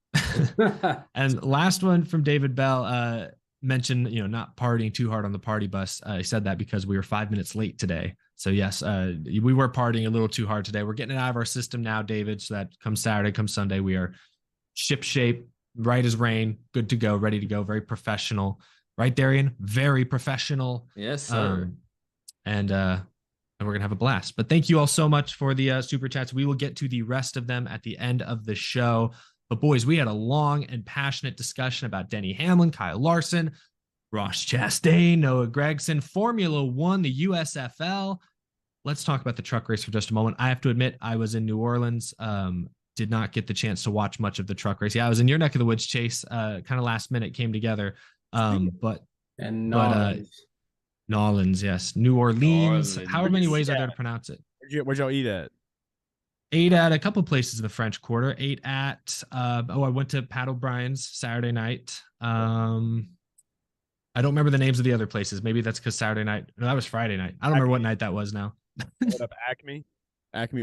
And last one from David Bell. Mentioned, not partying too hard on the party bus. I said that because we were 5 minutes late today. So yes, we were partying a little too hard today. We're getting it out of our system now, David. So that comes Saturday, comes Sunday, we are ship shape, right as rain, good to go, ready to go, very professional. Right, Darian? Very professional. Yes, sir. And we're gonna have a blast. But thank you all so much for the super chats. We will get to the rest of them at the end of the show. But boys, we had a long and passionate discussion about Denny Hamlin, Kyle Larson, Ross Chastain, Noah Gregson, Formula One, the USFL. Let's talk about the truck race for just a moment. I have to admit, I was in New Orleans, did not get the chance to watch much of the truck race. Yeah, I was in your neck of the woods, Chase. Kind of last minute came together. Nolans, yes. New Orleans. However many ways are there to pronounce it? Where'd y'all eat at? Ate at a couple places in the French Quarter. Ate at I went to Pat O'Brien's Saturday night. I don't remember the names of the other places. Maybe that's because Saturday night. No, that was Friday night. I don't remember what night that was now. What up, Acme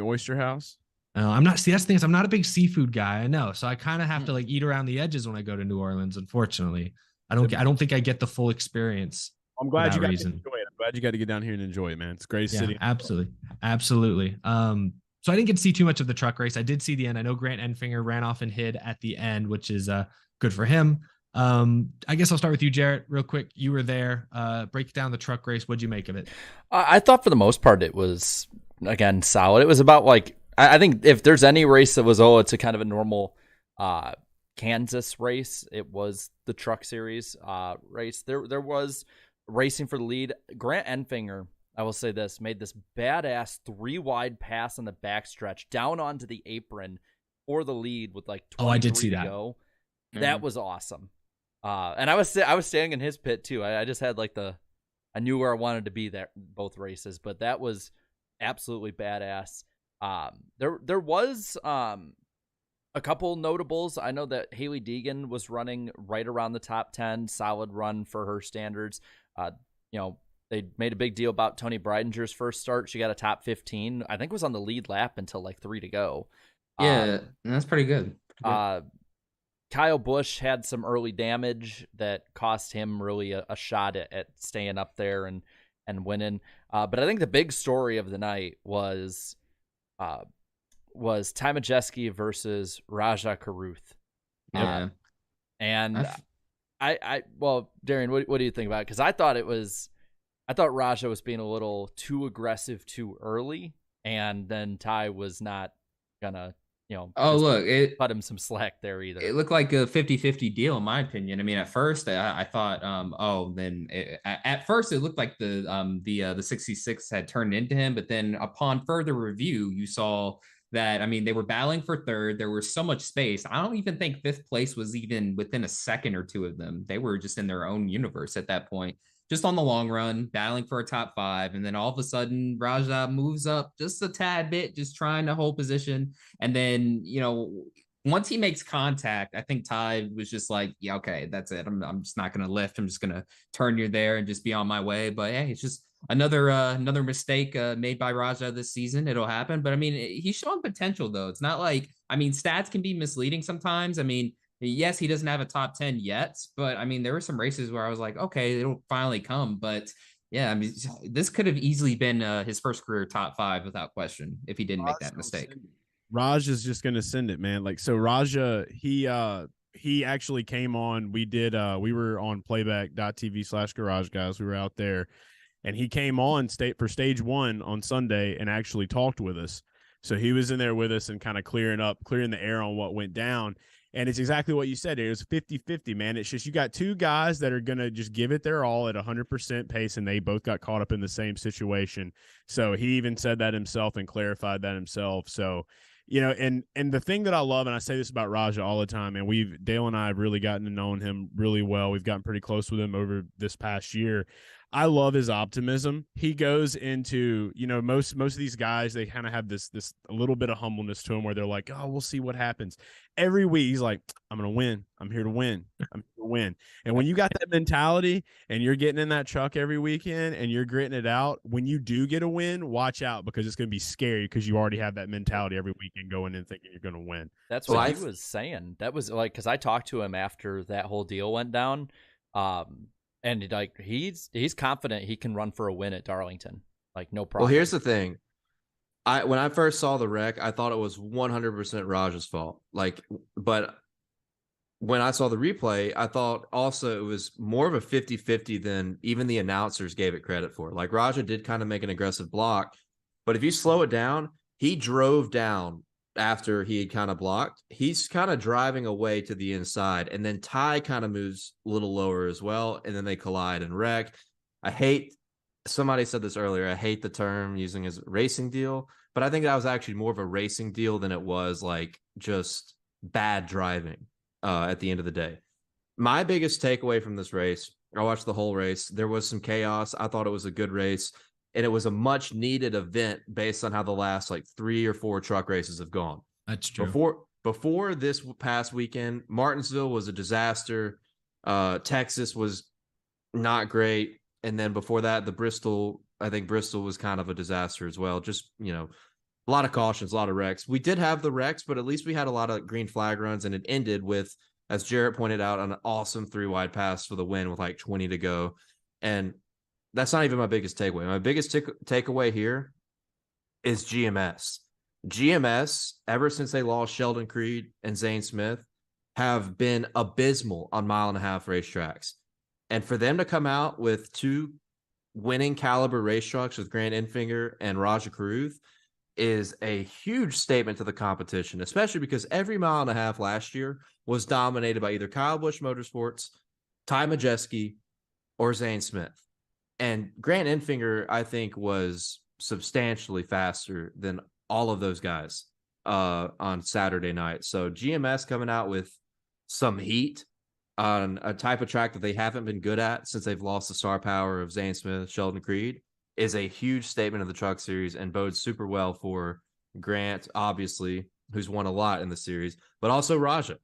Oyster House? I'm not. See, that's the thing is I'm not a big seafood guy. I know, so I kind of have to like eat around the edges when I go to New Orleans. Unfortunately, I don't think I get the full experience. I'm glad you got reason. to enjoy it. I'm glad you got to get down here and enjoy it, man. It's a great city. Absolutely. So I didn't get to see too much of the truck race. I did see the end. I know Grant Enfinger ran off and hid at the end, which is good for him. I guess I'll start with you, Jarrett, real quick. You were there. Break down the truck race. What'd you make of it? I thought for the most part it was, again, solid. It was about like, I think if there's any race that was, it's a kind of a normal Kansas race, it was the Truck Series race. There was racing for the lead. Grant Enfinger, I will say this, made this badass 3-wide pass on the backstretch down onto the apron for the lead with like 23 I did see to that. go. That was awesome. And I was standing in his pit too. I just had like I knew where I wanted to be there both races, but that was absolutely badass. There was a couple notables. I know that Haley Deegan was running right around the top 10, solid run for her standards. They made a big deal about Tony Breidinger's first start. She got a top 15. I think it was on the lead lap until like 3 to go. Yeah, that's pretty good. Kyle Busch had some early damage that cost him really a shot at staying up there and winning. But I think the big story of the night was Ty Majeski versus Raja Karuth. Yeah. And well, Darian, what do you think about it? Because I thought Raja was being a little too aggressive too early, and then Ty was not gonna, cut him some slack there either. It looked like a 50-50 deal, in my opinion. I mean, at first I thought, at first it looked like the 66 had turned into him, but then upon further review, you saw that, I mean, they were battling for third. There was so much space. I don't even think fifth place was even within a second or two of them. They were just in their own universe at that point, just on the long run, battling for a top 5. And then all of a sudden, Raja moves up just a tad bit, just trying to hold position. And then, once he makes contact, I think Ty was just like, yeah, okay, that's it. I'm just not going to lift. I'm just going to turn you there and just be on my way. But hey, it's just another mistake made by Raja this season. It'll happen. But I mean, he's showing potential though. It's not like, I mean, stats can be misleading sometimes. I mean, yes, he doesn't have a top 10 yet, but I mean, there were some races where I was like, okay, it'll finally come. But yeah, I mean, this could have easily been his first career top 5 without question if he didn't make that mistake. Raj is just going to send it, man. Like, so Raja, he actually came on. We were on playback.tv/garage guys. We were out there, and he came on for stage 1 on Sunday and actually talked with us. So he was in there with us and kind of clearing the air on what went down. And it's exactly what you said. It was 50-50, man. It's just you got 2 guys that are going to just give it their all at 100% pace, and they both got caught up in the same situation. So he even said that himself and clarified that himself. So, and the thing that I love, and I say this about Raja all the time, and Dale and I have really gotten to know him really well. We've gotten pretty close with him over this past year. I love his optimism. He goes into, most of these guys, they kind of have this a little bit of humbleness to him where they're like, oh, we'll see what happens. Every week he's like, I'm going to win. I'm here to win. I'm here to win. And when you got that mentality and you're getting in that truck every weekend and you're gritting it out, when you do get a win, watch out because it's going to be scary because you already have that mentality every weekend going in thinking you're going to win. That's what he was saying. That was like, because I talked to him after that whole deal went down. And like he's confident he can run for a win at Darlington, like no problem. Well, here's the thing. When I first saw the wreck, I thought it was 100% Raj's fault. But when I saw the replay, I thought also it was more of a 50-50 than even the announcers gave it credit for. Like Raja did kind of make an aggressive block, but if you slow it down, he drove down after he had kind of blocked. He's kind of driving away to the inside, and then Ty kind of moves a little lower as well, and then they collide and wreck. Somebody said this earlier, I hate the term using as racing deal, but I think that was actually more of a racing deal than it was like just bad driving at the end of the day. My biggest takeaway from this race, I watched the whole race. There was some chaos. I thought it was a good race. and it was a much needed event based on how the last like 3 or 4 truck races have gone. That's true. Before this past weekend, Martinsville was a disaster. Texas was not great. And then before that, I think Bristol was kind of a disaster as well. Just, a lot of cautions, a lot of wrecks. We did have the wrecks, but at least we had a lot of green flag runs, and it ended with, as Jarrett pointed out, an awesome 3-wide pass for the win with like 20 to go. And that's not even my biggest takeaway. My biggest takeaway here is GMS. GMS, ever since they lost Sheldon Creed and Zane Smith, have been abysmal on 1.5-mile racetracks. And for them to come out with 2 winning caliber race trucks with Grant Enfinger and Raja Caruth is a huge statement to the competition, especially because every 1.5 mile last year was dominated by either Kyle Busch Motorsports, Ty Majeski, or Zane Smith. And Grant Enfinger, I think, was substantially faster than all of those guys on Saturday night. So GMS coming out with some heat on a type of track that they haven't been good at since they've lost the star power of Zane Smith, Sheldon Creed, is a huge statement of the truck series and bodes super well for Grant, obviously, who's won a lot in the series, but also Raja.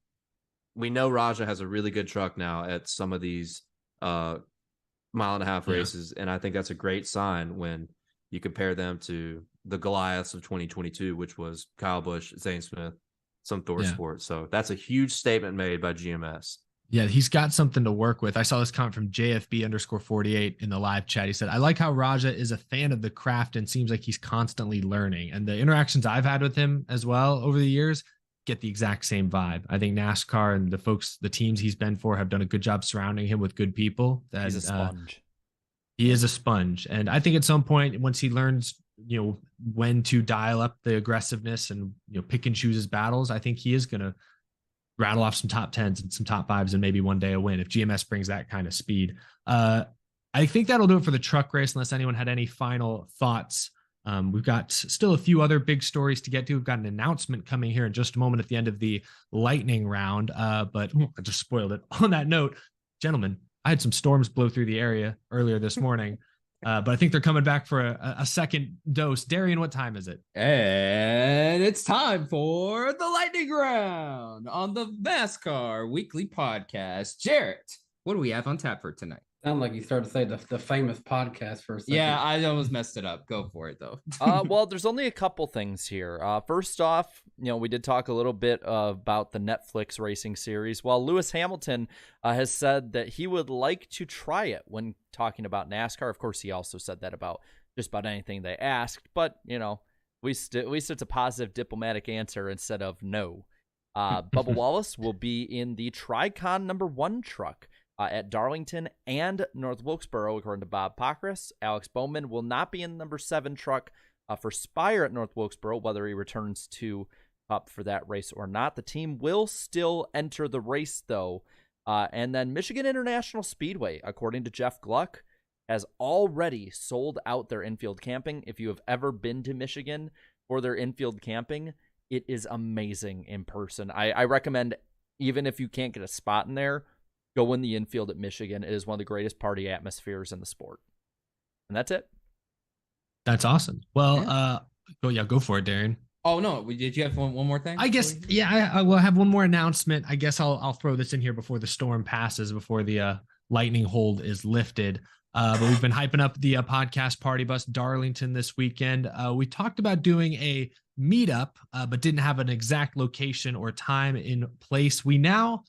We know Raja has a really good truck now at some of these 1.5 races, and I think that's a great sign when you compare them to the Goliaths of 2022, which was Kyle Busch, Zane Smith, some Thor Sport. So that's a huge statement made by GMS. Yeah, he's got something to work with. I saw this comment from JFB_48 in the live chat. He said, I like how Raja is a fan of the craft and seems like he's constantly learning. And the interactions I've had with him as well over the years get the exact same vibe. I think NASCAR and the teams he's been for have done a good job surrounding him with good people. He's a sponge. He is a sponge. And I think at some point, once he learns, when to dial up the aggressiveness and, pick and choose his battles, I think he is going to rattle off some top 10s and some top 5s and maybe one day a win if GMS brings that kind of speed. I think that'll do it for the truck race, unless anyone had any final thoughts. We've got still a few other big stories to get to. We've got an announcement coming here in just a moment at the end of the lightning round. But I just spoiled it. On that note, gentlemen, I had some storms blow through the area earlier this morning. But I think they're coming back for a second dose. Darian, what time is it? And it's time for the lightning round on the NASCAR Weekly Podcast. Jarrett, what do we have on tap for tonight? Sound like you started to say the famous podcast for a second. Yeah, I almost messed it up. Go for it, though. Well, there's only a couple things here. First off, we did talk a little bit about the Netflix racing series. Well, Lewis Hamilton has said that he would like to try it when talking about NASCAR. Of course, he also said that about just about anything they asked. But, at least it's a positive diplomatic answer instead of no. Bubba Wallace will be in the Tricon #1 truck at Darlington and North Wilkesboro, according to Bob Pockrass. Alex Bowman will not be in the #7 truck for Spire at North Wilkesboro, whether he returns to up for that race or not. The team will still enter the race, though. And then Michigan International Speedway, according to Jeff Gluck, has already sold out their infield camping. If you have ever been to Michigan for their infield camping, it is amazing in person. I recommend, even if you can't get a spot in there, go in the infield at Michigan. It is one of the greatest party atmospheres in the sport. And that's it. That's awesome. Well, go for it, Darren. Oh, no. Did you have one more thing? I guess, I will have one more announcement. I guess I'll throw this in here before the storm passes, before the lightning hold is lifted. But we've been hyping up the podcast party bus Darlington this weekend. We talked about doing a meetup, but didn't have an exact location or time in place. We now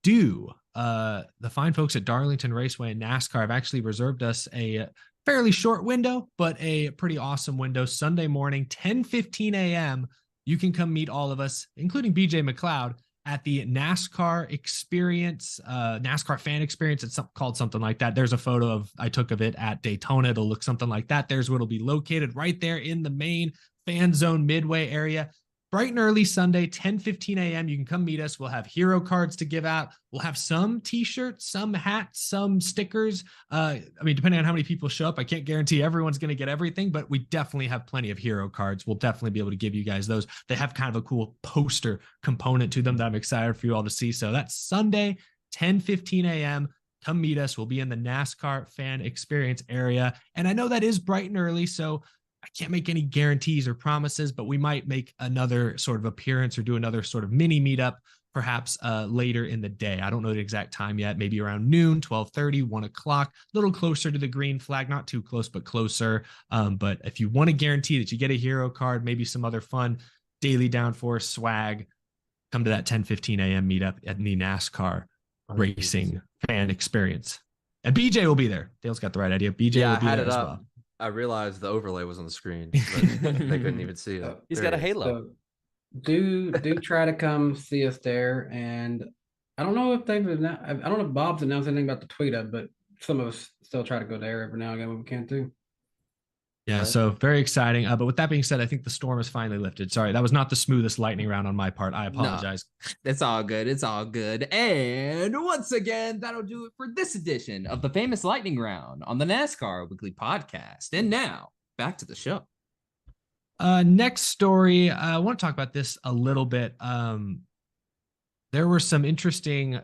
do. The fine folks at Darlington Raceway and NASCAR have actually reserved us a fairly short window, but a pretty awesome window. Sunday morning, 10:15 a.m. You can come meet all of us, including BJ McLeod, at the NASCAR experience, NASCAR fan experience. It's called something like that. There's a photo I took of it at Daytona. It'll look something like that. There's where it'll be located, right there in the main fan zone midway area. Bright and early Sunday, 10:15 a.m. You can come meet us. We'll have hero cards to give out. We'll have some t-shirts, some hats, some stickers. Depending on how many people show up, I can't guarantee everyone's going to get everything, but we definitely have plenty of hero cards. We'll definitely be able to give you guys those. They have kind of a cool poster component to them that I'm excited for you all to see. So that's Sunday, 10:15 a.m. come meet us. We'll be in the NASCAR fan experience area. And I know that is bright and early, so I can't make any guarantees or promises, but we might make another sort of appearance or do another sort of mini meetup perhaps later in the day. I don't know the exact time yet, maybe around noon, 12:30, 1 o'clock, a little closer to the green flag, not too close, but closer. But if you want to guarantee that you get a hero card, maybe some other fun daily downforce swag, come to that 10:15 a.m. meetup at the NASCAR racing fan experience. And BJ will be there. Dale's got the right idea. BJ Yeah, will I be had there it as up. well. I realized the overlay was on the screen, but they couldn't even see it. He's There got a it is. halo. So do try to come see us there. And I don't know if I don't know if Bob's announced anything about the tweet up, but some of us still try to go there every now and again when we can too. Yeah, Right. so very exciting. But with that being said, I think the storm is finally lifted. Sorry, that was not the smoothest lightning round on my part. I apologize. It's all good. It's all good. And once again, that'll do it for this edition of the famous lightning round on the NASCAR Weekly Podcast. And now back to the show. Next story. I want to talk about this a little bit. There were some interesting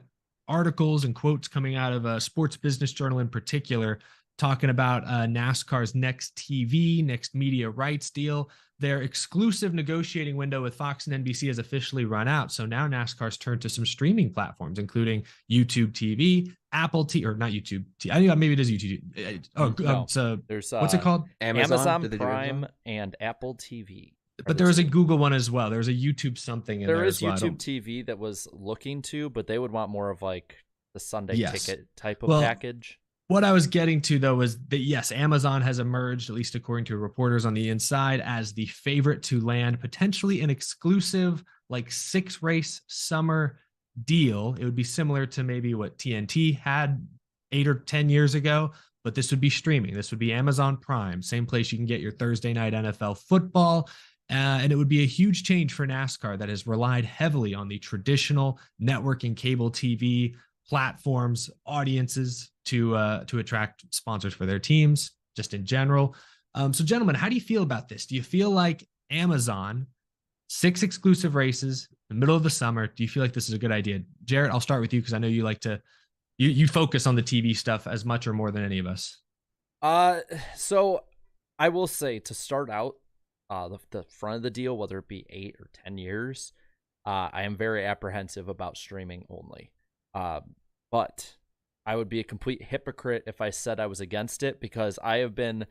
articles and quotes coming out of a Sports Business Journal in particular, talking about NASCAR's next TV, next media rights deal. Their exclusive negotiating window with Fox and NBC has officially run out. So now NASCAR's turned to some streaming platforms, including YouTube TV, Apple TV, or not YouTube TV. I think maybe it is YouTube. No, so there's what's it called? Amazon Did they do Prime Amazon? and Apple TV. But there was a Google one as well. There was a YouTube something in there. There is as well. I YouTube don't- TV that was looking to, but they would want more of like the Sunday Yes. ticket type of Well, package. What I was getting to, though, was that, yes, Amazon has emerged, at least according to reporters on the inside, as the favorite to land potentially an exclusive, like 6-race summer deal. It would be similar to maybe what TNT had 8 or 10 years ago, but this would be streaming. This would be Amazon Prime, same place you can get your Thursday night NFL football. And it would be a huge change for NASCAR that has relied heavily on the traditional network and cable TV platforms, audiences to attract sponsors for their teams, just in general. So, gentlemen, how do you feel about this? Do you feel like Amazon, 6 exclusive races in the middle of the summer? Do you feel like this is a good idea? Jarrett, I'll start with you because I know you like to you focus on the TV stuff as much or more than any of us. So I will say, to start out, the front of the deal, whether it be 8 or 10 years, I am very apprehensive about streaming only. But I would be a complete hypocrite if I said I was against it, because I have been,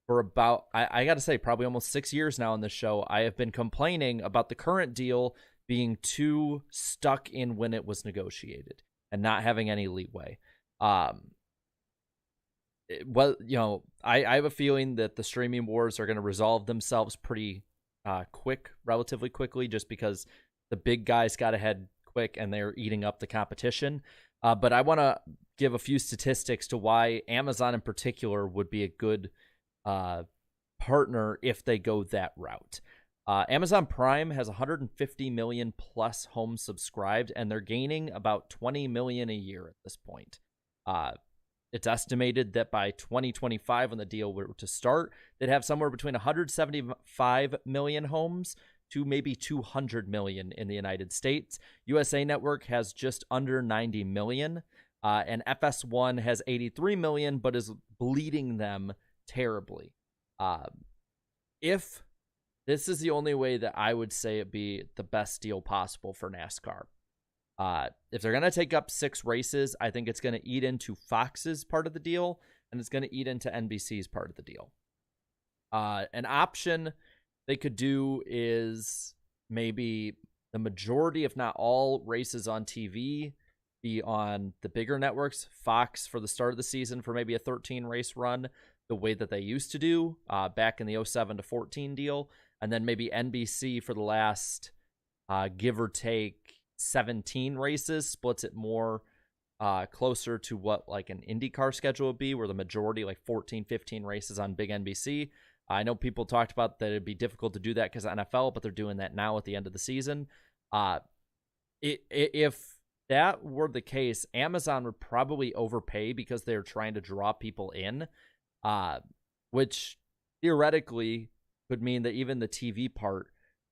for about, I got to say, probably almost 6 years now on this show, I have been complaining about the current deal being too stuck in when it was negotiated and not having any leeway. Well, you know, I have a feeling that the streaming wars are going to resolve themselves pretty relatively quickly, just because the big guys got ahead quick and they're eating up the competition. But I want to give a few statistics to why Amazon in particular would be a good partner if they go that route. Amazon Prime has 150 million plus homes subscribed, and they're gaining about 20 million a year at this point. It's estimated that by 2025, when the deal were to start, they'd have somewhere between 175 million homes to maybe 200 million in the United States. USA Network has just under 90 million, and FS1 has 83 million, but is bleeding them terribly. If this is the only way that I would say it be the best deal possible for NASCAR. If they're going to take up 6 races, I think it's going to eat into Fox's part of the deal, and it's going to eat into NBC's part of the deal. An option they could do is maybe the majority, if not all, races on TV be on the bigger networks. Fox for the start of the season for maybe a 13-race run, the way that they used to do back in the 07 to 14 deal. And then maybe NBC for the last, give or take, 17 races, splits it more closer to what like an IndyCar schedule would be, where the majority, like 14, 15 races on big NBC. I know people talked about that it'd be difficult to do that because of NFL, but they're doing that now at the end of the season. If that were the case, Amazon would probably overpay because they're trying to draw people in, which theoretically could mean that even the TV part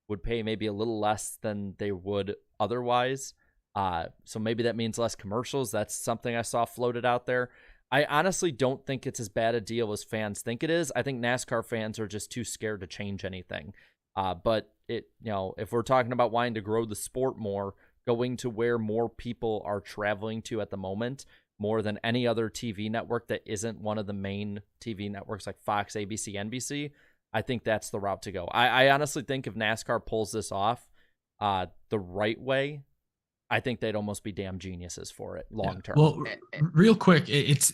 would pay maybe a little less than they would otherwise. So maybe that means less commercials. That's something I saw floated out there. I honestly don't think it's as bad a deal as fans think it is. I think NASCAR fans are just too scared to change anything. But if we're talking about wanting to grow the sport more, going to where more people are traveling to at the moment, more than any other TV network that isn't one of the main TV networks like Fox, ABC, NBC, I think that's the route to go. I honestly think if NASCAR pulls this off the right way, I think they'd almost be damn geniuses for it long term. Well, real quick,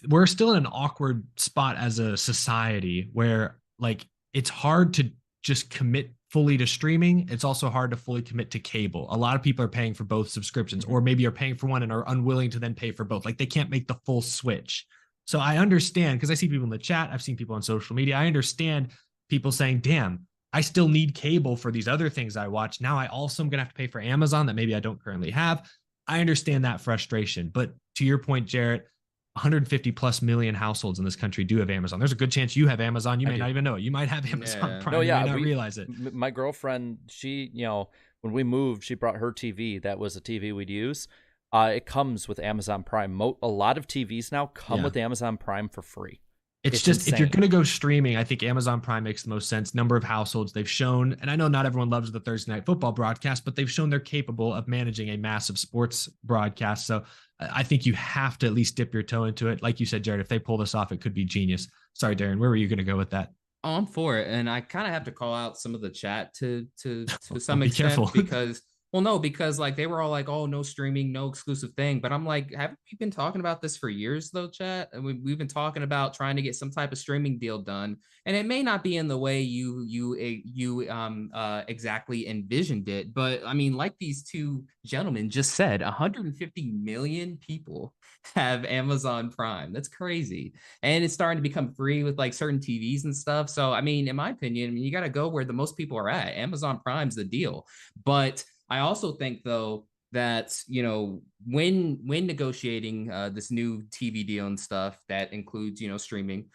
we're still in an awkward spot as a society where like it's hard to just commit fully to streaming. It's also hard to fully commit to cable. A lot of people are paying for both subscriptions, or maybe are paying for one and are unwilling to then pay for both. Like they can't make the full switch. So I understand, because I see people in the chat, I've seen people on social media. I understand people saying, damn, I still need cable for these other things I watch. Now I also am going to have to pay for Amazon that maybe I don't currently have. I understand that frustration. But to your point, Jarrett, 150 plus million households in this country do have Amazon. There's a good chance you have Amazon. You may not even know it. You might have Amazon Prime. You may not realize it. My girlfriend, she, when we moved, she brought her TV. That was a TV we'd use. It comes with Amazon Prime. A lot of TVs now come with Amazon Prime for free. It's just insane. If you're going to go streaming, I think Amazon Prime makes the most sense. Number of households they've shown, and I know not everyone loves the Thursday Night Football broadcast, but they've shown they're capable of managing a massive sports broadcast. So I think you have to at least dip your toe into it. Like you said, Jared, if they pull this off, it could be genius. Sorry, Darren, where were you going to go with that? Oh, I'm for it. And I kind of have to call out some of the chat to some Be extent careful. because like they were all like, oh, no streaming, no exclusive thing. But I'm like, haven't we been talking about this for years though, chat? And we've been talking about trying to get some type of streaming deal done. And it may not be in the way you exactly envisioned it. But I mean, like these two gentlemen just said, 150 million people have Amazon Prime. That's crazy. And it's starting to become free with like certain TVs and stuff. So, I mean, in my opinion, you got to go where the most people are at. Amazon Prime's the deal. But I also think, though, that, when negotiating this new TV deal and stuff that includes, streaming,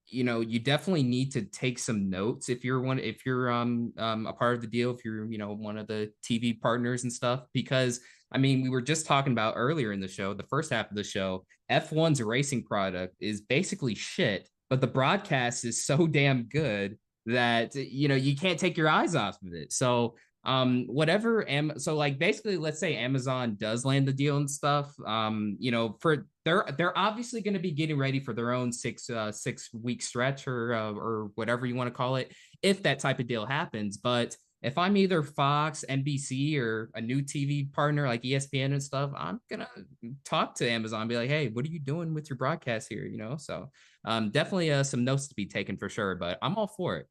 you definitely need to take some notes if you're a part of the deal, if you're, one of the TV partners and stuff, because I mean, we were just talking about earlier in the show, the first half of the show, F1's racing product is basically shit, but the broadcast is so damn good that, you can't take your eyes off of it. So, so like basically, let's say Amazon does land the deal and stuff, they're obviously going to be getting ready for their own 6-week stretch or whatever you want to call it, if that type of deal happens. But if I'm either Fox, NBC, or a new TV partner like ESPN and stuff, I'm going to talk to Amazon and be like, hey, what are you doing with your broadcast here? So definitely some notes to be taken for sure, but I'm all for it.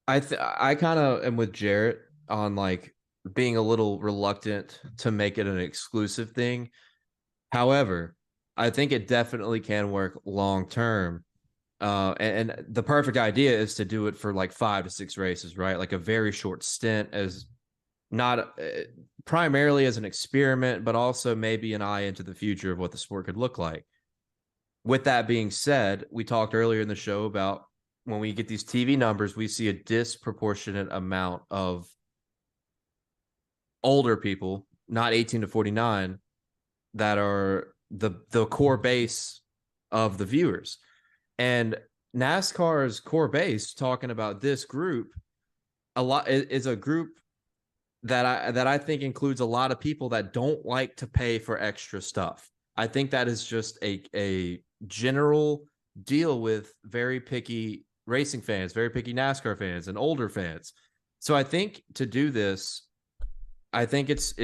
I kind of am with Jarrett on like being a little reluctant to make it an exclusive thing. However, I think it definitely can work long term. And the perfect idea is to do it for like 5 to 6 races, right? Like a very short stint, as not primarily as an experiment, but also maybe an eye into the future of what the sport could look like. With that being said, we talked earlier in the show about when we get these TV numbers, we see a disproportionate amount of older people, not 18 to 49, that are the core base of the viewers. And NASCAR's core base, talking about this group, a lot is a group that I think includes a lot of people that don't like to pay for extra stuff. I think that is just a general deal with very picky racing fans, very picky NASCAR fans, and older fans. So I think to do this, I think it's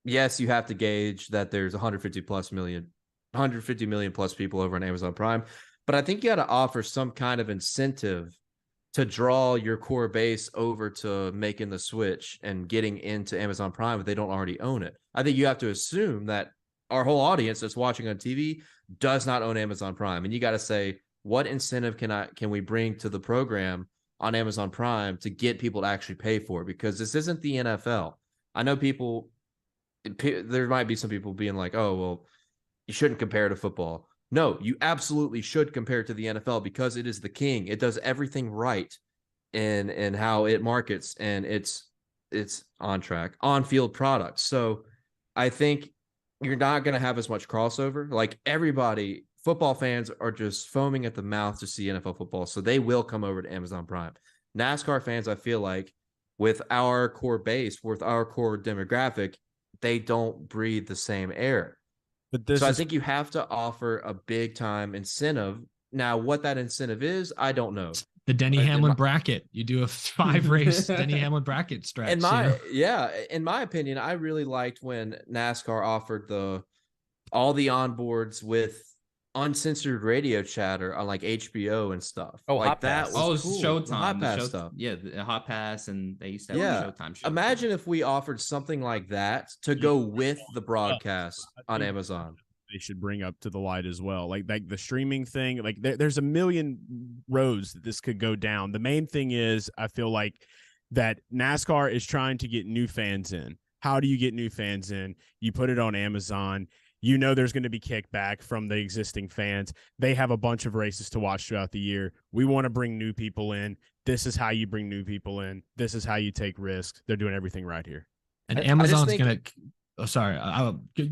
yes, you have to gauge that there's 150 million plus people over on Amazon Prime, but I think you got to offer some kind of incentive to draw your core base over to making the switch and getting into Amazon Prime if they don't already own it. I think you have to assume that our whole audience that's watching on TV does not own Amazon Prime, and you got to say, what incentive can we bring to the program on Amazon Prime to get people to actually pay for it? Because this isn't the NFL. I know there might be some people being like, oh, well, you shouldn't compare to football. No, you absolutely should compare to the NFL because it is the king. It does everything right in how it markets, and it's it's on track, on field products. So I think you're not going to have as much crossover. Like everybody, football fans are just foaming at the mouth to see NFL football. So they will come over to Amazon Prime. NASCAR fans, I feel like with our core base, with our core demographic, they don't breathe the same air. But I think you have to offer a big time incentive. Now, what that incentive is, I don't know. The Denny Hamlin bracket. You do a 5-race Denny Hamlin bracket stretch. In my opinion, I really liked when NASCAR offered all the onboards with uncensored radio chatter on like HBO and stuff. Oh, like Hot that Pass. was Oh, cool. Showtime. The Hot Pass stuff. Yeah, the Hot Pass, and they used to have Showtime shows. Imagine if we offered something like that to go with the broadcast on Amazon. They should bring up to the light as well. Like the streaming thing, like there's a million roads that this could go down. The main thing is, I feel like that NASCAR is trying to get new fans in. How do you get new fans in? You put it on Amazon. You know there's going to be kickback from the existing fans. They have a bunch of races to watch throughout the year. We want to bring new people in. This is how you bring new people in. This is how you take risks. They're doing everything right here. And Amazon's going to... Oh, sorry.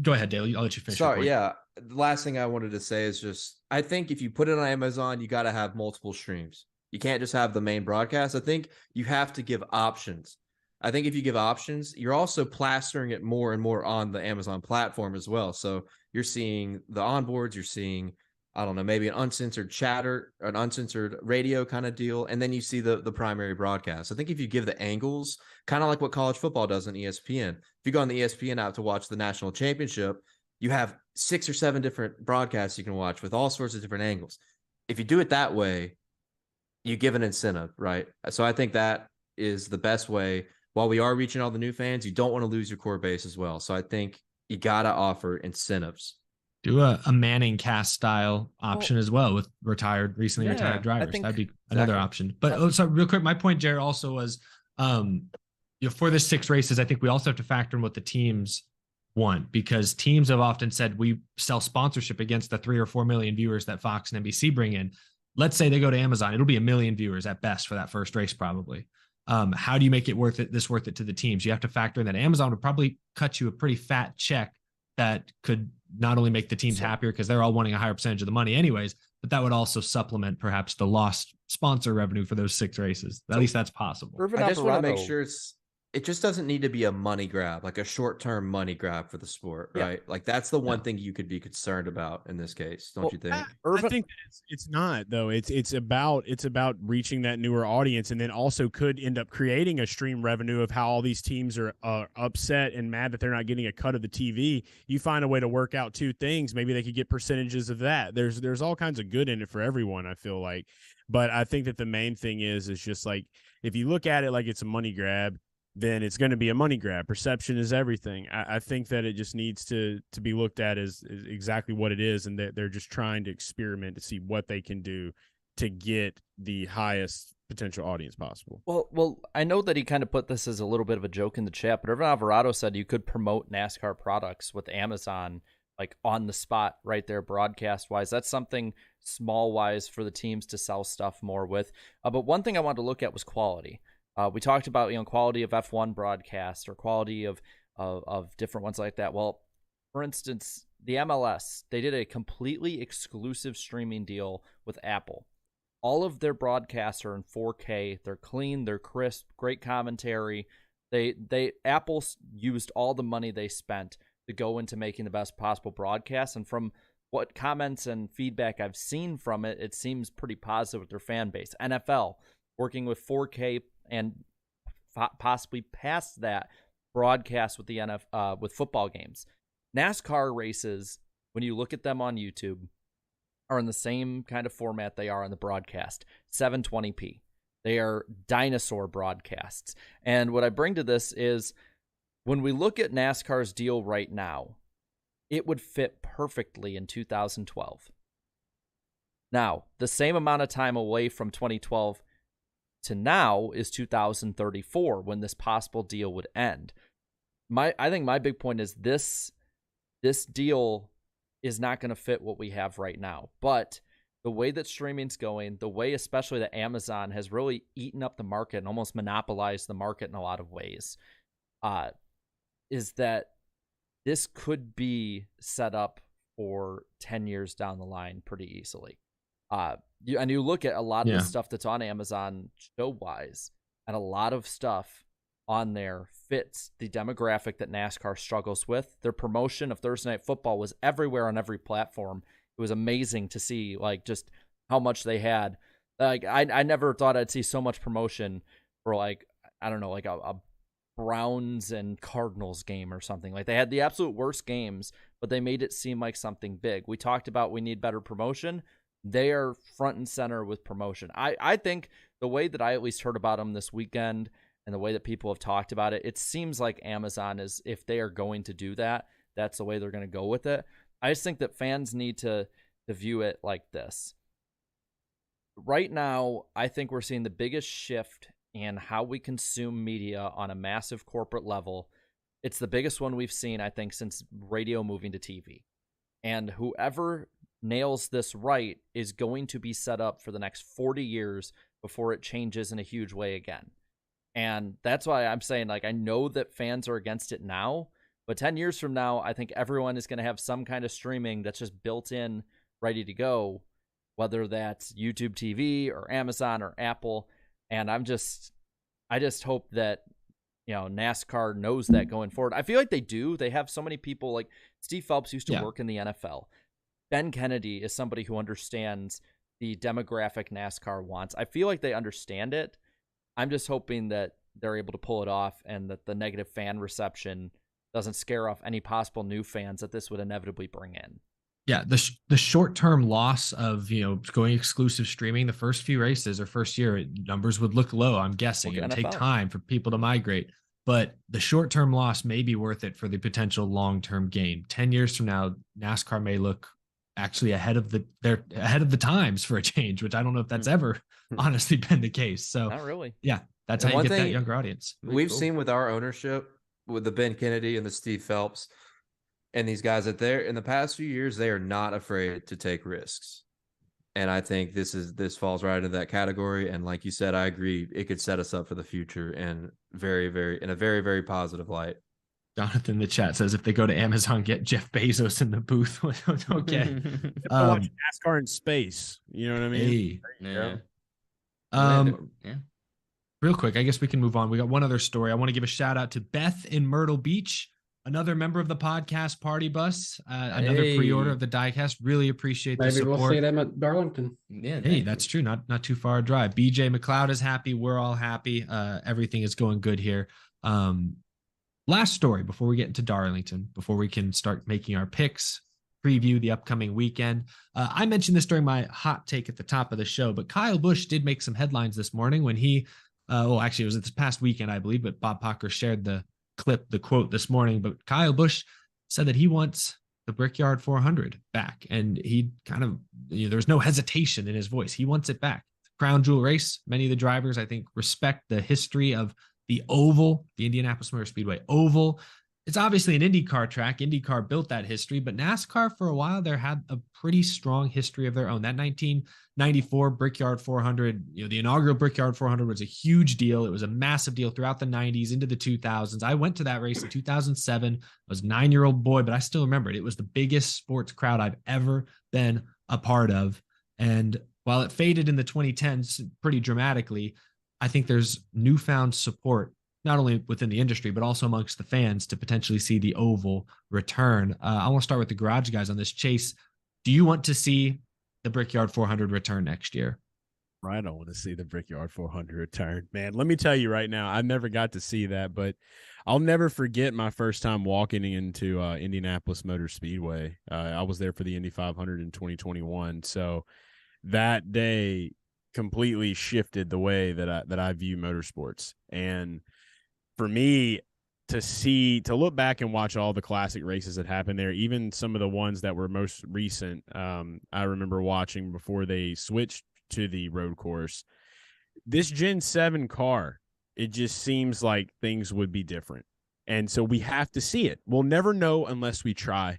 Go ahead, Dale. I'll let you finish. Sorry, yeah. The last thing I wanted to say is just, I think if you put it on Amazon, you got to have multiple streams. You can't just have the main broadcast. I think you have to give options. I think if you give options, you're also plastering it more and more on the Amazon platform as well. So you're seeing the onboards, you're seeing, I don't know, maybe an uncensored chatter, an uncensored radio kind of deal. And then you see the primary broadcast. I think if you give the angles, kind of like what college football does on ESPN, if you go on the ESPN app to watch the national championship, you have 6 or 7 different broadcasts you can watch with all sorts of different angles. If you do it that way, you give an incentive, right? So I think that is the best way. While we are reaching all the new fans, you don't want to lose your core base as well. So I think you got to offer incentives. Do a Manning cast style option as well with recently retired drivers. That'd be another option. But so real quick, my point, Jared, also was, for the 6 races, I think we also have to factor in what the teams want, because teams have often said we sell sponsorship against the 3 or 4 million viewers that Fox and NBC bring in. Let's say they go to Amazon, it'll be 1 million viewers at best for that first race, probably. How do you make it worth it to the teams? You have to factor in that Amazon would probably cut you a pretty fat check that could not only make the teams happier because they're all wanting a higher percentage of the money anyways, but that would also supplement perhaps the lost sponsor revenue for those 6 races. At least that's possible. I just want to make sure it just doesn't need to be a money grab, like a short-term money grab for the sport, right? Like that's the one thing you could be concerned about in this case, don't you think? I think it's not though. It's about reaching that newer audience, and then also could end up creating a stream revenue of how all these teams are upset and mad that they're not getting a cut of the TV. You find a way to work out 2 things. Maybe they could get percentages of that. There's all kinds of good in it for everyone, I feel like. But I think that the main thing is just like, if you look at it like it's a money grab, then it's going to be a money grab. Perception is everything. I think that it just needs to be looked at as exactly what it is, and that they're just trying to experiment to see what they can do to get the highest potential audience possible. Well, I know that he kind of put this as a little bit of a joke in the chat, but Irvin Alvarado said you could promote NASCAR products with Amazon, like on the spot right there, broadcast wise. That's something small wise for the teams to sell stuff more with. But one thing I wanted to look at was quality. We talked about, quality of F1 broadcasts or quality of different ones like that. Well, for instance, the MLS, they did a completely exclusive streaming deal with Apple. All of their broadcasts are in 4K. They're clean, they're crisp, great commentary. Apple used all the money they spent to go into making the best possible broadcast. And from what comments and feedback I've seen from it, it seems pretty positive with their fan base. NFL, working with 4K and possibly past that broadcast with the with football games. NASCAR races, when you look at them on YouTube, are in the same kind of format they are on the broadcast, 720p. They are dinosaur broadcasts. And what I bring to this is, when we look at NASCAR's deal right now, it would fit perfectly in 2012. Now, the same amount of time away from 2012 to now is 2034, when this possible deal would end. I think my big point is this deal is not going to fit what we have right now. But the way that streaming's going, the way especially that Amazon has really eaten up the market and almost monopolized the market in a lot of ways, is that this could be set up for 10 years down the line pretty easily. You look at a lot of the stuff that's on Amazon show-wise, and a lot of stuff on there fits the demographic that NASCAR struggles with. Their promotion of Thursday Night Football was everywhere on every platform. It was amazing to see like just how much they had. Like I never thought I'd see so much promotion for like, I don't know, like a Browns and Cardinals game or something. Like they had the absolute worst games, but they made it seem like something big. We talked about we need better promotion. They are front and center with promotion. I think the way that I at least heard about them this weekend and the way that people have talked about it, it seems like Amazon is, if they are going to do that, that's the way they're going to go with it. I just think that fans need to view it like this. Right now, I think we're seeing the biggest shift in how we consume media on a massive corporate level. It's the biggest one we've seen, I think, since radio moving to TV. And whoever nails this right is going to be set up for the next 40 years before it changes in a huge way again. And that's why I'm saying, like, I know that fans are against it now, but 10 years from now, I think everyone is going to have some kind of streaming that's just built in, ready to go, whether that's YouTube TV or Amazon or Apple. And I just hope that, you know, NASCAR knows that going forward. I feel like they do. They have so many people, like Steve Phelps used to work in the NFL. Ben Kennedy is somebody who understands the demographic NASCAR wants. I feel like they understand it. I'm just hoping that they're able to pull it off and that the negative fan reception doesn't scare off any possible new fans that this would inevitably bring in. Yeah, the short-term loss of, you know, going exclusive streaming, the first few races or first year, numbers would look low, I'm guessing. It would take time for people to migrate. But the short-term loss may be worth it for the potential long-term gain. 10 years from now, NASCAR may look actually ahead of the times for a change, which I don't know if that's ever honestly been the case. So not really. Yeah, that's how you get that younger audience. We've seen with our ownership, with the Ben Kennedy and the Steve Phelps and these guys, that they're in the past few years, they are not afraid to take risks. And I think this falls right into that category. And like you said, I agree, it could set us up for the future and in a very, very positive light. Jonathan in the chat says if they go to Amazon, get Jeff Bezos in the booth. Okay. Watch NASCAR in space. You know what I mean? Hey. Real quick, I guess we can move on. We got one other story. I want to give a shout out to Beth in Myrtle Beach, another member of the podcast Party Bus, another pre-order of the Diecast. Really appreciate the support. Maybe we'll see them at Darlington. Yeah, hey, that's true. Not too far a drive. BJ McLeod is happy. We're all happy. Everything is going good here. Last story before we get into Darlington, before we can start making our picks, preview the upcoming weekend. I mentioned this during my hot take at the top of the show, but Kyle Busch did make some headlines this morning when he, actually it was this past weekend, I believe, but Bob Pocker shared the quote this morning. But Kyle Busch said that he wants the Brickyard 400 back. And he kind of, there's no hesitation in his voice. He wants it back. Crown Jewel race. Many of the drivers, I think, respect the history of the oval, the Indianapolis Motor Speedway oval. It's obviously an IndyCar track. IndyCar built that history, but NASCAR for a while there had a pretty strong history of their own. That 1994 Brickyard 400, the inaugural Brickyard 400 was a huge deal. It was a massive deal throughout the 90s into the 2000s. I went to that race in 2007. I was a 9-year-old boy, but I still remember it. It was the biggest sports crowd I've ever been a part of. And while it faded in the 2010s pretty dramatically, I think there's newfound support, not only within the industry, but also amongst the fans to potentially see the oval return. I want to start with the garage guys on this. Chase, do you want to see the Brickyard 400 return next year? I don't want to see the Brickyard 400 return, man. Let me tell you right now, I never got to see that, but I'll never forget my first time walking into Indianapolis Motor Speedway. I was there for the Indy 500 in 2021. So that day completely shifted the way that I view motorsports. And for me to look back and watch all the classic races that happened there, even some of the ones that were most recent, I remember watching before they switched to the road course. This Gen 7 car, it just seems like things would be different. And so we have to see it. We'll never know unless we try.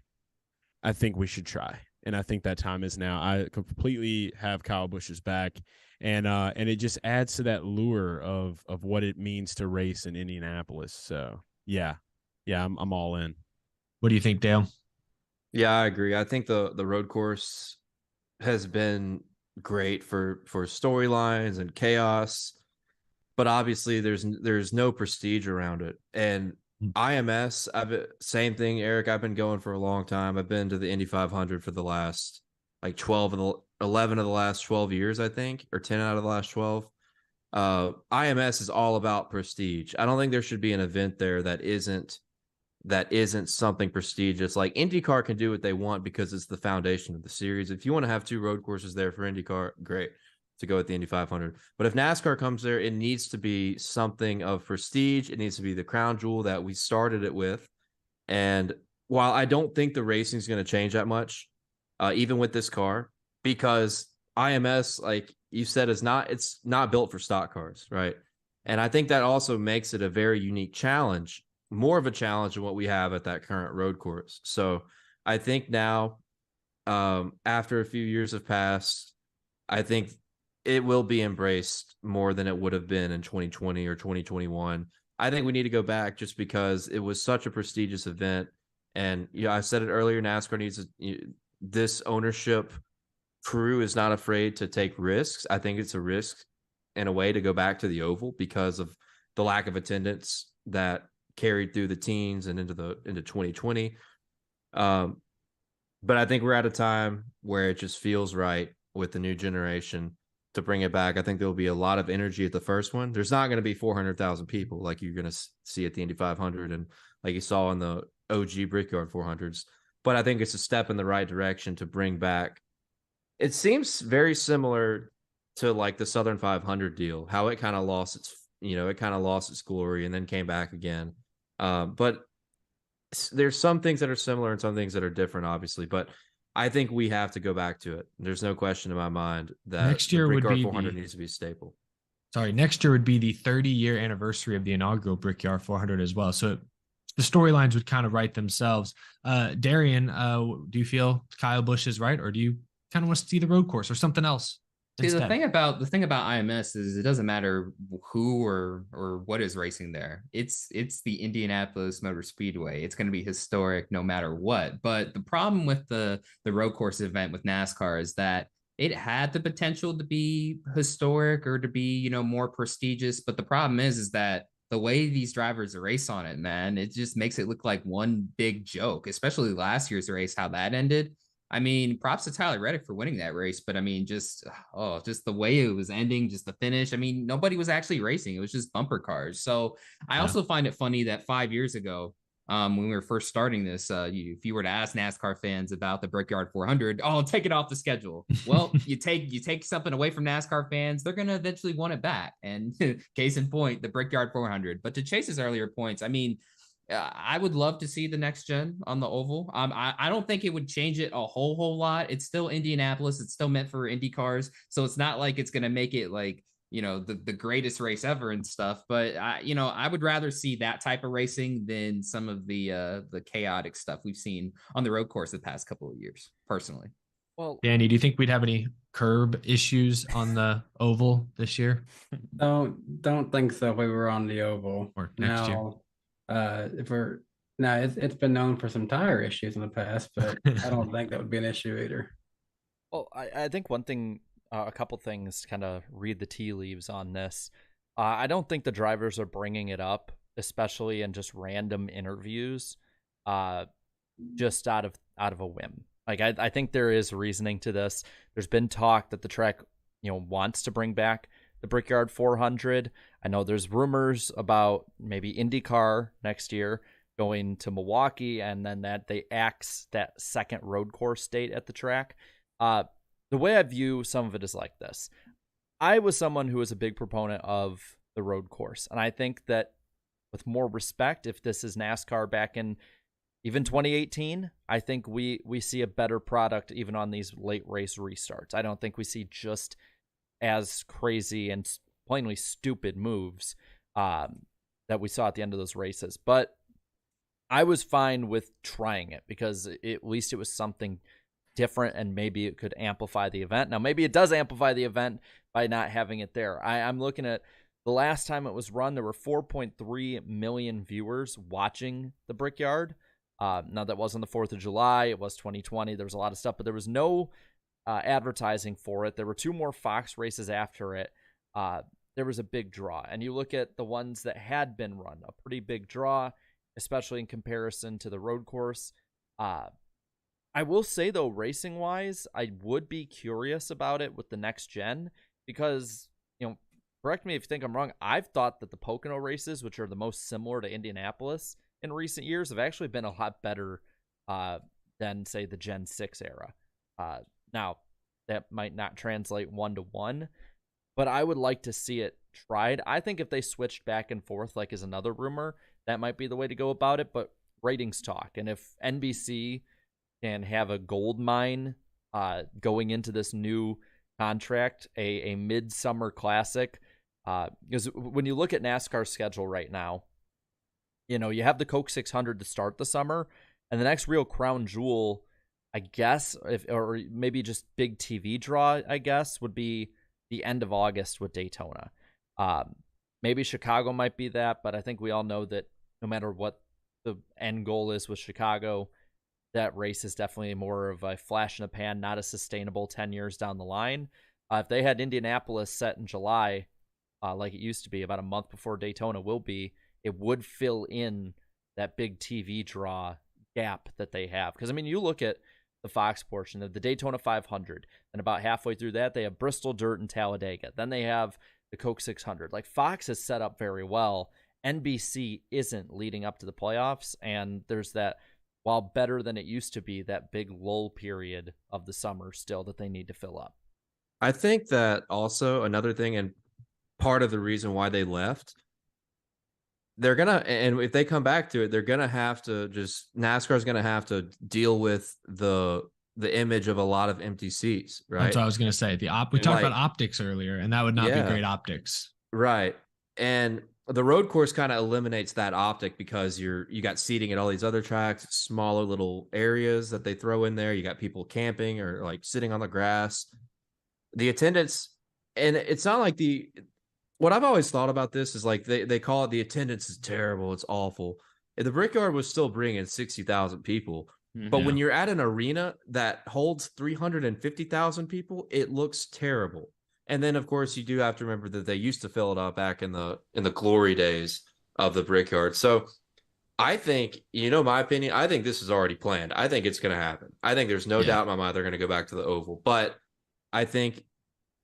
I think we should try. and I think that time is now. I completely have Kyle Busch's back, and it just adds to that lure of what it means to race in Indianapolis. So yeah, I'm all in. What do you think, Dale? Yeah, I agree. I think the road course has been great for storylines and chaos, but obviously there's no prestige around it. And IMS, same thing, Eric. I've been going for a long time. I've been to the Indy 500 for the last like 11 of the last 12 years, I think, or 10 out of the last 12. IMS is all about prestige. I don't think there should be an event there that isn't something prestigious. Like IndyCar can do what they want because it's the foundation of the series. If you want to have 2 road courses there for IndyCar, great, to go with the Indy 500. But if NASCAR comes there, it needs to be something of prestige. It needs to be the crown jewel that we started it with. And while I don't think the racing is going to change that much, even with this car, because IMS, like you said, it's not built for stock cars, right? And I think that also makes it a very unique challenge, more of a challenge than what we have at that current road course. So I think now, after a few years have passed, I think it will be embraced more than it would have been in 2020 or 2021. I think we need to go back just because it was such a prestigious event. And I said it earlier, NASCAR needs this ownership crew is not afraid to take risks. I think it's a risk in a way to go back to the oval because of the lack of attendance that carried through the teens and into 2020. But I think we're at a time where it just feels right with the new generation to bring it back. I think there'll be a lot of energy at the first one. There's not going to be 400,000 people like you're going to see at the Indy 500 and like you saw in the OG Brickyard 400s. But I think it's a step in the right direction to bring back. It seems very similar to like the Southern 500 deal, how it kind of lost its glory and then came back again. But there's some things that are similar and some things that are different, obviously. But I think we have to go back to it. There's no question in my mind that Next year the would Brickyard be 400 needs to be a staple. Next year would be the 30-year anniversary of the inaugural Brickyard 400 as well. So the storylines would kind of write themselves. Darian, do you feel Kyle Busch is right, or do you kind of want to see the road course or something else? See, instead? the thing about IMS is it doesn't matter who or what is racing there. It's the Indianapolis Motor Speedway. It's going to be historic no matter what. But the problem with the road course event with NASCAR is that it had the potential to be historic or to be, more prestigious. But the problem is that the way these drivers race on it, man, it just makes it look like one big joke, especially last year's race, how that ended. I mean, props to Tyler Reddick for winning that race, but I mean, just the way it was ending, just the finish. I mean, nobody was actually racing. It was just bumper cars. So I also find it funny that 5 years ago, when we were first starting this, if you were to ask NASCAR fans about the Brickyard 400, take it off the schedule. Well, you take something away from NASCAR fans, they're going to eventually want it back. And case in point, the Brickyard 400. But to Chase's earlier points, I mean, I would love to see the next gen on the oval. I don't think it would change it a whole lot. It's still Indianapolis. It's still meant for Indy cars. So it's not like it's going to make it like, the greatest race ever and stuff. But I would rather see that type of racing than some of the chaotic stuff we've seen on the road course the past couple of years, personally. Well, Danny, do you think we'd have any curb issues on the oval this year Don't think so. We were on the oval or next year? It's been known for some tire issues in the past, but I don't think that would be an issue either. Well, I think one thing, a couple things, kind of read the tea leaves on this. I don't think the drivers are bringing it up, especially in just random interviews, just out of a whim. Like I think there is reasoning to this. There's been talk that the track, wants to bring back the Brickyard 400. I know there's rumors about maybe IndyCar next year going to Milwaukee, and then that they axe that second road course date at the track. The way I view some of it is like this. I was someone who was a big proponent of the road course, and I think that with more respect, if this is NASCAR back in even 2018, I think we see a better product even on these late race restarts. I don't think we see just as crazy and plainly stupid moves that we saw at the end of those races. But I was fine with trying it because at least it was something different, and maybe it could amplify the event. Now, maybe it does amplify the event by not having it there. I'm looking at the last time it was run, there were 4.3 million viewers watching the Brickyard. Now, that wasn't the 4th of July. It was 2020. There was a lot of stuff, but there was no advertising for it. There were 2 more Fox races after it. There was a big draw. And you look at the ones that had been run, a pretty big draw, especially in comparison to the road course. I will say, though, racing-wise, I would be curious about it with the next gen because, correct me if you think I'm wrong, I've thought that the Pocono races, which are the most similar to Indianapolis in recent years, have actually been a lot better than, say, the Gen 6 era. Now, that might not translate 1-to-1, but I would like to see it tried. I think if they switched back and forth, like is another rumor, that might be the way to go about it, but ratings talk. And if NBC can have a gold mine going into this new contract, a midsummer classic, because when you look at NASCAR's schedule right now, you have the Coke 600 to start the summer, and the next real crown jewel, I guess, or maybe just big TV draw, I guess, would be the end of August with Daytona. Maybe Chicago might be that, but I think we all know that no matter what the end goal is with Chicago, that race is definitely more of a flash in the pan, not a sustainable 10 years down the line. If they had Indianapolis set in July, like it used to be, about a month before Daytona will be, it would fill in that big TV draw gap that they have. Because, you look at the Fox portion of the Daytona 500, and about halfway through that, they have Bristol Dirt and Talladega. Then they have the Coke 600. Like, Fox is set up very well. NBC isn't leading up to the playoffs, and there's that, while better than it used to be, that big lull period of the summer still that they need to fill up. I think that also another thing, and part of the reason why they left, and if they come back to it, they're gonna have to NASCAR's gonna have to deal with the image of a lot of empty seats, right? That's what I was gonna say. We talked about optics earlier, and that would not be great optics, right? And the road course kind of eliminates that optic because you got seating at all these other tracks, smaller little areas that they throw in there. You got people camping or like sitting on the grass. The attendance, and it's not like what I've always thought about this is like they call it the attendance is terrible, it's awful. And the Brickyard was still bringing 60,000 people, but when you're at an arena that holds 350,000 people, it looks terrible. And then, of course, you do have to remember that they used to fill it up back in the glory days of the Brickyard. So I think, my opinion, I think this is already planned. I think it's going to happen. I think there's no doubt in my mind they're going to go back to the Oval. But I think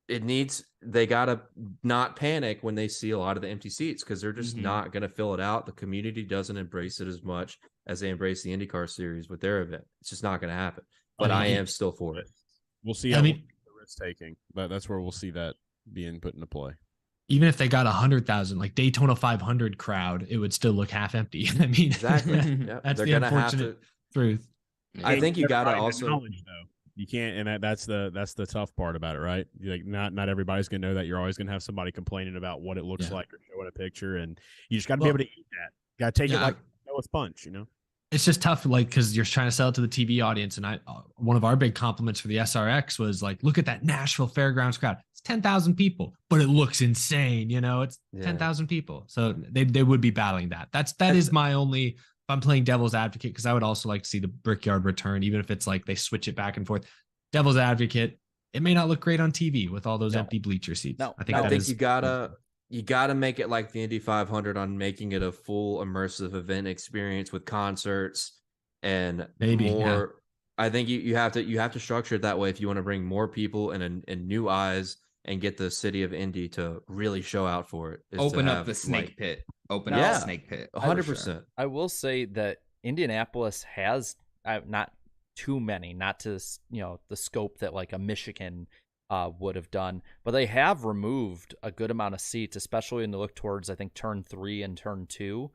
they got to not panic when they see a lot of the empty seats because they're just not going to fill it out. The community doesn't embrace it as much as they embrace the IndyCar series with their event. It's just not going to happen. But I am still for it. We'll see how the risk taking, but that's where we'll see that being put into play. Even if they got 100,000, like Daytona 500 crowd, it would still look half empty. Exactly. Yep. That's the unfortunate truth. I think you got to also. You can't, and that's the tough part about it, right? Like not everybody's gonna know that. You're always gonna have somebody complaining about what it looks like or showing a picture, and you just got to be able to eat that. Got to take it like it's punch, It's just tough, like because you're trying to sell it to the TV audience, and one of our big compliments for the SRX was like, look at that Nashville Fairgrounds crowd. It's 10,000 people, but it looks insane. It's 10,000 people, so they would be battling that. That is my only. If I'm playing devil's advocate, because I would also like to see the Brickyard return, even if it's like they switch it back and forth. Devil's advocate, it may not look great on TV with all those empty bleacher seats. No, I think you gotta make it like the Indy 500 on making it a full immersive event experience with concerts and maybe more. I think you have to structure it that way if you want to bring more people and new eyes and get the city of Indy to really show out for it. Open up the snake pit. Open up the snake pit. 100%. I will say that Indianapolis has not too many, not to the scope that like a Michigan would have done, but they have removed a good amount of seats, especially when you look towards I think turn 3 and turn 2,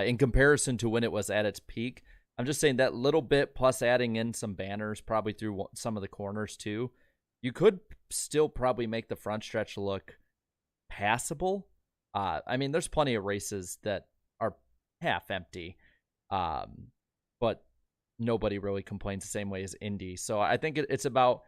in comparison to when it was at its peak. I'm just saying that little bit plus adding in some banners probably through some of the corners too. You could still probably make the front stretch look passable. There's plenty of races that are half empty, but nobody really complains the same way as Indy. So I think it's about,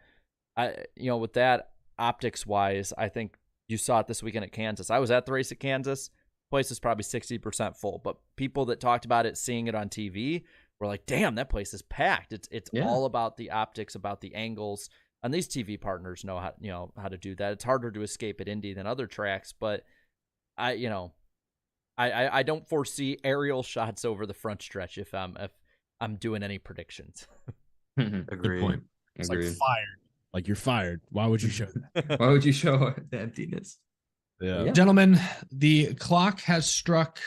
with that optics wise, I think you saw it this weekend at Kansas. I was at the race at Kansas. Place is probably 60% full, but people that talked about it, seeing it on TV, were like, damn, that place is packed. It's all about the optics, about the angles. And these TV partners know how to do that. It's harder to escape at Indy than other tracks, but I don't foresee aerial shots over the front stretch if I'm doing any predictions. Agreed. point. It's like fired. Like you're fired. Why would you show that? Why would you show the emptiness? Yeah. Gentlemen, the clock has struck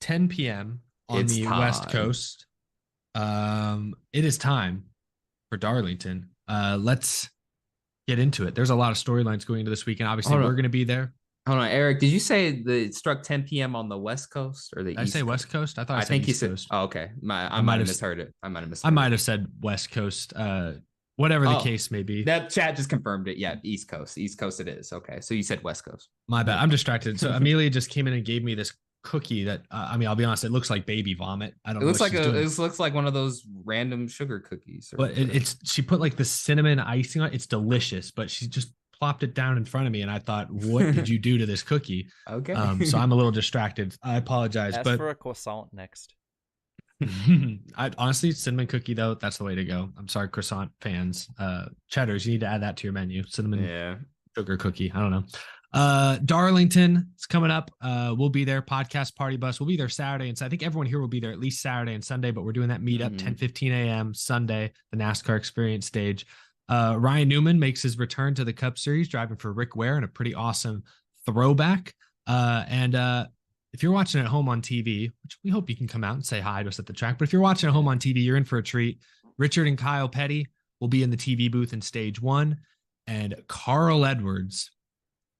10 p.m. on It's the time. West Coast. It is time for Darlington. Let's get into it. There's a lot of storylines going into this weekend. Obviously, Hold on. we're going to be there. Hold on, Eric. Did you say that it struck 10 p.m. on the West Coast or the Did I East say Coast? West Coast? I thought I said think East you said. Coast. Oh, okay. I might might have have misheard it. I I might have said West Coast. Whatever the Oh, case may be. That chat just confirmed it. Yeah, East Coast. East Coast it is. Okay, so you said West Coast. My bad. I'm distracted. So Amelia just came in and gave me this cookie that I'll be honest, it looks like baby vomit. I don't It know. looks what like she's doing. it looks like one of those random sugar cookies. But it's she put like the cinnamon icing on it. It's delicious, but she just plopped it down in front of me, and I thought, what did you do to this cookie? Okay. So I'm a little distracted. I apologize, Ask but for a croissant next. I honestly, cinnamon cookie though, that's the way to go. I'm sorry, croissant fans. Cheddars, you need to add that to your menu. Cinnamon sugar cookie. I don't know. Darlington is coming up. We'll be there. Podcast Party Bus. We'll be there Saturday, and so I think everyone here will be there at least Saturday and Sunday. But we're doing that meetup 10:15 a.m. Sunday, the NASCAR Experience stage. Ryan Newman makes his return to the Cup Series, driving for Rick Ware in a pretty awesome throwback. If you're watching at home on TV, which we hope you can come out and say hi to us at the track, but if you're watching at home on TV, you're in for a treat. Richard and Kyle Petty will be in the TV booth in stage 1, and Carl Edwards.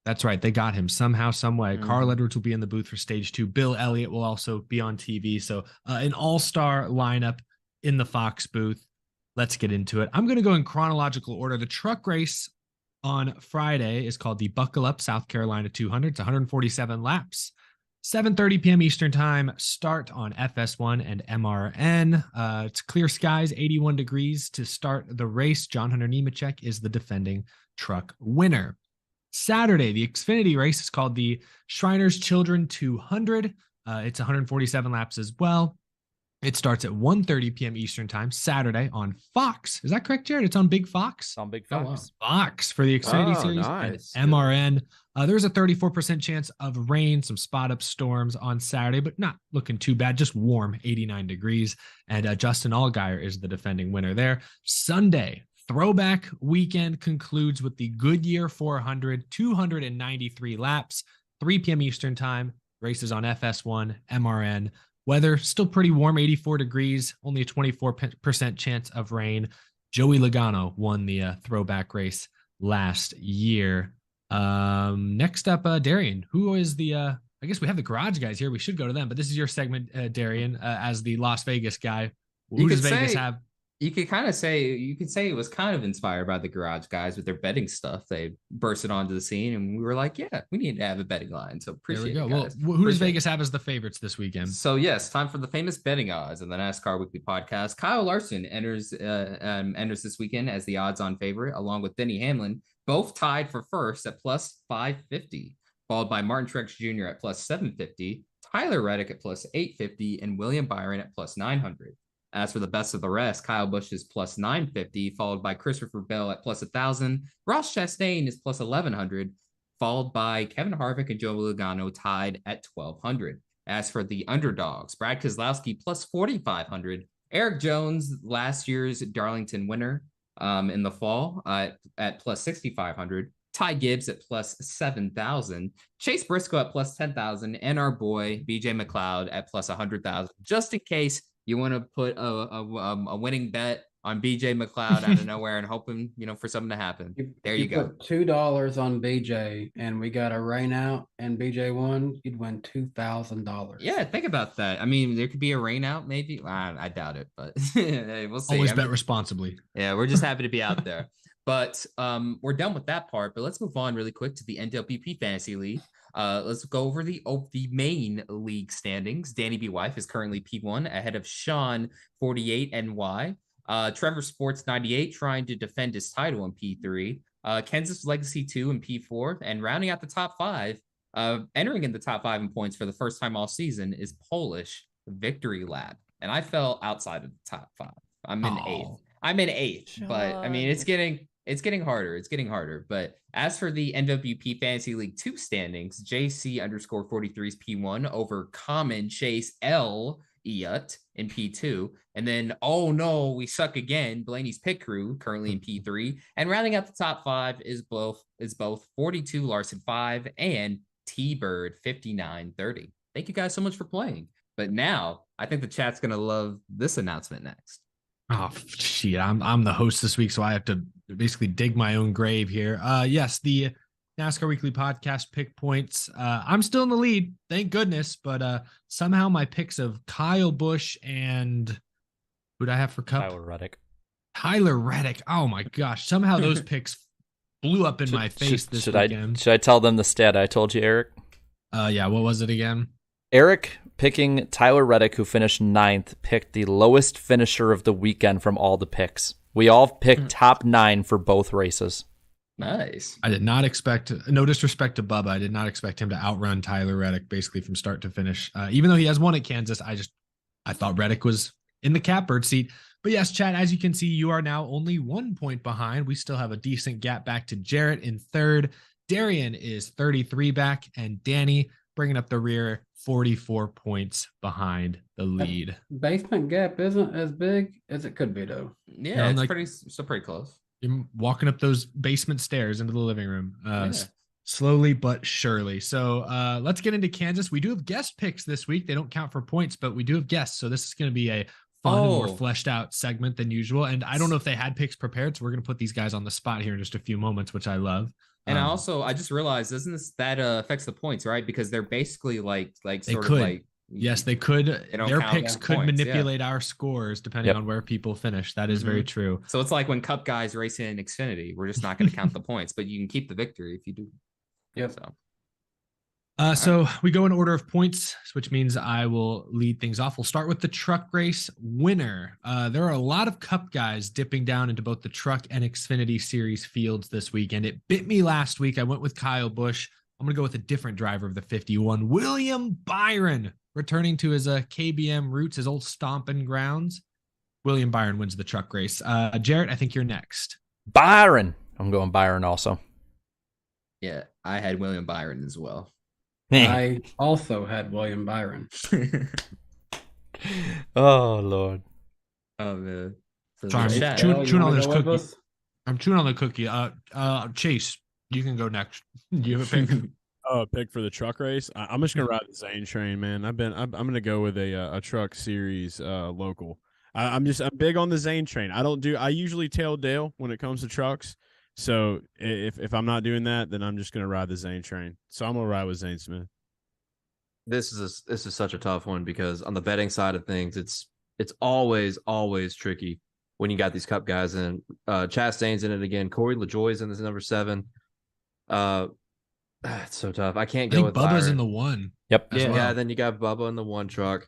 That's right. They got him somehow, some way. Carl Edwards will be in the booth for stage 2. Bill Elliott will also be on TV. So an all-star lineup in the Fox booth. Let's get into it. I'm going to go in chronological order. The truck race on Friday is called the Buckle Up South Carolina 200. It's 147 laps. 7:30 p.m. Eastern time start on FS1 and MRN. It's clear skies, 81 degrees to start the race. John Hunter Nemechek is the defending truck winner. Saturday, the Xfinity race is called the Shriners Children 200. It's 147 laps as well. It starts at 1:30 p.m. Eastern time Saturday on Fox. Is that correct, Jared? It's on Big Fox? It's on Big Oh, Fox. wow. Fox for the Xfinity Series nice. and MRN. There's a 34% chance of rain, some spot up storms on Saturday, but not looking too bad. Just warm, 89 degrees. And Justin Allgaier is the defending winner there. Sunday, throwback weekend concludes with the Goodyear 400, 293 laps, 3 p.m. Eastern time. Races on FS1, MRN. Weather still pretty warm, 84 degrees, only a 24% chance of rain. Joey Logano won the throwback race last year. Next up, Darian, who is the, I guess we have the garage guys here. We should go to them, but this is your segment, Darian, as the Las Vegas guy. Who does Vegas have? You could say it was kind of inspired by the garage guys with their betting stuff. They bursted onto the scene, and we were like, yeah, we need to have a betting line. So appreciate it, guys. Well, who does Vegas have as the favorites this weekend? So yes, time for the famous betting odds in the NASCAR Weekly Podcast. Kyle Larson enters this weekend as the odds-on favorite, along with Denny Hamlin, both tied for first at plus 550, followed by Martin Truex Jr. at plus 750, Tyler Reddick at plus 850, and William Byron at plus 900. As for the best of the rest, Kyle Busch is plus 950, followed by Christopher Bell at plus 1,000. Ross Chastain is plus 1,100, followed by Kevin Harvick and Joey Logano tied at 1,200. As for the underdogs, Brad Keselowski plus 4,500. Eric Jones, last year's Darlington winner in the fall at plus 6,500. Ty Gibbs at plus 7,000. Chase Briscoe at plus 10,000. And our boy, BJ McLeod at plus 100,000. Just in case you want to put a winning bet on BJ McLeod out of nowhere and hoping, for something to happen. There you go. Put $2 on BJ and we got a rain out and BJ won, you'd win $2,000. Yeah, think about that. I mean, there could be a rain out, maybe. I doubt it, but we'll see. Always bet responsibly. Yeah, we're just happy to be out there. But we're done with that part. But let's move on really quick to the NWP Fantasy League. Let's go over the main league standings. Danny B. Wife is currently P1 ahead of Sean 48 NY. Trevor Sports 98 trying to defend his title in P3. Kansas Legacy 2 in P4. And rounding out the top 5, entering in the top 5 in points for the first time all season is Polish Victory Lap. And I fell outside of the top 5. I'm in 8th. I'm in 8th, but I mean, it's getting harder. It's getting harder. But as for the NWP Fantasy League 2 standings, JC_43 is P1 over Common Chase L. Iut in P2. And then, oh no, we suck again. Blaney's Pit Crew currently in P3. And rounding out the top 5 is both 42 Larson 5 and T-Bird 5930. Thank you guys so much for playing. But now I think the chat's gonna love this announcement next. Oh shit! I'm the host this week, so I have to basically dig my own grave here. Yes, the NASCAR Weekly Podcast pick points. I'm still in the lead, thank goodness. But somehow my picks of Kyle Busch and who'd I have for Cup? Tyler Reddick. Oh my gosh! Somehow those picks blew up in my face this weekend. Should I tell them the stat I told you, Eric? Yeah. What was it again? Eric, picking Tyler Reddick, who finished 9th, picked the lowest finisher of the weekend from all the picks. We all picked top 9 for both races. Nice. I did not expect, no disrespect to Bubba, I did not expect him to outrun Tyler Reddick basically from start to finish. Even though he has won at Kansas, I thought Reddick was in the catbird seat. But yes, Chad, as you can see, you are now only 1 point behind. We still have a decent gap back to Jarrett in 3rd. Darian is 33 back, and Danny bringing up the rear, 44 points behind the lead. Basement gap isn't as big as it could be, though. Yeah, it's pretty close. You're walking up those basement stairs into the living room, slowly but surely. So let's get into Kansas. We do have guest picks this week. They don't count for points, but we do have guests. So this is going to be a fun and more fleshed out segment than usual. And I don't know if they had picks prepared, so we're going to put these guys on the spot here in just a few moments, which I love. And I just realized, doesn't this affects the points, right? Because they're basically like sort of like yes, they could. Their picks could manipulate our scores depending on where people finish. That is very true. So it's like when Cup guys race in Xfinity, we're just not going to count the points, but you can keep the victory if you do. Yep. So we go in order of points, which means I will lead things off. We'll start with the truck race winner. There are a lot of Cup guys dipping down into both the truck and Xfinity Series fields this weekend. It bit me last week. I went with Kyle Busch. I'm going to go with a different driver of the 51, William Byron, returning to his KBM roots, his old stomping grounds. William Byron wins the truck race. Jarrett, I think you're next. Byron. I'm going Byron also. Yeah, I had William Byron as well. I also had William Byron. Oh, Lord. Oh, man. So sorry, I'm chewing on this cookie. I'm chewing on the cookie. Chase, you can go next. You have a pick? Pick for the truck race. I'm just gonna ride the Zane train, man. I'm gonna go with a truck series local. I'm big on the Zane train. I usually tail Dale when it comes to trucks. So if I'm not doing that, then I'm just gonna ride the Zane train. So I'm gonna ride with Zane Smith. This is such a tough one because on the betting side of things, it's always tricky when you got these Cup guys in. Chastain's in it again. Corey LaJoie's in this number 7. It's so tough. I can't go with Bubba's Byron. in the 1. Yep. Yeah, then you got Bubba in the 1 truck.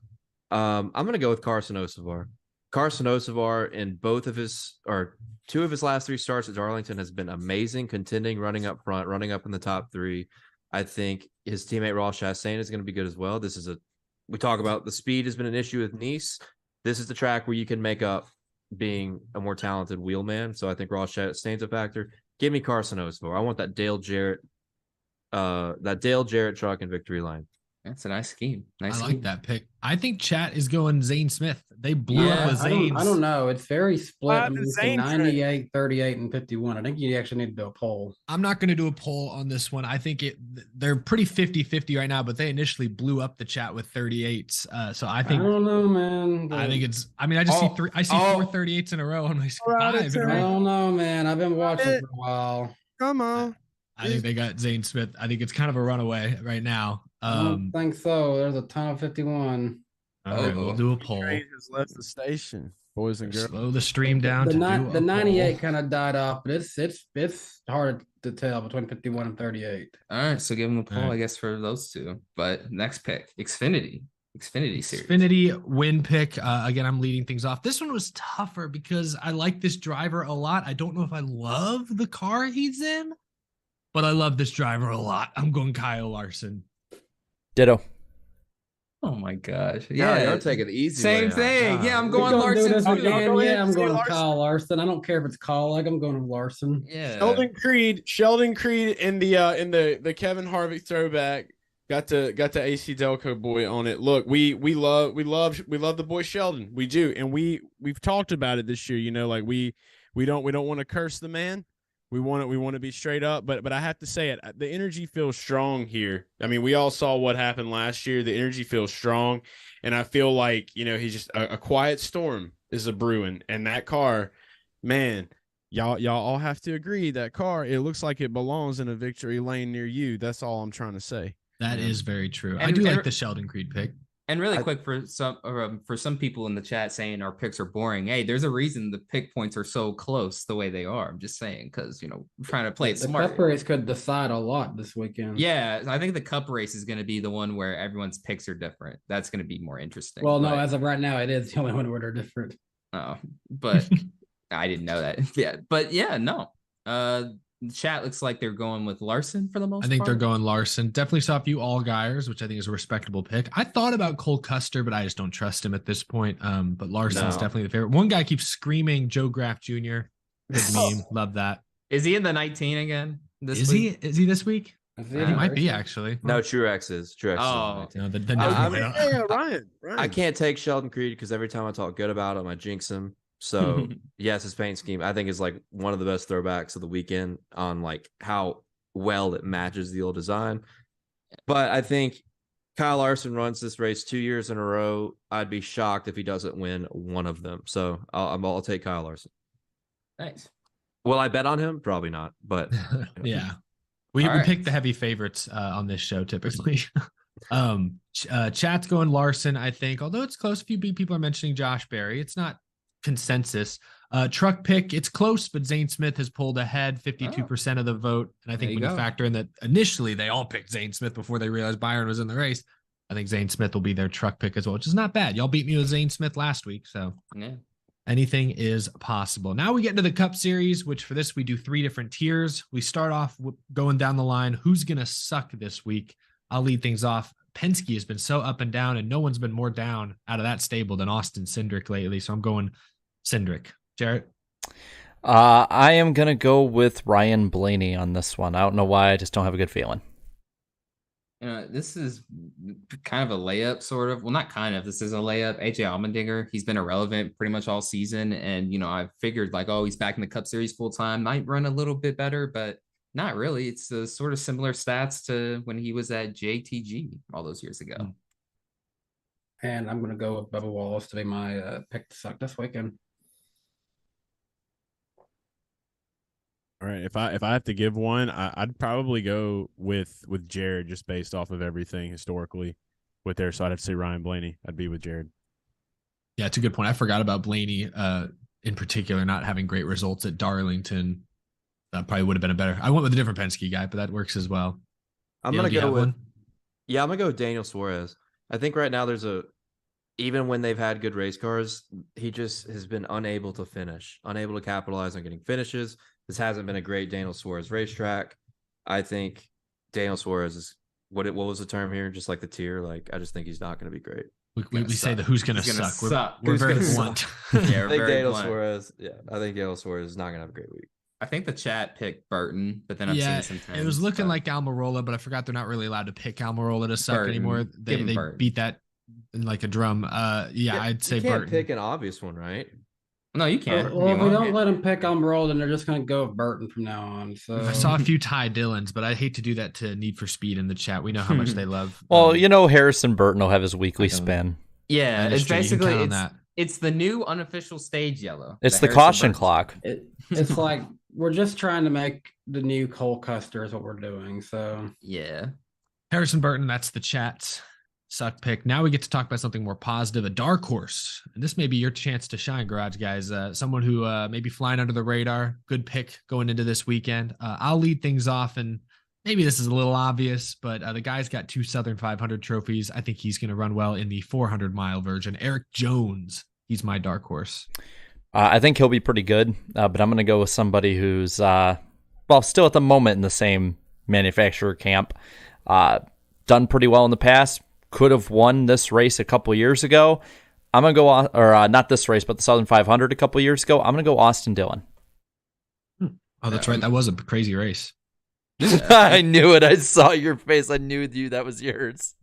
I'm gonna go with Carson Osevar. Carson Osevar in two of his last 3 starts at Darlington has been amazing, contending, running up front, running up in the top 3. I think his teammate Ross Chastain is going to be good as well. We talk about the speed has been an issue with Nice. This is the track where you can make up being a more talented wheelman. So I think Ross Chastain's a factor. Give me Carson Osevar. I want that Dale Jarrett truck in victory line. That's a nice scheme. I like that pick. I think chat is going Zane Smith. They blew up with Zane. I don't know. It's very split. 98, 38, and 51. I think you actually need to do a poll. I'm not going to do a poll on this one. I think they're pretty 50-50 right now, but they initially blew up the chat with 38s. So I think I don't know, man. I think it's. I mean, I just see 4 38s in a row on my screen. I don't know, man. I've been watching for a while. Come on. I think they got Zane Smith. I think it's kind of a runaway right now. I don't think so. There's a ton of 51. All right, we'll do a poll. Train has left the station, boys and girls. Slow the stream down. The 98 kind of died off, but it's hard to tell between 51 and 38. All right, so give him a pull, All right. I guess, for those two. But next pick, Xfinity series. Xfinity win pick. Again, I'm leading things off. This one was tougher because I like this driver a lot. I don't know if I love the car he's in, but I love this driver a lot. I'm going Kyle Larson. Ditto. Oh my gosh. Yeah, Yeah, you're taking the easy same way out. thing. Yeah, I'm We're going gonna do Larson this too. again. Go ahead Yeah, I'm and say going with Larson. Kyle Larson. I don't care if it's Colleague. I'm going with Larson. Yeah. Sheldon Creed in the Kevin Harvick throwback got the AC Delco boy on it. Look, we love the boy Sheldon. We do, and we've talked about it this year. You know, like we don't want to curse the man. We want to be straight up, but I have to say it. The energy feels strong here. I mean, we all saw what happened last year. The energy feels strong, and I feel like, you know, he's just a quiet storm is a brewing, and that car, man, y'all all have to agree that car, it looks like it belongs in a victory lane near you. That's all I'm trying to say. That is very true. I And- do and- like the Sheldon Creed pick. And really quick for some people in the chat saying our picks are boring. Hey, there's a reason the pick points are so close the way they are. I'm just saying, because, you know, I'm trying to play it The smart. Cup race could decide a lot this weekend. Yeah, I think the Cup race is going to be the one where everyone's picks are different. That's going to be more interesting. Well, no, but- as of right now, it is the only one where they're different. Oh, but I didn't know that. Yeah, but yeah, no. The chat looks like they're going with Larson for the most I think part. they're going Larson. Definitely saw a few Allgaiers, which I think is a respectable pick. I thought about Cole Custer, but I just don't trust him at this point. But Larson's No. definitely the favorite. One guy keeps screaming Joe Graff Jr. Good meme. Love that. Is he in the 19 again? Is he this week? Is He might be actually. No, Truex is. Truex Oh. is. No, the I no, mean, Yeah, Ryan. I can't take Sheldon Creed because every time I talk good about him, I jinx him. So yes, his paint scheme I think is like one of the best throwbacks of the weekend on like how well it matches the old design. But I think Kyle Larson runs this race 2 years in a row. I'd be shocked if he doesn't win one of them. So I'll take Kyle Larson. Nice. Will I bet on him? Probably not. But yeah. We All right. pick the heavy favorites on this show typically. Chat's going Larson, I think. Although it's close, a few people are mentioning Josh Berry. It's not consensus. Truck pick, it's close, but Zane Smith has pulled ahead 52% of the vote. And I think There you when you go. factor in that initially they all picked Zane Smith before they realized Byron was in the race, I think Zane Smith will be their truck pick as well, which is not bad. Y'all beat me with Zane Smith last week, so Yeah. anything is possible. Now we get into the Cup Series, which for this we do 3 different tiers. We start off going down the line. Who's going to suck this week? I'll lead things off. Penske has been so up and down, and no one's been more down out of that stable than Austin Cindric lately. So I'm going Cindric. Jarrett? I am going to go with Ryan Blaney on this one. I don't know why. I just don't have a good feeling. This is kind of a layup, sort of. Well, not kind of. This is a layup. AJ Allmendinger, he's been irrelevant pretty much all season. And, you know, I figured like, oh, he's back in the Cup Series full time. Might run a little bit better, but not really. It's sort of similar stats to when he was at JTG all those years ago. And I'm going to go with Bubba Wallace to be my pick to suck this weekend. All right, if I have to give one, I'd probably go with Jared just based off of everything historically with there. So I'd have to say Ryan Blaney. I'd be with Jared. Yeah, it's a good point. I forgot about Blaney in particular not having great results at Darlington. That probably would have been a better. I went with a different Penske guy, but that works as well. I'm Yeah, gonna do you go have with one? Yeah, I'm gonna go with Daniel Suarez. I think right now even when they've had good race cars, he just has been unable to finish, unable to capitalize on getting finishes. This hasn't been a great Daniel Suarez racetrack. I think Daniel Suarez is what was the term here? Just like the tier. Like I just think he's not going to be great. We say the who's going to He's gonna suck. suck. We're Who's very gonna blunt. Yeah, I think very Daniel blunt. Suarez. Yeah, I think Daniel Suarez is not going to have a great week. I think the chat picked Burton, but then I'm Yeah, seeing some. it was tens, looking but- like Almirola, but I forgot they're not really allowed to pick Almirola to suck Burton. anymore. Give They him Burton. beat that in like a drum. Yeah, I'd say you can't Burton. pick an obvious one, right? No, you can't. Well, if You we want- don't let him pick on roll, then they're just going to go with Burton from now on. So I saw a few Ty Dillons, but I hate to do that to Need for Speed in the chat. We know how much they love. Well, you know, Harrison Burton will have his weekly I don't- spin. Yeah, That is it's true. You can basically count on that. it's the new unofficial stage yellow. It's the Harrison caution Burton. clock. it's like we're just trying to make the new Cole Custer is what we're doing. So Yeah. Harrison Burton, that's the chat. suck pick. Now we get to talk about something more positive, a dark horse. And this may be your chance to shine, Garage Guys. Someone who may be flying under the radar. Good pick going into this weekend. I'll lead things off, and maybe this is a little obvious, but the guy's got 2 Southern 500 trophies. I think he's going to run well in the 400-mile version. Eric Jones, he's my dark horse. I think he'll be pretty good, but I'm going to go with somebody who's, still at the moment in the same manufacturer camp. Done pretty well in the past. Could have won this race a couple years ago. I'm going to go, not this race, but the Southern 500 a couple years ago. I'm going to go Austin Dillon. Oh, that's right. That was a crazy race. I knew it. I saw your face. I knew that was yours.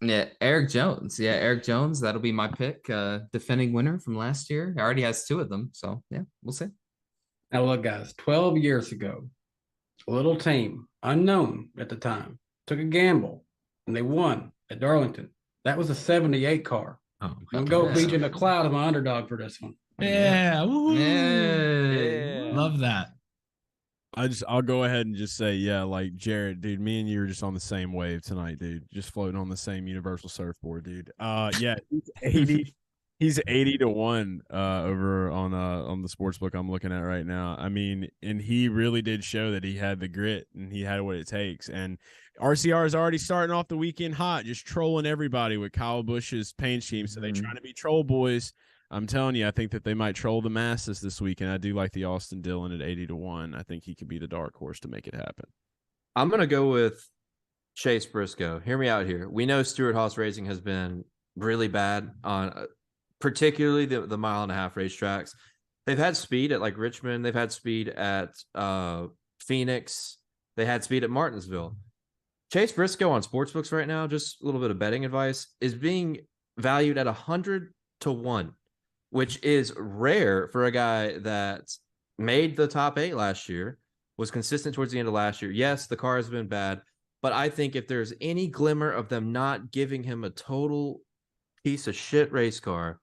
Yeah, Eric Jones. Yeah, Eric Jones. That'll be my pick. Defending winner from last year. He already has 2 of them. So, yeah, we'll see. Now, look, guys, 12 years ago, a little team, unknown at the time, took a gamble, and they won at Darlington. That was a 78 car. Oh, I'm going to go BJ McLeod as my underdog for this one. Yeah. Yeah. Love that. I'll go ahead and just say, yeah, like Jared, dude, me and you are just on the same wave tonight, dude. Just floating on the same universal surfboard, dude. Yeah, he's 80 to 1 over on the sports book I'm looking at right now. I mean, and he really did show that he had the grit and he had what it takes. And RCR is already starting off the weekend hot, just trolling everybody with Kyle Busch's paint scheme. So they're trying to be troll boys. I'm telling you, I think that they might troll the masses this week, and I do like the Austin Dillon at 80 to 1. I think he could be the dark horse to make it happen. I'm going to go with Chase Briscoe. Hear me out here. We know Stewart-Haas Racing has been really bad on particularly the 1.5 mile racetracks. They've had speed at like Richmond. They've had speed at Phoenix. They had speed at Martinsville. Chase Briscoe on sportsbooks right now, just a little bit of betting advice, is being valued at 100 to 1. Which is rare for a guy that made the top 8 last year, was consistent towards the end of last year. Yes, the car has been bad, but I think if there's any glimmer of them not giving him a total piece of shit race car,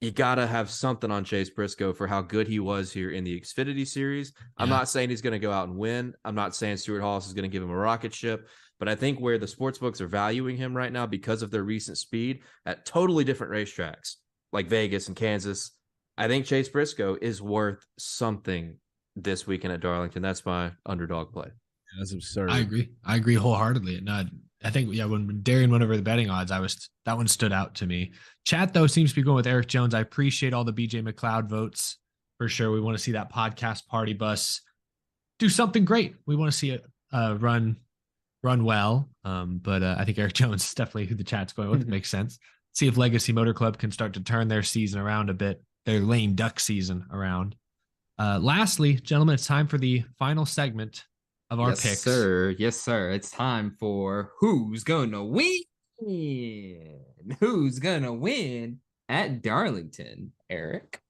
you got to have something on Chase Briscoe for how good he was here in the Xfinity Series. Yeah. I'm not saying he's going to go out and win. I'm not saying Stewart-Haas is going to give him a rocket ship, but I think where the sportsbooks are valuing him right now because of their recent speed at totally different racetracks, like Vegas and Kansas, I think Chase Briscoe is worth something this weekend at Darlington. That's my underdog play. That's absurd. I agree wholeheartedly. And I think, when Darian went over the betting odds, that one stood out to me. Chat, though, seems to be going with Eric Jones. I appreciate all the BJ McLeod votes for sure. We want to see that podcast party bus do something great. We want to see it run well. But I think Eric Jones is definitely who the chat's going with. It makes sense. See if Legacy Motor Club can start to turn their season around a bit, their lame duck season around. Lastly, gentlemen, it's time for the final segment of our picks. Yes, sir. It's time for Who's Gonna Win? Who's Gonna Win at Darlington, Eric?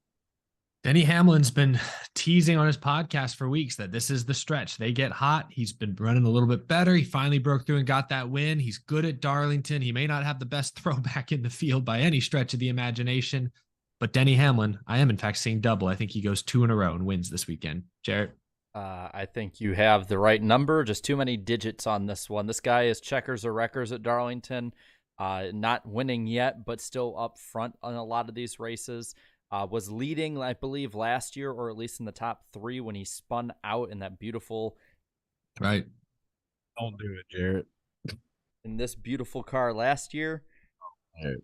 Denny Hamlin's been teasing on his podcast for weeks that this is the stretch. They get hot. He's been running a little bit better. He finally broke through and got that win. He's good at Darlington. He may not have the best throwback in the field by any stretch of the imagination, but Denny Hamlin, I am in fact seeing double. I think he goes 2 in a row and wins this weekend. Jarrett? I think you have the right number. Just too many digits on this one. This guy is checkers or wreckers at Darlington. Not winning yet, but still up front on a lot of these races. Was leading, I believe, last year, or at least in the top 3 when he spun out in that beautiful. Right. Don't do it, Jarrett. In this beautiful car last year. Right.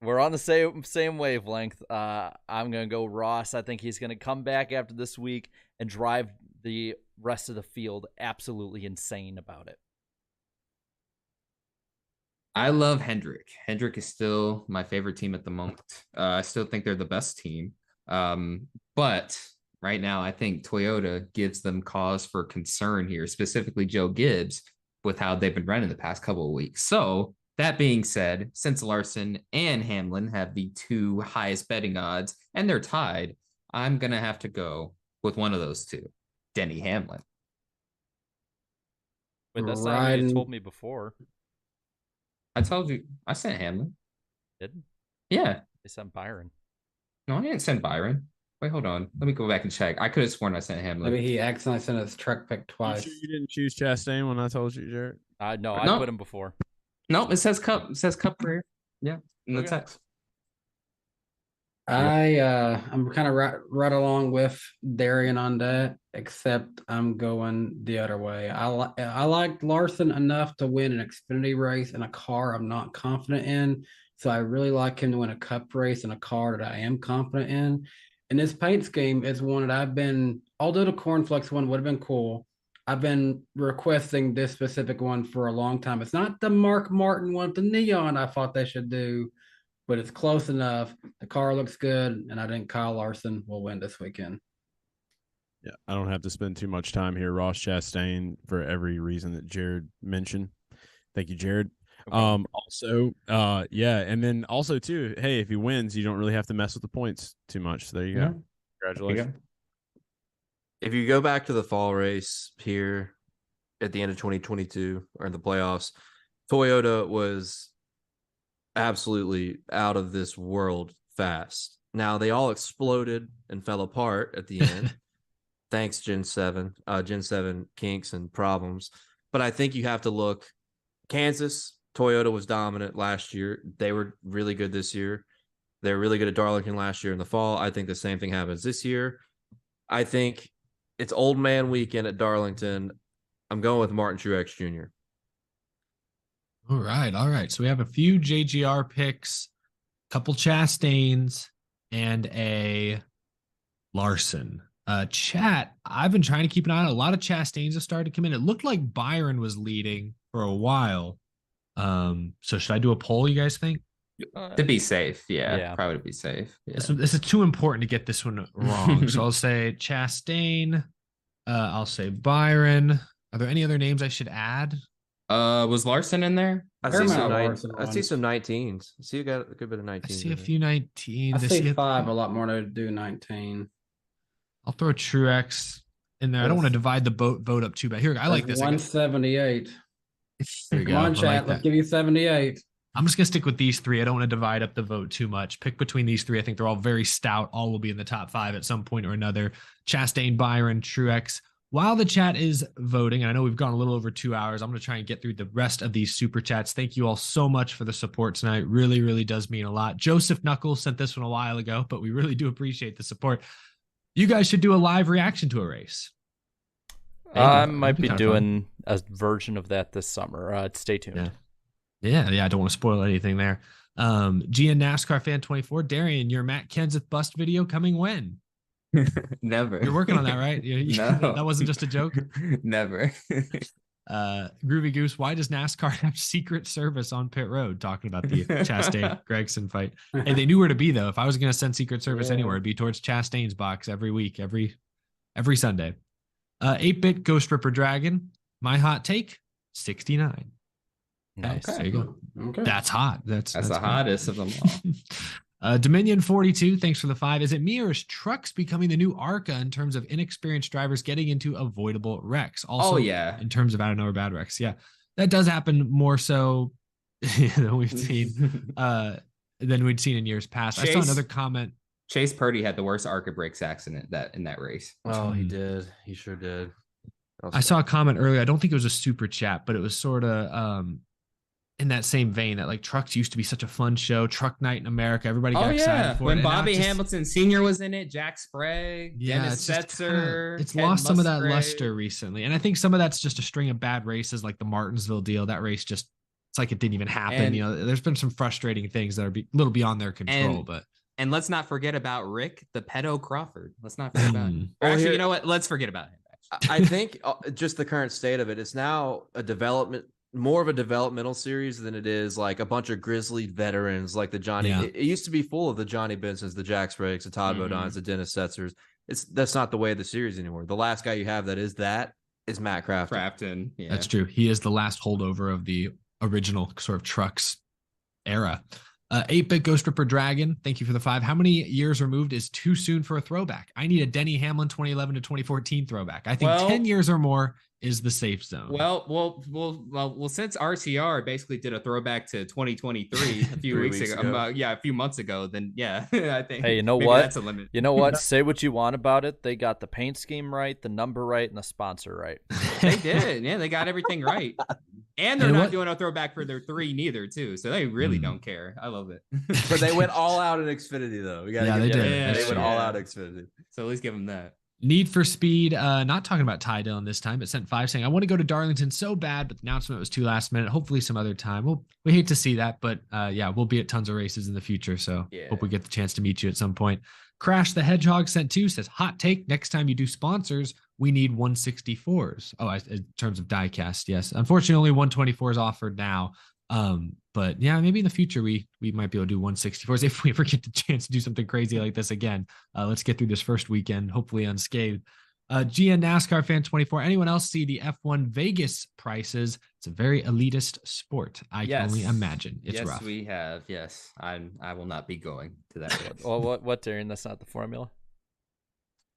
We're on the same wavelength. I'm going to go Ross. I think he's going to come back after this week and drive the rest of the field absolutely insane about it. I love Hendrick. Hendrick is still my favorite team at the moment. I still think they're the best team. But right now, I think Toyota gives them cause for concern here, specifically Joe Gibbs, with how they've been running the past couple of weeks. So that being said, since Larson and Hamlin have the 2 highest betting odds and they're tied, I'm going to have to go with one of those 2, Denny Hamlin. Wait, that's not what you told me before. I told you. I sent Hamlin. Didn't? Yeah. They sent Byron. No, I didn't send Byron. Wait, hold on. Let me go back and check. I could have sworn I sent Hamlin. Maybe he accidentally sent his truck pick twice. You sure you didn't choose Chastain when I told you, Jared? No, I put him before. Nope, it says Cup. It says Cup right here. Yeah, in the Okay. text. I'm kind of right along with Darian on that, except I'm going the other way. I like Larson enough to win an Xfinity race in a car I'm not confident in, so I really like him to win a Cup race in a car that I am confident in. And this paint scheme is one that although the cornflakes one would have been cool, I've been requesting this specific one for a long time. It's not the Mark Martin one, the neon I thought they should do, but it's close enough. The car looks good, and I think Kyle Larson will win this weekend. Yeah, I don't have to spend too much time here. Ross Chastain for every reason that Jared mentioned. Thank you, Jared. And then also too, hey, if he wins, you don't really have to mess with the points too much. So there you go. Congratulations. If you go back to the fall race here at the end of 2022 or in the playoffs, Toyota was absolutely out of this world fast. Now they all exploded and fell apart at the end. Thanks, Gen 7 kinks and problems. But I think you have to look. Kansas, Toyota was dominant last year. They were really good this year. They were really good at Darlington last year in the fall. I think the same thing happens this year. I think it's old man weekend at Darlington. I'm going with Martin Truex Jr. All right. So we have a few JGR picks, a couple Chastains, and a Larson. Chat, I've been trying to keep an eye on a lot of Chastains have started to come in. It looked like Byron was leading for a while. So should I do a poll, you guys think? To be safe, probably to be safe. Yeah. This is too important to get this one wrong. So I'll say Chastain. I'll say Byron. Are there any other names I should add? Was Larson in there? I see some 19s. I see you got a good bit of 19s. I see a few 19s. I see 5 a lot more to do 19. I'll throw a Truex in there. I don't want to divide the vote up too bad. Here, I like this. 178. There you go. Come on, chat. Let's give you 78. I'm just going to stick with these three. I don't want to divide up the vote too much. Pick between these three. I think they're all very stout. All will be in the top 5 at some point or another. Chastain, Byron, Truex. While the chat is voting, and I know we've gone a little over 2 hours, I'm going to try and get through the rest of these super chats. Thank you all so much for the support tonight. Really, really does mean a lot. Joseph Knuckles sent this one a while ago, but we really do appreciate the support. You guys should do a live reaction to a race. I might be doing a version of that this summer. Stay tuned. Yeah. I don't want to spoil anything there. GN NASCAR Fan 24, Darian, your Matt Kenseth bust video coming when? Never. You're working on that, right? No. That wasn't just a joke. Never. Groovy Goose, why does NASCAR have Secret Service on pit road? Talking about the Chastain Gregson fight. Hey, they knew where to be though. If I was going to send Secret Service anywhere, it'd be towards Chastain's box every week, every Sunday. 8-bit Ghost Ripper Dragon. My hot take: 69. Nice. There you go. Okay. That's hot. That's the good. hottest of them all. Dominion 42, thanks for the 5. Is it me or is trucks becoming the new ARCA in terms of inexperienced drivers getting into avoidable wrecks? Also, in terms of I don't know or bad wrecks. Yeah, that does happen more so than we've seen in years past. I saw another comment. Chase Purdy had the worst ARCA brakes accident in that race. Oh, he did. He sure did. I saw a comment earlier. I don't think it was a super chat, but it was sort of in that same vein that like trucks used to be such a fun show. Truck night in America, everybody got excited for it. When Bobby Hamilton Sr. was in it, Jack Sprague, Dennis Setzer. It's lost some of that luster recently, and I think some of that's just a string of bad races, like the Martinsville deal. That race just it's like it didn't even happen. There's been some frustrating things that are a little beyond their control, And let's not forget about Rick the Pedo Crawford. Let's not forget about him. Actually, you know what? Let's forget about him. I think just the current state of it, it's now more of a developmental series than it is like a bunch of grizzly veterans like the Johnny. Yeah. It used to be full of the Johnny Bensons, the Jack Spragues, the Todd Bodines, the Dennis Setzers. That's not the way of the series anymore. The last guy you have that is Matt Crafton. Yeah. That's true. He is the last holdover of the original sort of trucks era. 8-bit Ghost Ripper Dragon, thank you for the 5. How many years removed is too soon for a throwback? I need a Denny Hamlin 2011 to 2014 throwback. I think 10 years or more is the safe zone. Well, since RCR basically did a throwback to 2023 a few weeks ago. A few months ago, then I think. Hey, you know what? That's a limit. You know what? Say what you want about it. They got the paint scheme right, the number right, and the sponsor right. They did. Yeah, they got everything right. And they're And not what- doing a throwback for their 3 neither, too. So they really Mm. don't care. I love it. But they went all out in Xfinity though. We gotta Yeah, give they them did. that. They That's went true. all out Xfinity. So at least give them that. Need for Speed, not talking about Ty Dillon this time, but sent 5 saying, I want to go to Darlington so bad, but the announcement was too last minute. Hopefully some other time. We hate to see that, but yeah, we'll be at tons of races in the future. So Yeah. hope we get the chance to meet you at some point. Crash the Hedgehog sent 2 says, hot take, next time you do sponsors, we need 164s. Oh, in terms of diecast, yes. Unfortunately, only 124s offered now. But yeah, maybe in the future we might be able to do 164s if we ever get the chance to do something crazy like this again. Let's get through this first weekend, hopefully unscathed. GN NASCAR fan 24. Anyone else see the F1 Vegas prices? It's a very elitist sport. I can only imagine. It's yes, rough. we have. Yes, I will not be going to that race. Well, what, Darren? That's not the formula.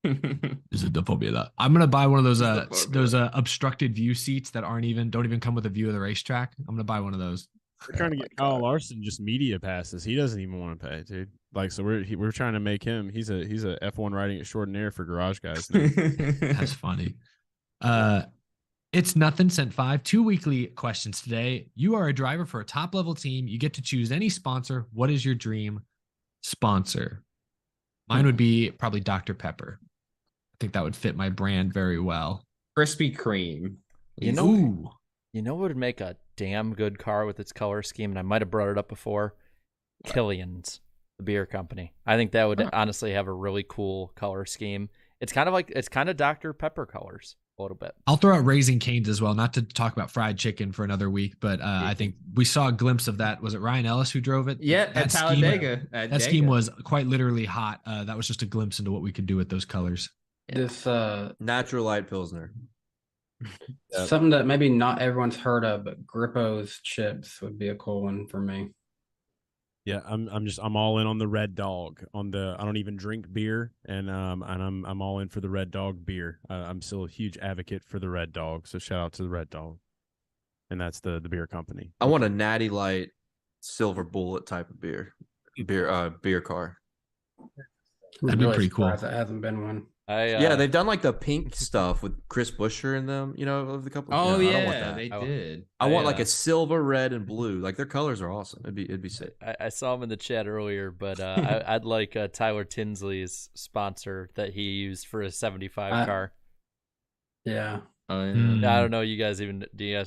Is it the formula? I'm gonna buy one of those the formula. obstructed view seats that don't even come with a view of the racetrack. I'm gonna buy one of those. We're trying to get Kyle Larson just media passes. He doesn't even want to pay, dude. Like, so we're trying to make him. He's a F1 riding extraordinaire for garage guys. now. That's funny. It's nothing sent 5. 2 weekly questions today. You are a driver for a top level team. You get to choose any sponsor. What is your dream sponsor? Mine would be probably Dr. Pepper. I think that would fit my brand very well. Krispy Kreme. You know, Ooh. you know what would make a damn good car with its color scheme, and I might have brought it up before. Killian's, the beer company. I think that would honestly have a really cool color scheme. It's kind of Dr. Pepper colors a little bit. I'll throw out Raising Cane's as well, not to talk about fried chicken for another week, but I think we saw a glimpse of that. Was it Ryan Ellis who drove it? Yeah, That at scheme- Talladega. That scheme was quite literally hot. That was just a glimpse into what we could do with those colors. This Natural light Pilsner. Yep. something that maybe not everyone's heard of, but Grippo's chips would be a cool one for me. Yeah, I'm all in on the Red Dog. I don't even drink beer, and I'm all in for the Red Dog beer. I'm still a huge advocate for the Red Dog, so shout out to the Red Dog, and that's the beer company. I want a Natty Light Silver Bullet type of beer car. That'd be pretty cool. surprised It hasn't been one. Yeah, they've done like the pink stuff with Chris Buescher in them. You know, of the couple. Oh I don't want yeah, that. they did. I want like a silver, red, and blue. Like their colors are awesome. It'd be sick. I saw him in the chat earlier, but I'd like Tyler Tinsley's sponsor that he used for his 75 car. Yeah. Oh, yeah. Mm. I don't know. Do you guys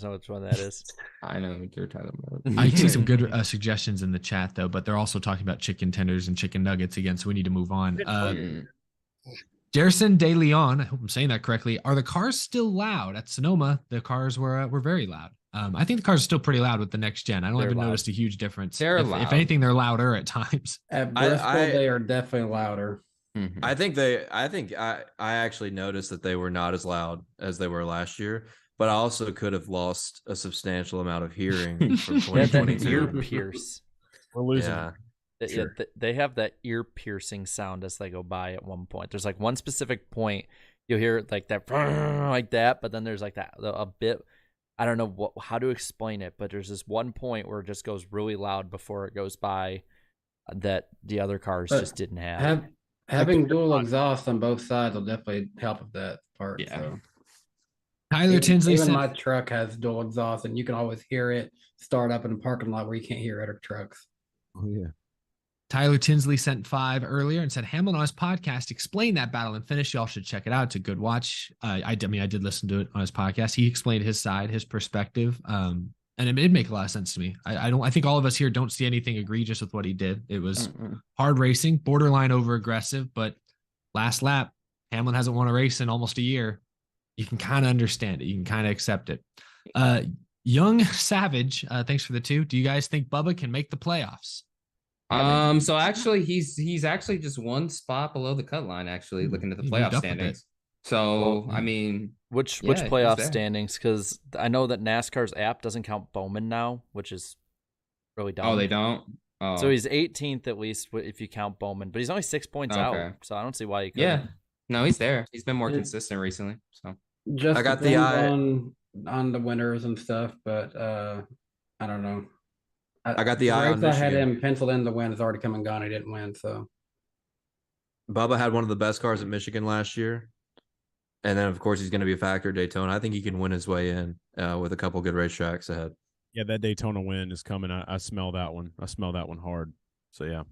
know which one that is? I know what you're talking about. I see some good suggestions in the chat though, but they're also talking about chicken tenders and chicken nuggets again, so we need to move on. Jerson De Leon, I hope I'm saying that correctly. Are the cars still loud at Sonoma? The cars were very loud. I think the cars are still pretty loud with the next gen. I don't They're even loud. noticed a huge difference. They're If loud. anything, they're louder at times. At I- Bristol, I- they are definitely louder. Mhm. I actually noticed that they were not as loud as they were last year, but I also could have lost a substantial amount of hearing from They have that ear 2022. pierce. We're losing. Yeah. Sure. They have that ear piercing sound as they go by at one point. There's like one specific point you'll hear like that, like that, but then there's like that a bit. I don't know how to explain it, but there's this one point where it just goes really loud before it goes by that the other cars But just didn't have. Having dual exhaust on both sides will definitely help with that part. Yeah. So. Tyler Tinsley Even said, my truck has dual exhaust, and you can always hear it start up in a parking lot where you can't hear other trucks. Oh yeah. Tyler Tinsley sent 5 earlier and said Hamlin on his podcast explained that battle and finish. Y'all should check it out. It's a good watch. I did listen to it on his podcast. He explained his side, his perspective, and it did make a lot of sense to me. I think all of us here don't see anything egregious with what he did. It was hard racing, borderline over aggressive, but last lap, Hamlin hasn't won a race in almost a year. You can kind of understand it. You can kind of accept it. Young Savage, thanks for the 2. Do you guys think Bubba can make the playoffs? So actually he's actually just one spot below the cut line, actually, looking at the He moved playoff up a bit. standings. So Well, I mean, Which Yeah, he's playoff there. standings? Because I know that NASCAR's app doesn't count Bowman now, which is really dumb. oh, they don't. Oh, So he's 18th at least if you count Bowman, but he's only 6 points out. Okay. So I don't see why he couldn't. yeah. No, he's there. He's been more Yeah. consistent recently. So Just I got the depends on the winners and stuff, but I don't know. I got the The eye on race I had Michigan. him penciled in to win has already come and gone. He didn't win, so Bubba had one of the best cars at Michigan last year. And then, of course, he's going to be a factor at Daytona. I think he can win his way in with a couple good racetracks ahead. Yeah, that Daytona win is coming. I smell that one. I smell that one hard. So, yeah.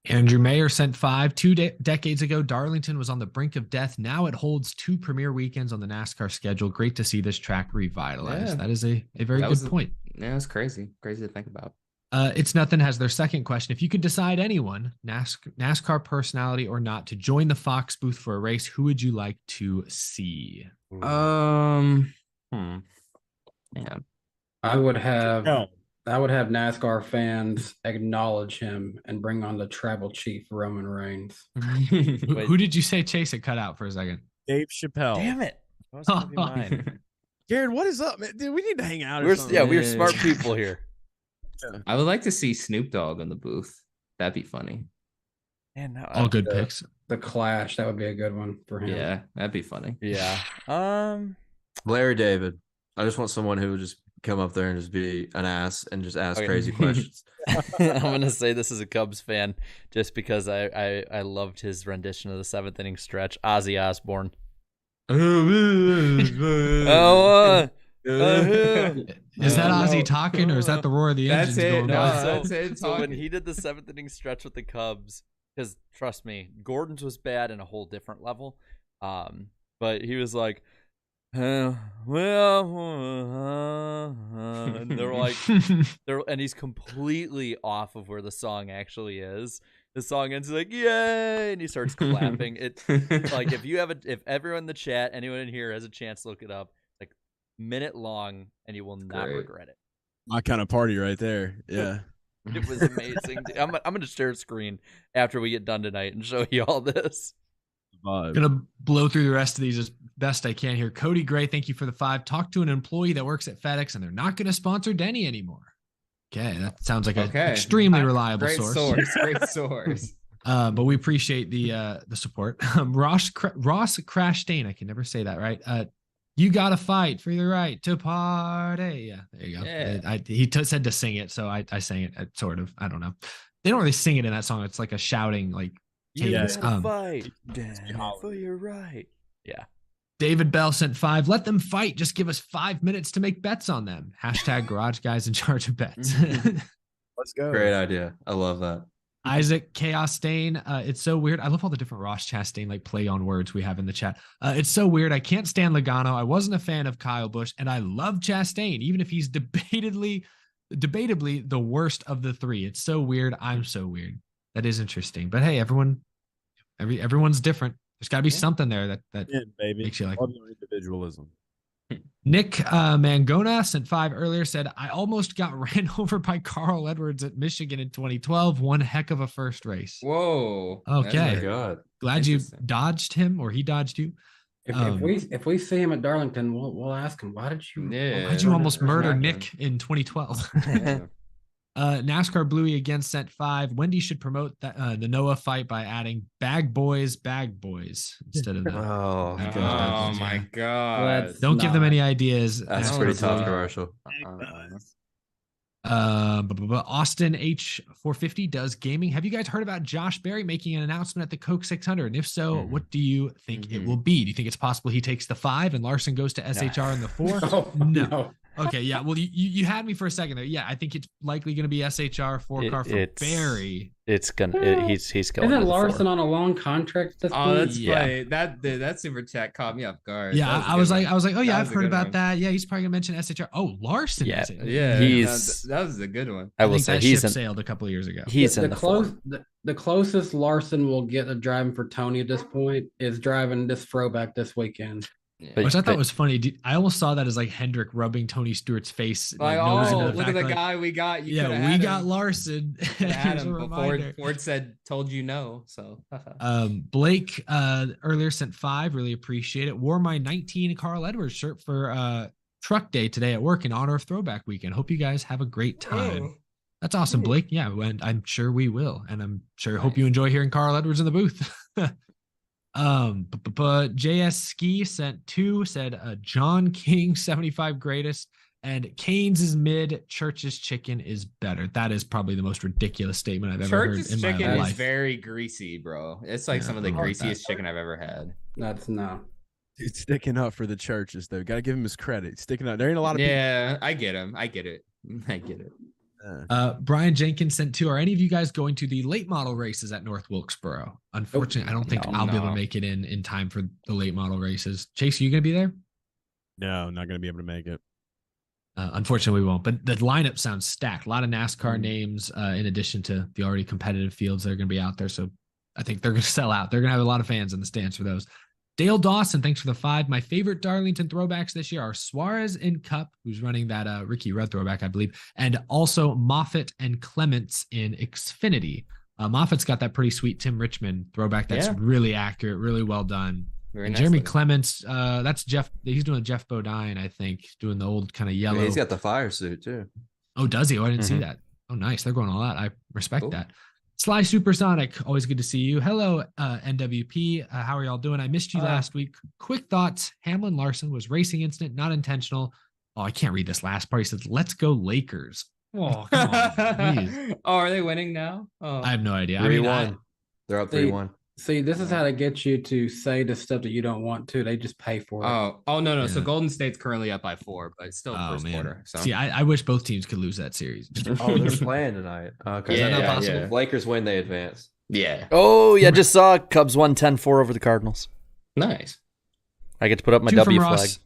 Andrew Mayer sent 5. 2 decades ago, Darlington was on the brink of death. Now it holds 2 premier weekends on the NASCAR schedule. Great to see this track revitalized. Yeah. That is a very good point. Yeah, it's crazy. Crazy to think about. It's Nothing has their second question. If you could decide anyone, NASCAR personality or not, to join the Fox booth for a race, who would you like to see? Man. I would have NASCAR fans acknowledge him and bring on the tribal chief Roman Reigns. Who did you say, Chase? It cut out for a second. Dave Chappelle. Damn it. That was gonna be mine. Jared, what is up, man? Dude, we need to hang out. We're smart people here. I would like to see Snoop Dogg in the booth. That'd be funny. Man, no, All good picks. The Clash, that would be a good one for him. Yeah, that'd be funny. Yeah. Larry David. I just want someone who would just come up there and just be an ass and just ask crazy questions. I'm gonna say this as a Cubs fan, just because I loved his rendition of the 7th inning stretch. Ozzy Osbourne. Is that Ozzy talking, or is that the roar of the engines going by? That's it. So when he did the 7th inning stretch with the Cubs, because trust me, Gordon's was bad in a whole different level. But he was like, and they're like, and he's completely off of where the song actually is. The song ends like, yay, and he starts clapping. It like if everyone in the chat, anyone in here has a chance to look it up, like minute long, and you will not regret it. My kind of party right there. Yeah. It was amazing. I'm gonna share a screen after we get done tonight and show you all this. I'm gonna blow through the rest of these as best I can here. Cody Gray, thank you for the 5. Talk to an employee that works at FedEx, and they're not going to sponsor Denny anymore. Okay, that sounds like an extremely reliable source. Great source. But we appreciate the support. Ross Chastain, I can never say that right. You got to fight for the right to party. Yeah, there you go. Yeah. He said to sing it, so I sang it. Sort of. I don't know. They don't really sing it in that song. It's like a shouting, like cadence. Fight for your right. Yeah. David Bell sent 5. Let them fight. Just give us 5 minutes to make bets on them. # garage guys in charge of bets. Let's go. Great idea. I love that. Isaac Chaos Stain. It's so weird. I love all the different Ross Chastain like play on words we have in the chat. It's so weird. I can't stand Logano. I wasn't a fan of Kyle Busch, and I love Chastain, even if he's debatably the worst of the 3. It's so weird. I'm so weird. That is interesting. But hey, everyone's different. There's got to be something there that makes you like individualism. Nick Mangona sent 5 earlier, said, I almost got ran over by Carl Edwards at Michigan in 2012. One heck of a first race. Whoa. Okay. God. Glad you dodged him, or he dodged you. If we see him at Darlington, we'll ask him, why'd you almost murder Nick in 2012? NASCAR Bluey again sent 5. Wendy should promote the Noah fight by adding bag boys instead of that. Oh my God. Don't give them any ideas. That's pretty controversial. Austin H450 does gaming. Have you guys heard about Josh Berry making an announcement at the Coke 600? And if so, what do you think it will be? Do you think it's possible he takes the 5 and Larson goes to SHR in the 4? No. Okay, yeah. Well, you had me for a second there. Yeah, I think it's likely going to be SHR 4-car for Barry. It's gonna. He's going. Isn't Larson on a long contract? That's funny. That super chat caught me off guard. Yeah, I was like, oh yeah, I've heard about that. Yeah, he's probably gonna mention SHR. Oh, Larson. Yeah, that was a good one. I will say he's sailed a couple of years ago. He's in the closest Larson will get to driving for Tony at this point is driving this throwback this weekend. Which I thought was funny. I almost saw that as like Hendrick rubbing Tony Stewart's face. Like, look at the guy we got. We got Larson. Before Ford said, told you no. So Blake earlier sent 5. Really appreciate it. Wore my 19 Carl Edwards shirt for truck day today at work in honor of Throwback Weekend. Hope you guys have a great time. That's awesome, Blake. Yeah, and I'm sure we will. And I'm sure hope you enjoy hearing Carl Edwards in the booth. JS Ski sent 2, said John King 75 greatest, and Canes is mid, Church's chicken is better. That is probably the most ridiculous statement I've ever heard in my life. Church's chicken is very greasy, bro. It's like some of the greasiest chicken I've ever had. That's no. It's sticking up for the churches, though. Got to give him his credit. Sticking up. There ain't a lot of Yeah, I get him. I get it. I get it. people. Brian Jenkins sent 2. Are any of you guys going to the late model races at North Wilkesboro? Unfortunately, I don't think I'll be able to make it in time for the late model races. Chase, are you going to be there? No, not going to be able to make it. Unfortunately, we won't. But the lineup sounds stacked. A lot of NASCAR names, in addition to the already competitive fields that are going to be out there. So I think they're going to sell out. They're going to have a lot of fans in the stands for those. Dale Dawson, thanks for the 5. My favorite Darlington throwbacks this year are Suarez in Cup, who's running that Ricky Rudd throwback, I believe, and also Moffitt and Clements in Xfinity. Moffitt's got that pretty sweet Tim Richmond throwback that's really accurate, really well done. Very And nice Jeremy looking. Clements, that's Jeff. He's doing Jeff Bodine, I think, doing the old kind of yellow. Yeah, he's got the fire suit too. Oh, does he? Oh, I didn't see Mhm. that. Oh, nice. They're going all out. I respect Cool. that. Sly Supersonic, always good to see you. Hello, NWP. How are y'all doing? I missed you last week. Quick thoughts. Hamlin Larson was racing incident, not intentional. Oh, I can't read this last part. He says, "Let's go Lakers." Oh, come on. Please. Oh, are they winning now? Oh, I have no idea. 3-1. They're up 3-1. See, this is how to get you to say the stuff that you don't want to. They just pay for it. oh no. So Yeah. Golden State's currently up by 4, but it's still Oh, first man. quarter. So See, I wish both teams could lose that series. Oh, they're playing tonight. Okay. Is that not Yeah, possible? yeah. If Lakers win, they advance. yeah, Oh, yeah, just saw Cubs won 10-4 over the Cardinals. nice. I get to put up my 2 W from flag. Ross.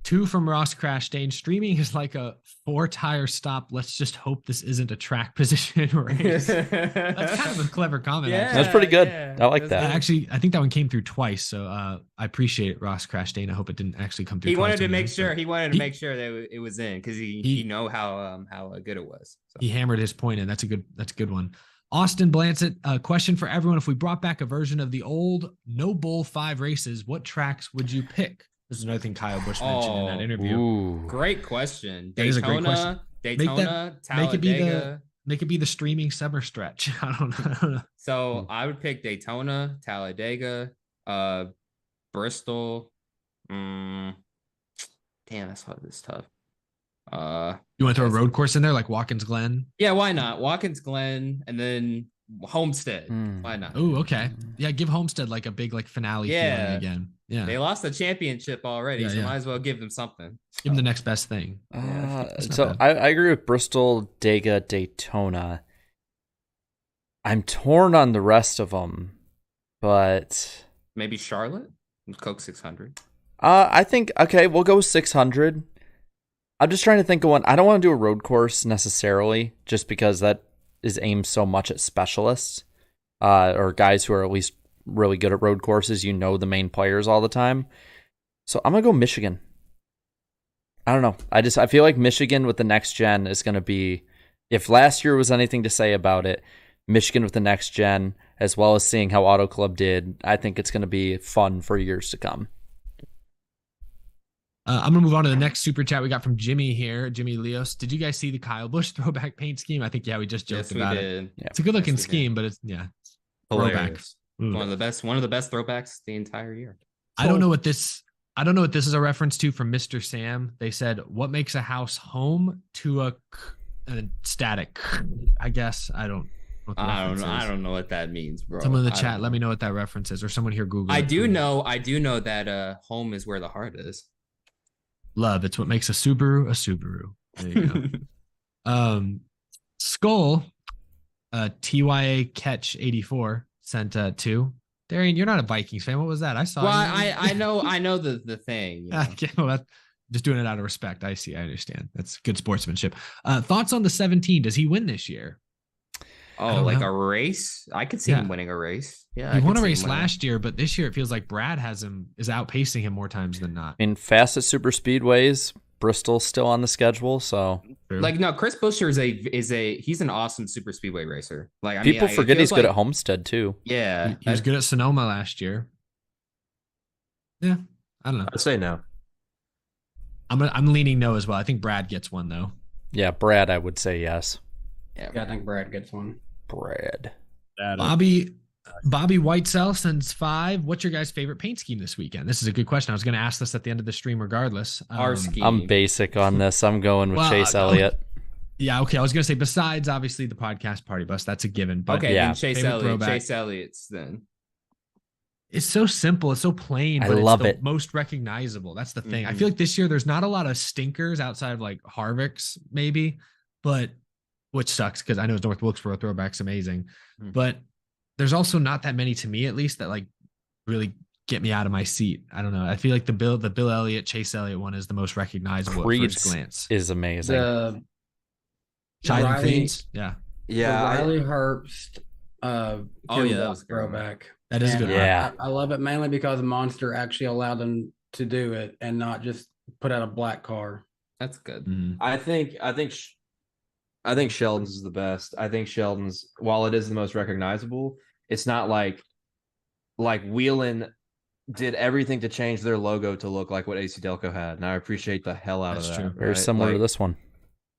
2 from Ross Chastain. Streaming is like a 4-tire stop. Let's just hope this isn't a track position race. That's kind of a clever comment. actually. That's pretty good. I like that. Actually, I think that one came through twice, so I appreciate it, Ross Chastain. I hope it didn't actually come through. He twice wanted to on make yours, sure. but He wanted to he- make sure that it was in because he- he know how good it was. So. he hammered his point in. That's a good one. Austin Blancett, a question for everyone: if we brought back a version of the old No Bull 5 races, what tracks would you pick? This is another thing Kyle Busch mentioned in that interview. Ooh. Great question. That is a great question. Daytona, Make it be Talladega. Make it be the streaming summer stretch. I don't know. So I would pick Daytona, Talladega, Bristol. Damn, that's tough. You want to throw a road course in there like Watkins Glen? Yeah, why not? Watkins Glen and then Homestead. Hmm. Why not? Oh, okay. Yeah, give Homestead like a big like finale feeling Yeah. again. Yeah. They lost the championship already, Yeah, so yeah. might as well give them something. Give them the next best thing. That's not So bad. I agree with Bristol, Dega, Daytona. I'm torn on the rest of them, but Maybe Charlotte, Coke 600. I think okay, we'll go 600. I'm just trying to think of one. I don't want to do a road course necessarily, just because that is aimed so much at specialists or guys who are at least really good at road courses. You know the main players all the time. So I'm gonna go Michigan. I don't know. I feel like Michigan with the next gen is gonna be. If last year was anything to say about it, Michigan with the next gen, as well as seeing how Auto Club did, I think it's gonna be fun for years to come. I'm gonna move on to the next super chat we got from Jimmy here. Jimmy Leos. Did you guys see the Kyle Busch throwback paint scheme? I think we just joked Yes, we about it. did. Yeah. It's a good looking Yes, we did. scheme, but it's throwback. Hilarious. Ooh. One of the best throwbacks the entire year. I don't know what this is a reference to from Mr. Sam. They said, "What makes a house home to a static?" I guess I don't. know what the I reference is. don't know what that means, bro. Someone in the I chat, don't let me know what that reference is, or someone here Google. I it, do please. know that home is where the heart is. Love. It's what makes a Subaru a Subaru. There you go. Skull, TYA Catch 84 sent 2. Darian, you're not a Vikings fan. What was that? I saw. Well, you. I know the thing. You know? Okay, well, that's just doing it out of respect. I see. I understand. That's good sportsmanship. Thoughts on the 17? Does he win this year? I Oh, don't like know. a race? I could see Yeah. him winning a race. Yeah, He I won could a see him race winning. last year, but this year it feels like Brad is outpacing him more times than not. I mean, fastest super speedways, Bristol's still on the schedule, so Like no, Chris Buescher he's an awesome super speedway racer. Like I people mean, forget it he's feels good like- at Homestead too. Yeah, He was good at Sonoma last year. Yeah, I don't know. I'd say no. I'm leaning no as well. I think Brad gets one though. Yeah, Brad, I would say yes. Yeah, I think Brad gets one. Brad. Bobby Whitesell sends 5. What's your guys' favorite paint scheme this weekend? This is a good question. I was going to ask this at the end of the stream regardless. Our scheme. I'm basic on this. I'm going with Well, Chase Elliott. Yeah, okay. I was going to say besides obviously the podcast party bus, that's a given. But Okay, Yeah. then Chase Favorite Elliott. throwback. Chase Elliott's then. It's so simple. It's so plain, I but love it's the it. most recognizable. That's the thing. I Mhm. feel like this year there's not a lot of stinkers outside of like Harvick's maybe, but which sucks because I know North Wilkesboro throwback's amazing, Mhm. but there's also not that many to me at least that like really get me out of my seat. I don't know. I feel like the Bill Elliott, Chase Elliott one is the most recognizable at Creed's first glance. is amazing. The Shine and Riley- Creeds, yeah, Yeah, the I- Riley Herbst Oh, Kim yeah, that Block was a good one. throwback. that is a And good. Yeah. one. I love it mainly because Monster actually allowed them to do it and not just put out a black car. That's good. Mhm. I think Sheldon's is the best. I think Sheldon's, while it is the most recognizable, it's not like Wheelan did everything to change their logo to look like what AC Delco had, and I appreciate the hell out That's of true. that. Very right? similar to Like, this one.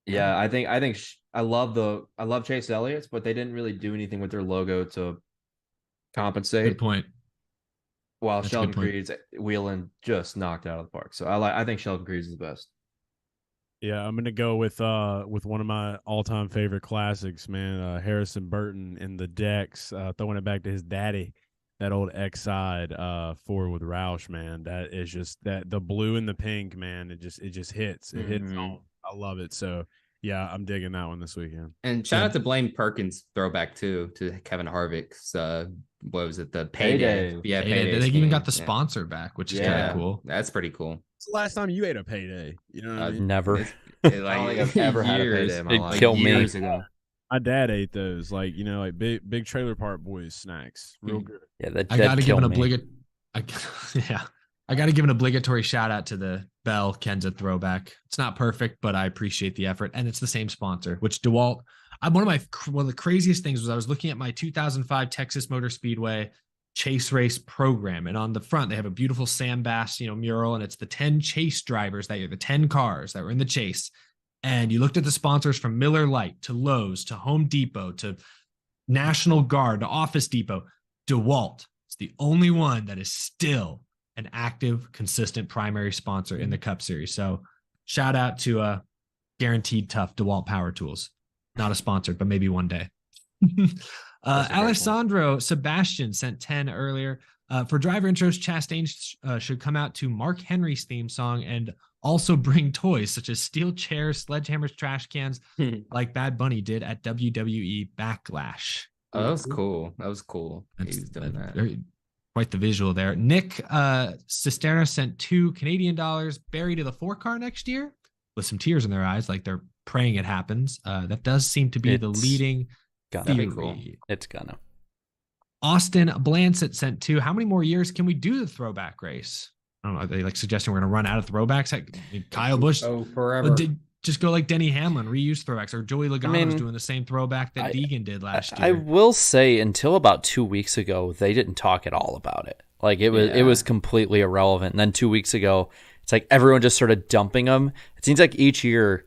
Yeah, I love Chase Elliott's, but they didn't really do anything with their logo to compensate. Good point. While That's a good Sheldon point. Creed's Wheelan just knocked out of the park. So I think Sheldon Creed's the best. Yeah, I'm gonna go with one of my all-time favorite classics, man. Harrison Burton in the decks, throwing it back to his daddy, that old X side forward with Roush, man. That is just that the blue and the pink, man. It just hits. It hits Mhm. home. I love it. So yeah, I'm digging that one this weekend. And shout out to Blaine Perkins throwback too to Kevin Harvick's what was it, the Payday. payday? Yeah, They payday. even got the sponsor back, which is kind Yeah. of cool. That's pretty cool. It's the last time you ate a payday. You know what I mean? Never. It's- I don't think I've ever had a years- payday in my It'd life. kill me. years ago. My dad ate those, like like big trailer park boys snacks. Real Mhm. good. Yeah, that I got to give an obligatory. I got to give an obligatory shout out to the Bell Kenza throwback. It's not perfect, but I appreciate the effort, and it's the same sponsor. Which DeWalt, one of the craziest things was I was looking at my 2005 Texas Motor Speedway chase race program, and on the front they have a beautiful Sam Bass mural, and it's the 10 chase drivers that year, the 10 cars that were in the chase. And you looked at the sponsors from Miller Lite to Lowe's to Home Depot to National Guard to Office Depot. DeWalt is the only one that is still an active, consistent primary sponsor in the Cup Series. So shout out to Guaranteed Tough DeWalt Power Tools. Not a sponsor, but maybe one day. That's a great Alessandro Sebastian sent 10 earlier. For driver intros, Chastain should come out to Mark Henry's theme song and also bring toys such as steel chairs, sledgehammers, trash cans, like Bad Bunny did at WWE Backlash. Oh, that was cool. That was cool. He was doing that. Quite the visual there. Nick Cisterna sent $2 Canadian buried to the 4-car next year with some tears in their eyes, like they're praying it happens. That does seem to be the It's leading Gonna theory. be cool. It's gonna. Austin Blansett sent 2. How many more years can we do the throwback race? I don't know. Are they like suggesting we're going to run out of throwbacks? Kyle Busch, Oh, forever. just go like Denny Hamlin, reuse throwbacks, or Joey Logano's mean, doing the same throwback that Deegan did last I year. will say until about 2 weeks ago, they didn't talk at all about it. Like it was completely irrelevant. And then 2 weeks ago, it's like everyone just started dumping them. It seems like each year,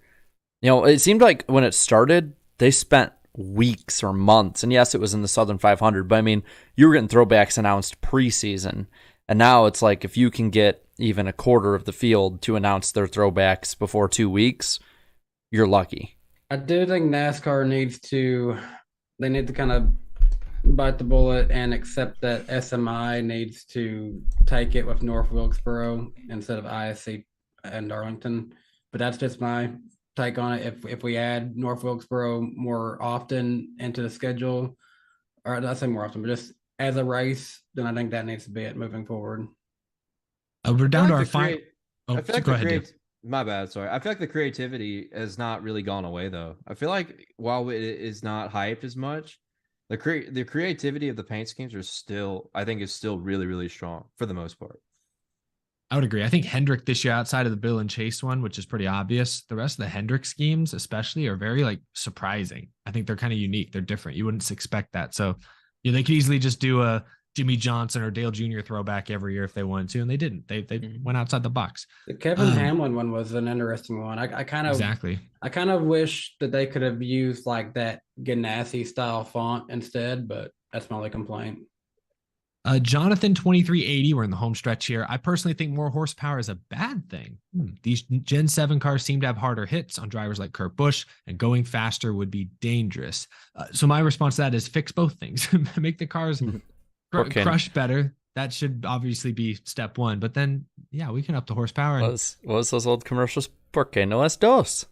it seemed like when it started, they spent weeks or months. And yes, it was in the Southern 500, but I mean, you were getting throwbacks announced preseason. And now it's like if you can get even a quarter of the field to announce their throwbacks before 2 weeks, you're lucky. I do think NASCAR needs to kind of bite the bullet and accept that SMI needs to take it with North Wilkesboro instead of ISC and Darlington. But that's just my take on it. If we add North Wilkesboro more often into the schedule, or not say more often, but just as a race, then I think that needs to be it moving forward. We're down to I our feel like final. I feel like go ahead. Dave. my bad. Sorry. I feel like the creativity has not really gone away though. I feel like while it is not hyped as much, the creativity of the paint schemes is still really, really strong for the most part. I would agree. I think Hendrick this year, outside of the Bill and Chase one, which is pretty obvious, the rest of the Hendrick schemes, especially, are very surprising. I think they're kind of unique. They're different. You wouldn't expect that. So, they could easily just do a Jimmy Johnson or Dale Jr. throwback every year if they wanted to, and they didn't. They went outside the box. The Kevin Hamlin one was an interesting one. I kind of wish that they could have used like that Ganassi style font instead, but that's my only complaint. Jonathan 2380, we're in the home stretch here. I personally think more horsepower is a bad thing. These Gen 7 cars seem to have harder hits on drivers like Kurt Busch, and going faster would be dangerous. So my response to that is fix both things. Make the cars crush better. that should obviously be step one. But then, yeah, we can up the horsepower. And, What was those old commercials? Porque no es dos.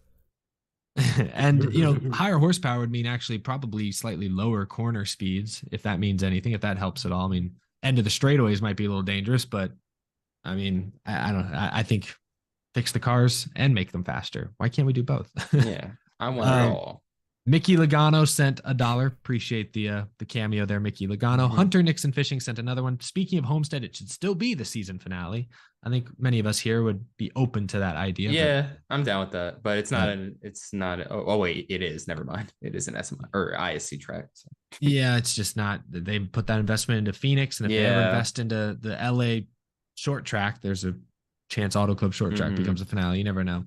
and higher horsepower would mean actually probably slightly lower corner speeds, if that means anything, if that helps at all. I mean, end of the straightaways might be a little dangerous, but I mean, I don't know. I think fix the cars and make them faster. Why can't we do both? Yeah, I want it all. Mickey Logano sent $1. Appreciate the cameo there, Mickey Logano. Mhm. Hunter Nixon Fishing sent another one. Speaking of Homestead, it should still be the season finale. I think many of us here would be open to that idea. Yeah, I'm down with that, but it's not. Oh wait, it is. Never mind. It is an SMI or ISC track. So. Yeah, it's just not. They put that investment into Phoenix, and if they ever invest into the LA short track, there's a chance Auto Club short track becomes a finale. You never know.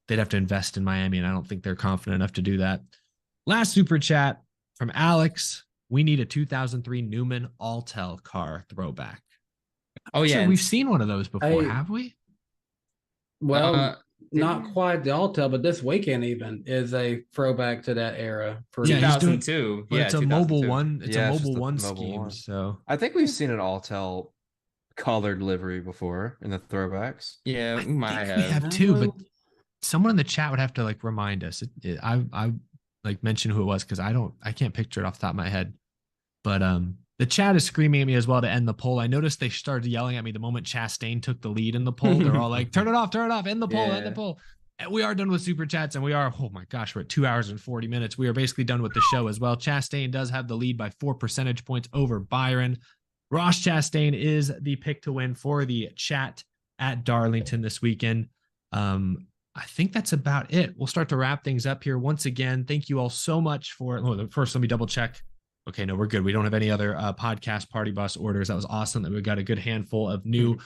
They'd have to invest in Miami, and I don't think they're confident enough to do that. Last super chat from Alex. We need a 2003 Newman Alltel car throwback. Oh yeah, We've seen one of those before, have we? Well, not didn't- quite the Altel, but this weekend even is a throwback to that era. For Yeah, he's doing- 2002. But Yeah, it's a mobile 2002. one. It's Yeah, a it's mobile just a one mobile scheme. one. So I think we've seen an Alltel colored livery before in the throwbacks. Yeah, we I might think we have. have too, but someone in the chat would have to like remind us. I like mention who it was because I can't picture it off the top of my head. But the chat is screaming at me as well to end the poll. I noticed they started yelling at me the moment Chastain took the lead in the poll. They're all like, turn it off, end the poll, end the Yeah. poll. And we are done with super chats, and we are, oh my gosh, we're at 2 hours and 40 minutes. We are basically done with the show as well. Chastain does have the lead by 4 percentage points over Byron. Ross Chastain is the pick to win for the chat at Darlington this weekend. I think that's about it. We'll start to wrap things up here. Once again, thank you all so much for, first, let me double check. Okay, no, we're good. We don't have any other podcast party bus orders. That was awesome that we got a good handful of new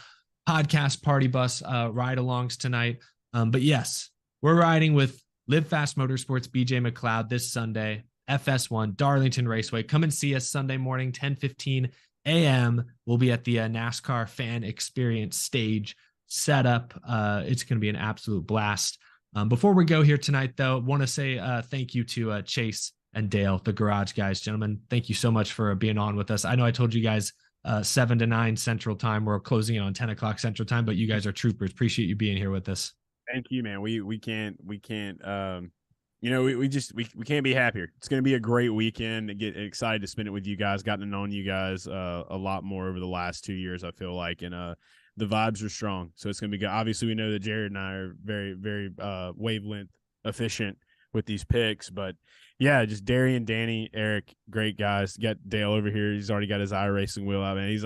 podcast party bus ride-alongs tonight. But yes, we're riding with Live Fast Motorsports, BJ McLeod this Sunday, FS1, Darlington Raceway. Come and see us Sunday morning, 10:15 a.m. We'll be at the NASCAR Fan Experience stage setup. It's going to be an absolute blast. Before we go here tonight, though, I want to say thank you to Chase and Dale, the garage guys. Gentlemen, thank you so much for being on with us. I know I told you guys 7 to 9 Central Time. We're closing it on 10 o'clock Central Time, but you guys are troopers. Appreciate you being here with us. Thank you, man. We can't we can't be happier. It's going to be a great weekend. Get excited to spend it with you guys. Gotten to know you guys a lot more over the last 2 years, I feel like, and the vibes are strong. So it's going to be good. Obviously, we know that Jared and I are very, very wavelength efficient with these picks, but yeah, just Darian, Danny, Eric, great guys. Got Dale over here. He's already got his iRacing wheel out, man. He's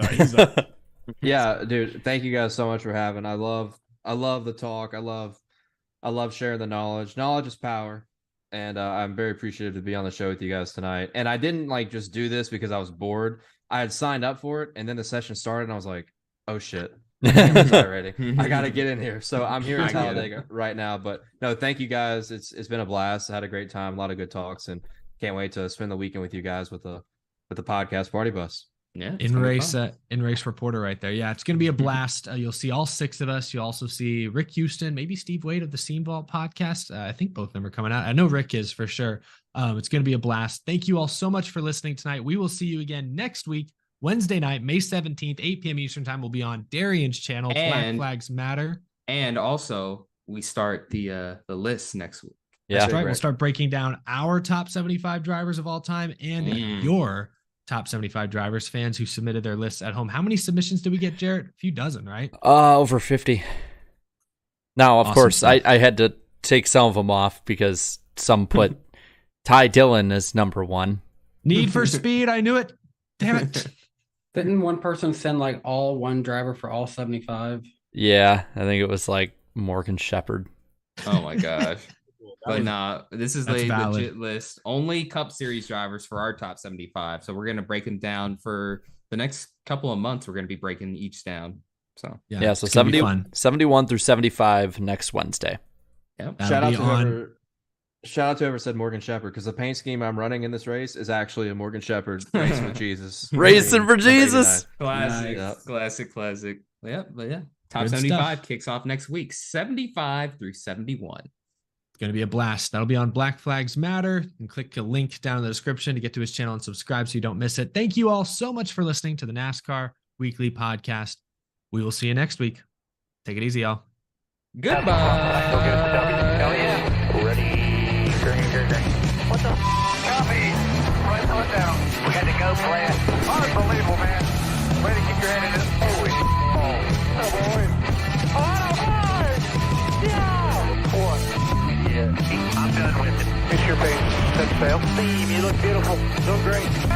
Yeah, dude. Thank you guys so much for having. I love the talk. I love sharing the knowledge. Knowledge is power. And I'm very appreciative to be on the show with you guys tonight. And I didn't just do this because I was bored. I had signed up for it, and then the session started, and I was like, oh shit. Already. I got to get in here. So I'm here in Talladega right now. But no, thank you guys. It's been a blast. I had a great time, a lot of good talks, and can't wait to spend the weekend with you guys with the podcast party bus. Yeah, in race reporter right there. Yeah, it's gonna be a blast. You'll see all 6 of us. You'll also see Rick Houston, maybe Steve Wade of the Scene Vault podcast. I think both of them are coming out. I know Rick is for sure. It's gonna be a blast. Thank you all so much for listening tonight. We will see you again next week, Wednesday night, May 17th, 8 p.m. Eastern time. Will be on Darian's channel. Black Flags Matter. And also, we start the list next week. Yeah, that's right. We'll start breaking down our top 75 drivers of all time and your top 75 drivers, fans who submitted their lists at home. How many submissions did we get, Jarrett? A few dozen, right? Over 50. Now, of Awesome course, stuff. I had to take some of them off because some put Ty Dillon as number 1. Need for Speed. I knew it. Damn it. Didn't one person send all one driver for all 75? Yeah, I think it was Morgan Shepherd. Oh my gosh. But nah, this is That's a valid. legit list. Only Cup Series drivers for our top 75. So we're going to break them down for the next couple of months. We're going to be breaking each down. So Yeah, so it's gonna be 70, fun. 71 through 75 next Wednesday. yep. That'll Shout out to whoever said Morgan Shepherd, because the paint scheme I'm running in this race is actually a Morgan Shepherd Racing with Jesus. Racing for Jesus. Classic, Nice. classic. Yeah, but yeah. Top Good 75 stuff. kicks off next week, 75 through 71. It's going to be a blast. That'll be on Black Flags Matter. And click a link down in the description to get to his channel and subscribe so you don't miss it. Thank you all so much for listening to the NASCAR Weekly Podcast. We will see you next week. Take it easy, y'all. Goodbye. Go get us a W. Hell yeah. Ready. Green. What the copy? Right foot down. We got to go, Brad. Unbelievable, man. Way to keep your head in it. Holy oh boy. Oh boy. Yeah. What? Yeah. I'm done with it. It's your face. Set sail. Steve, you look beautiful. Look great.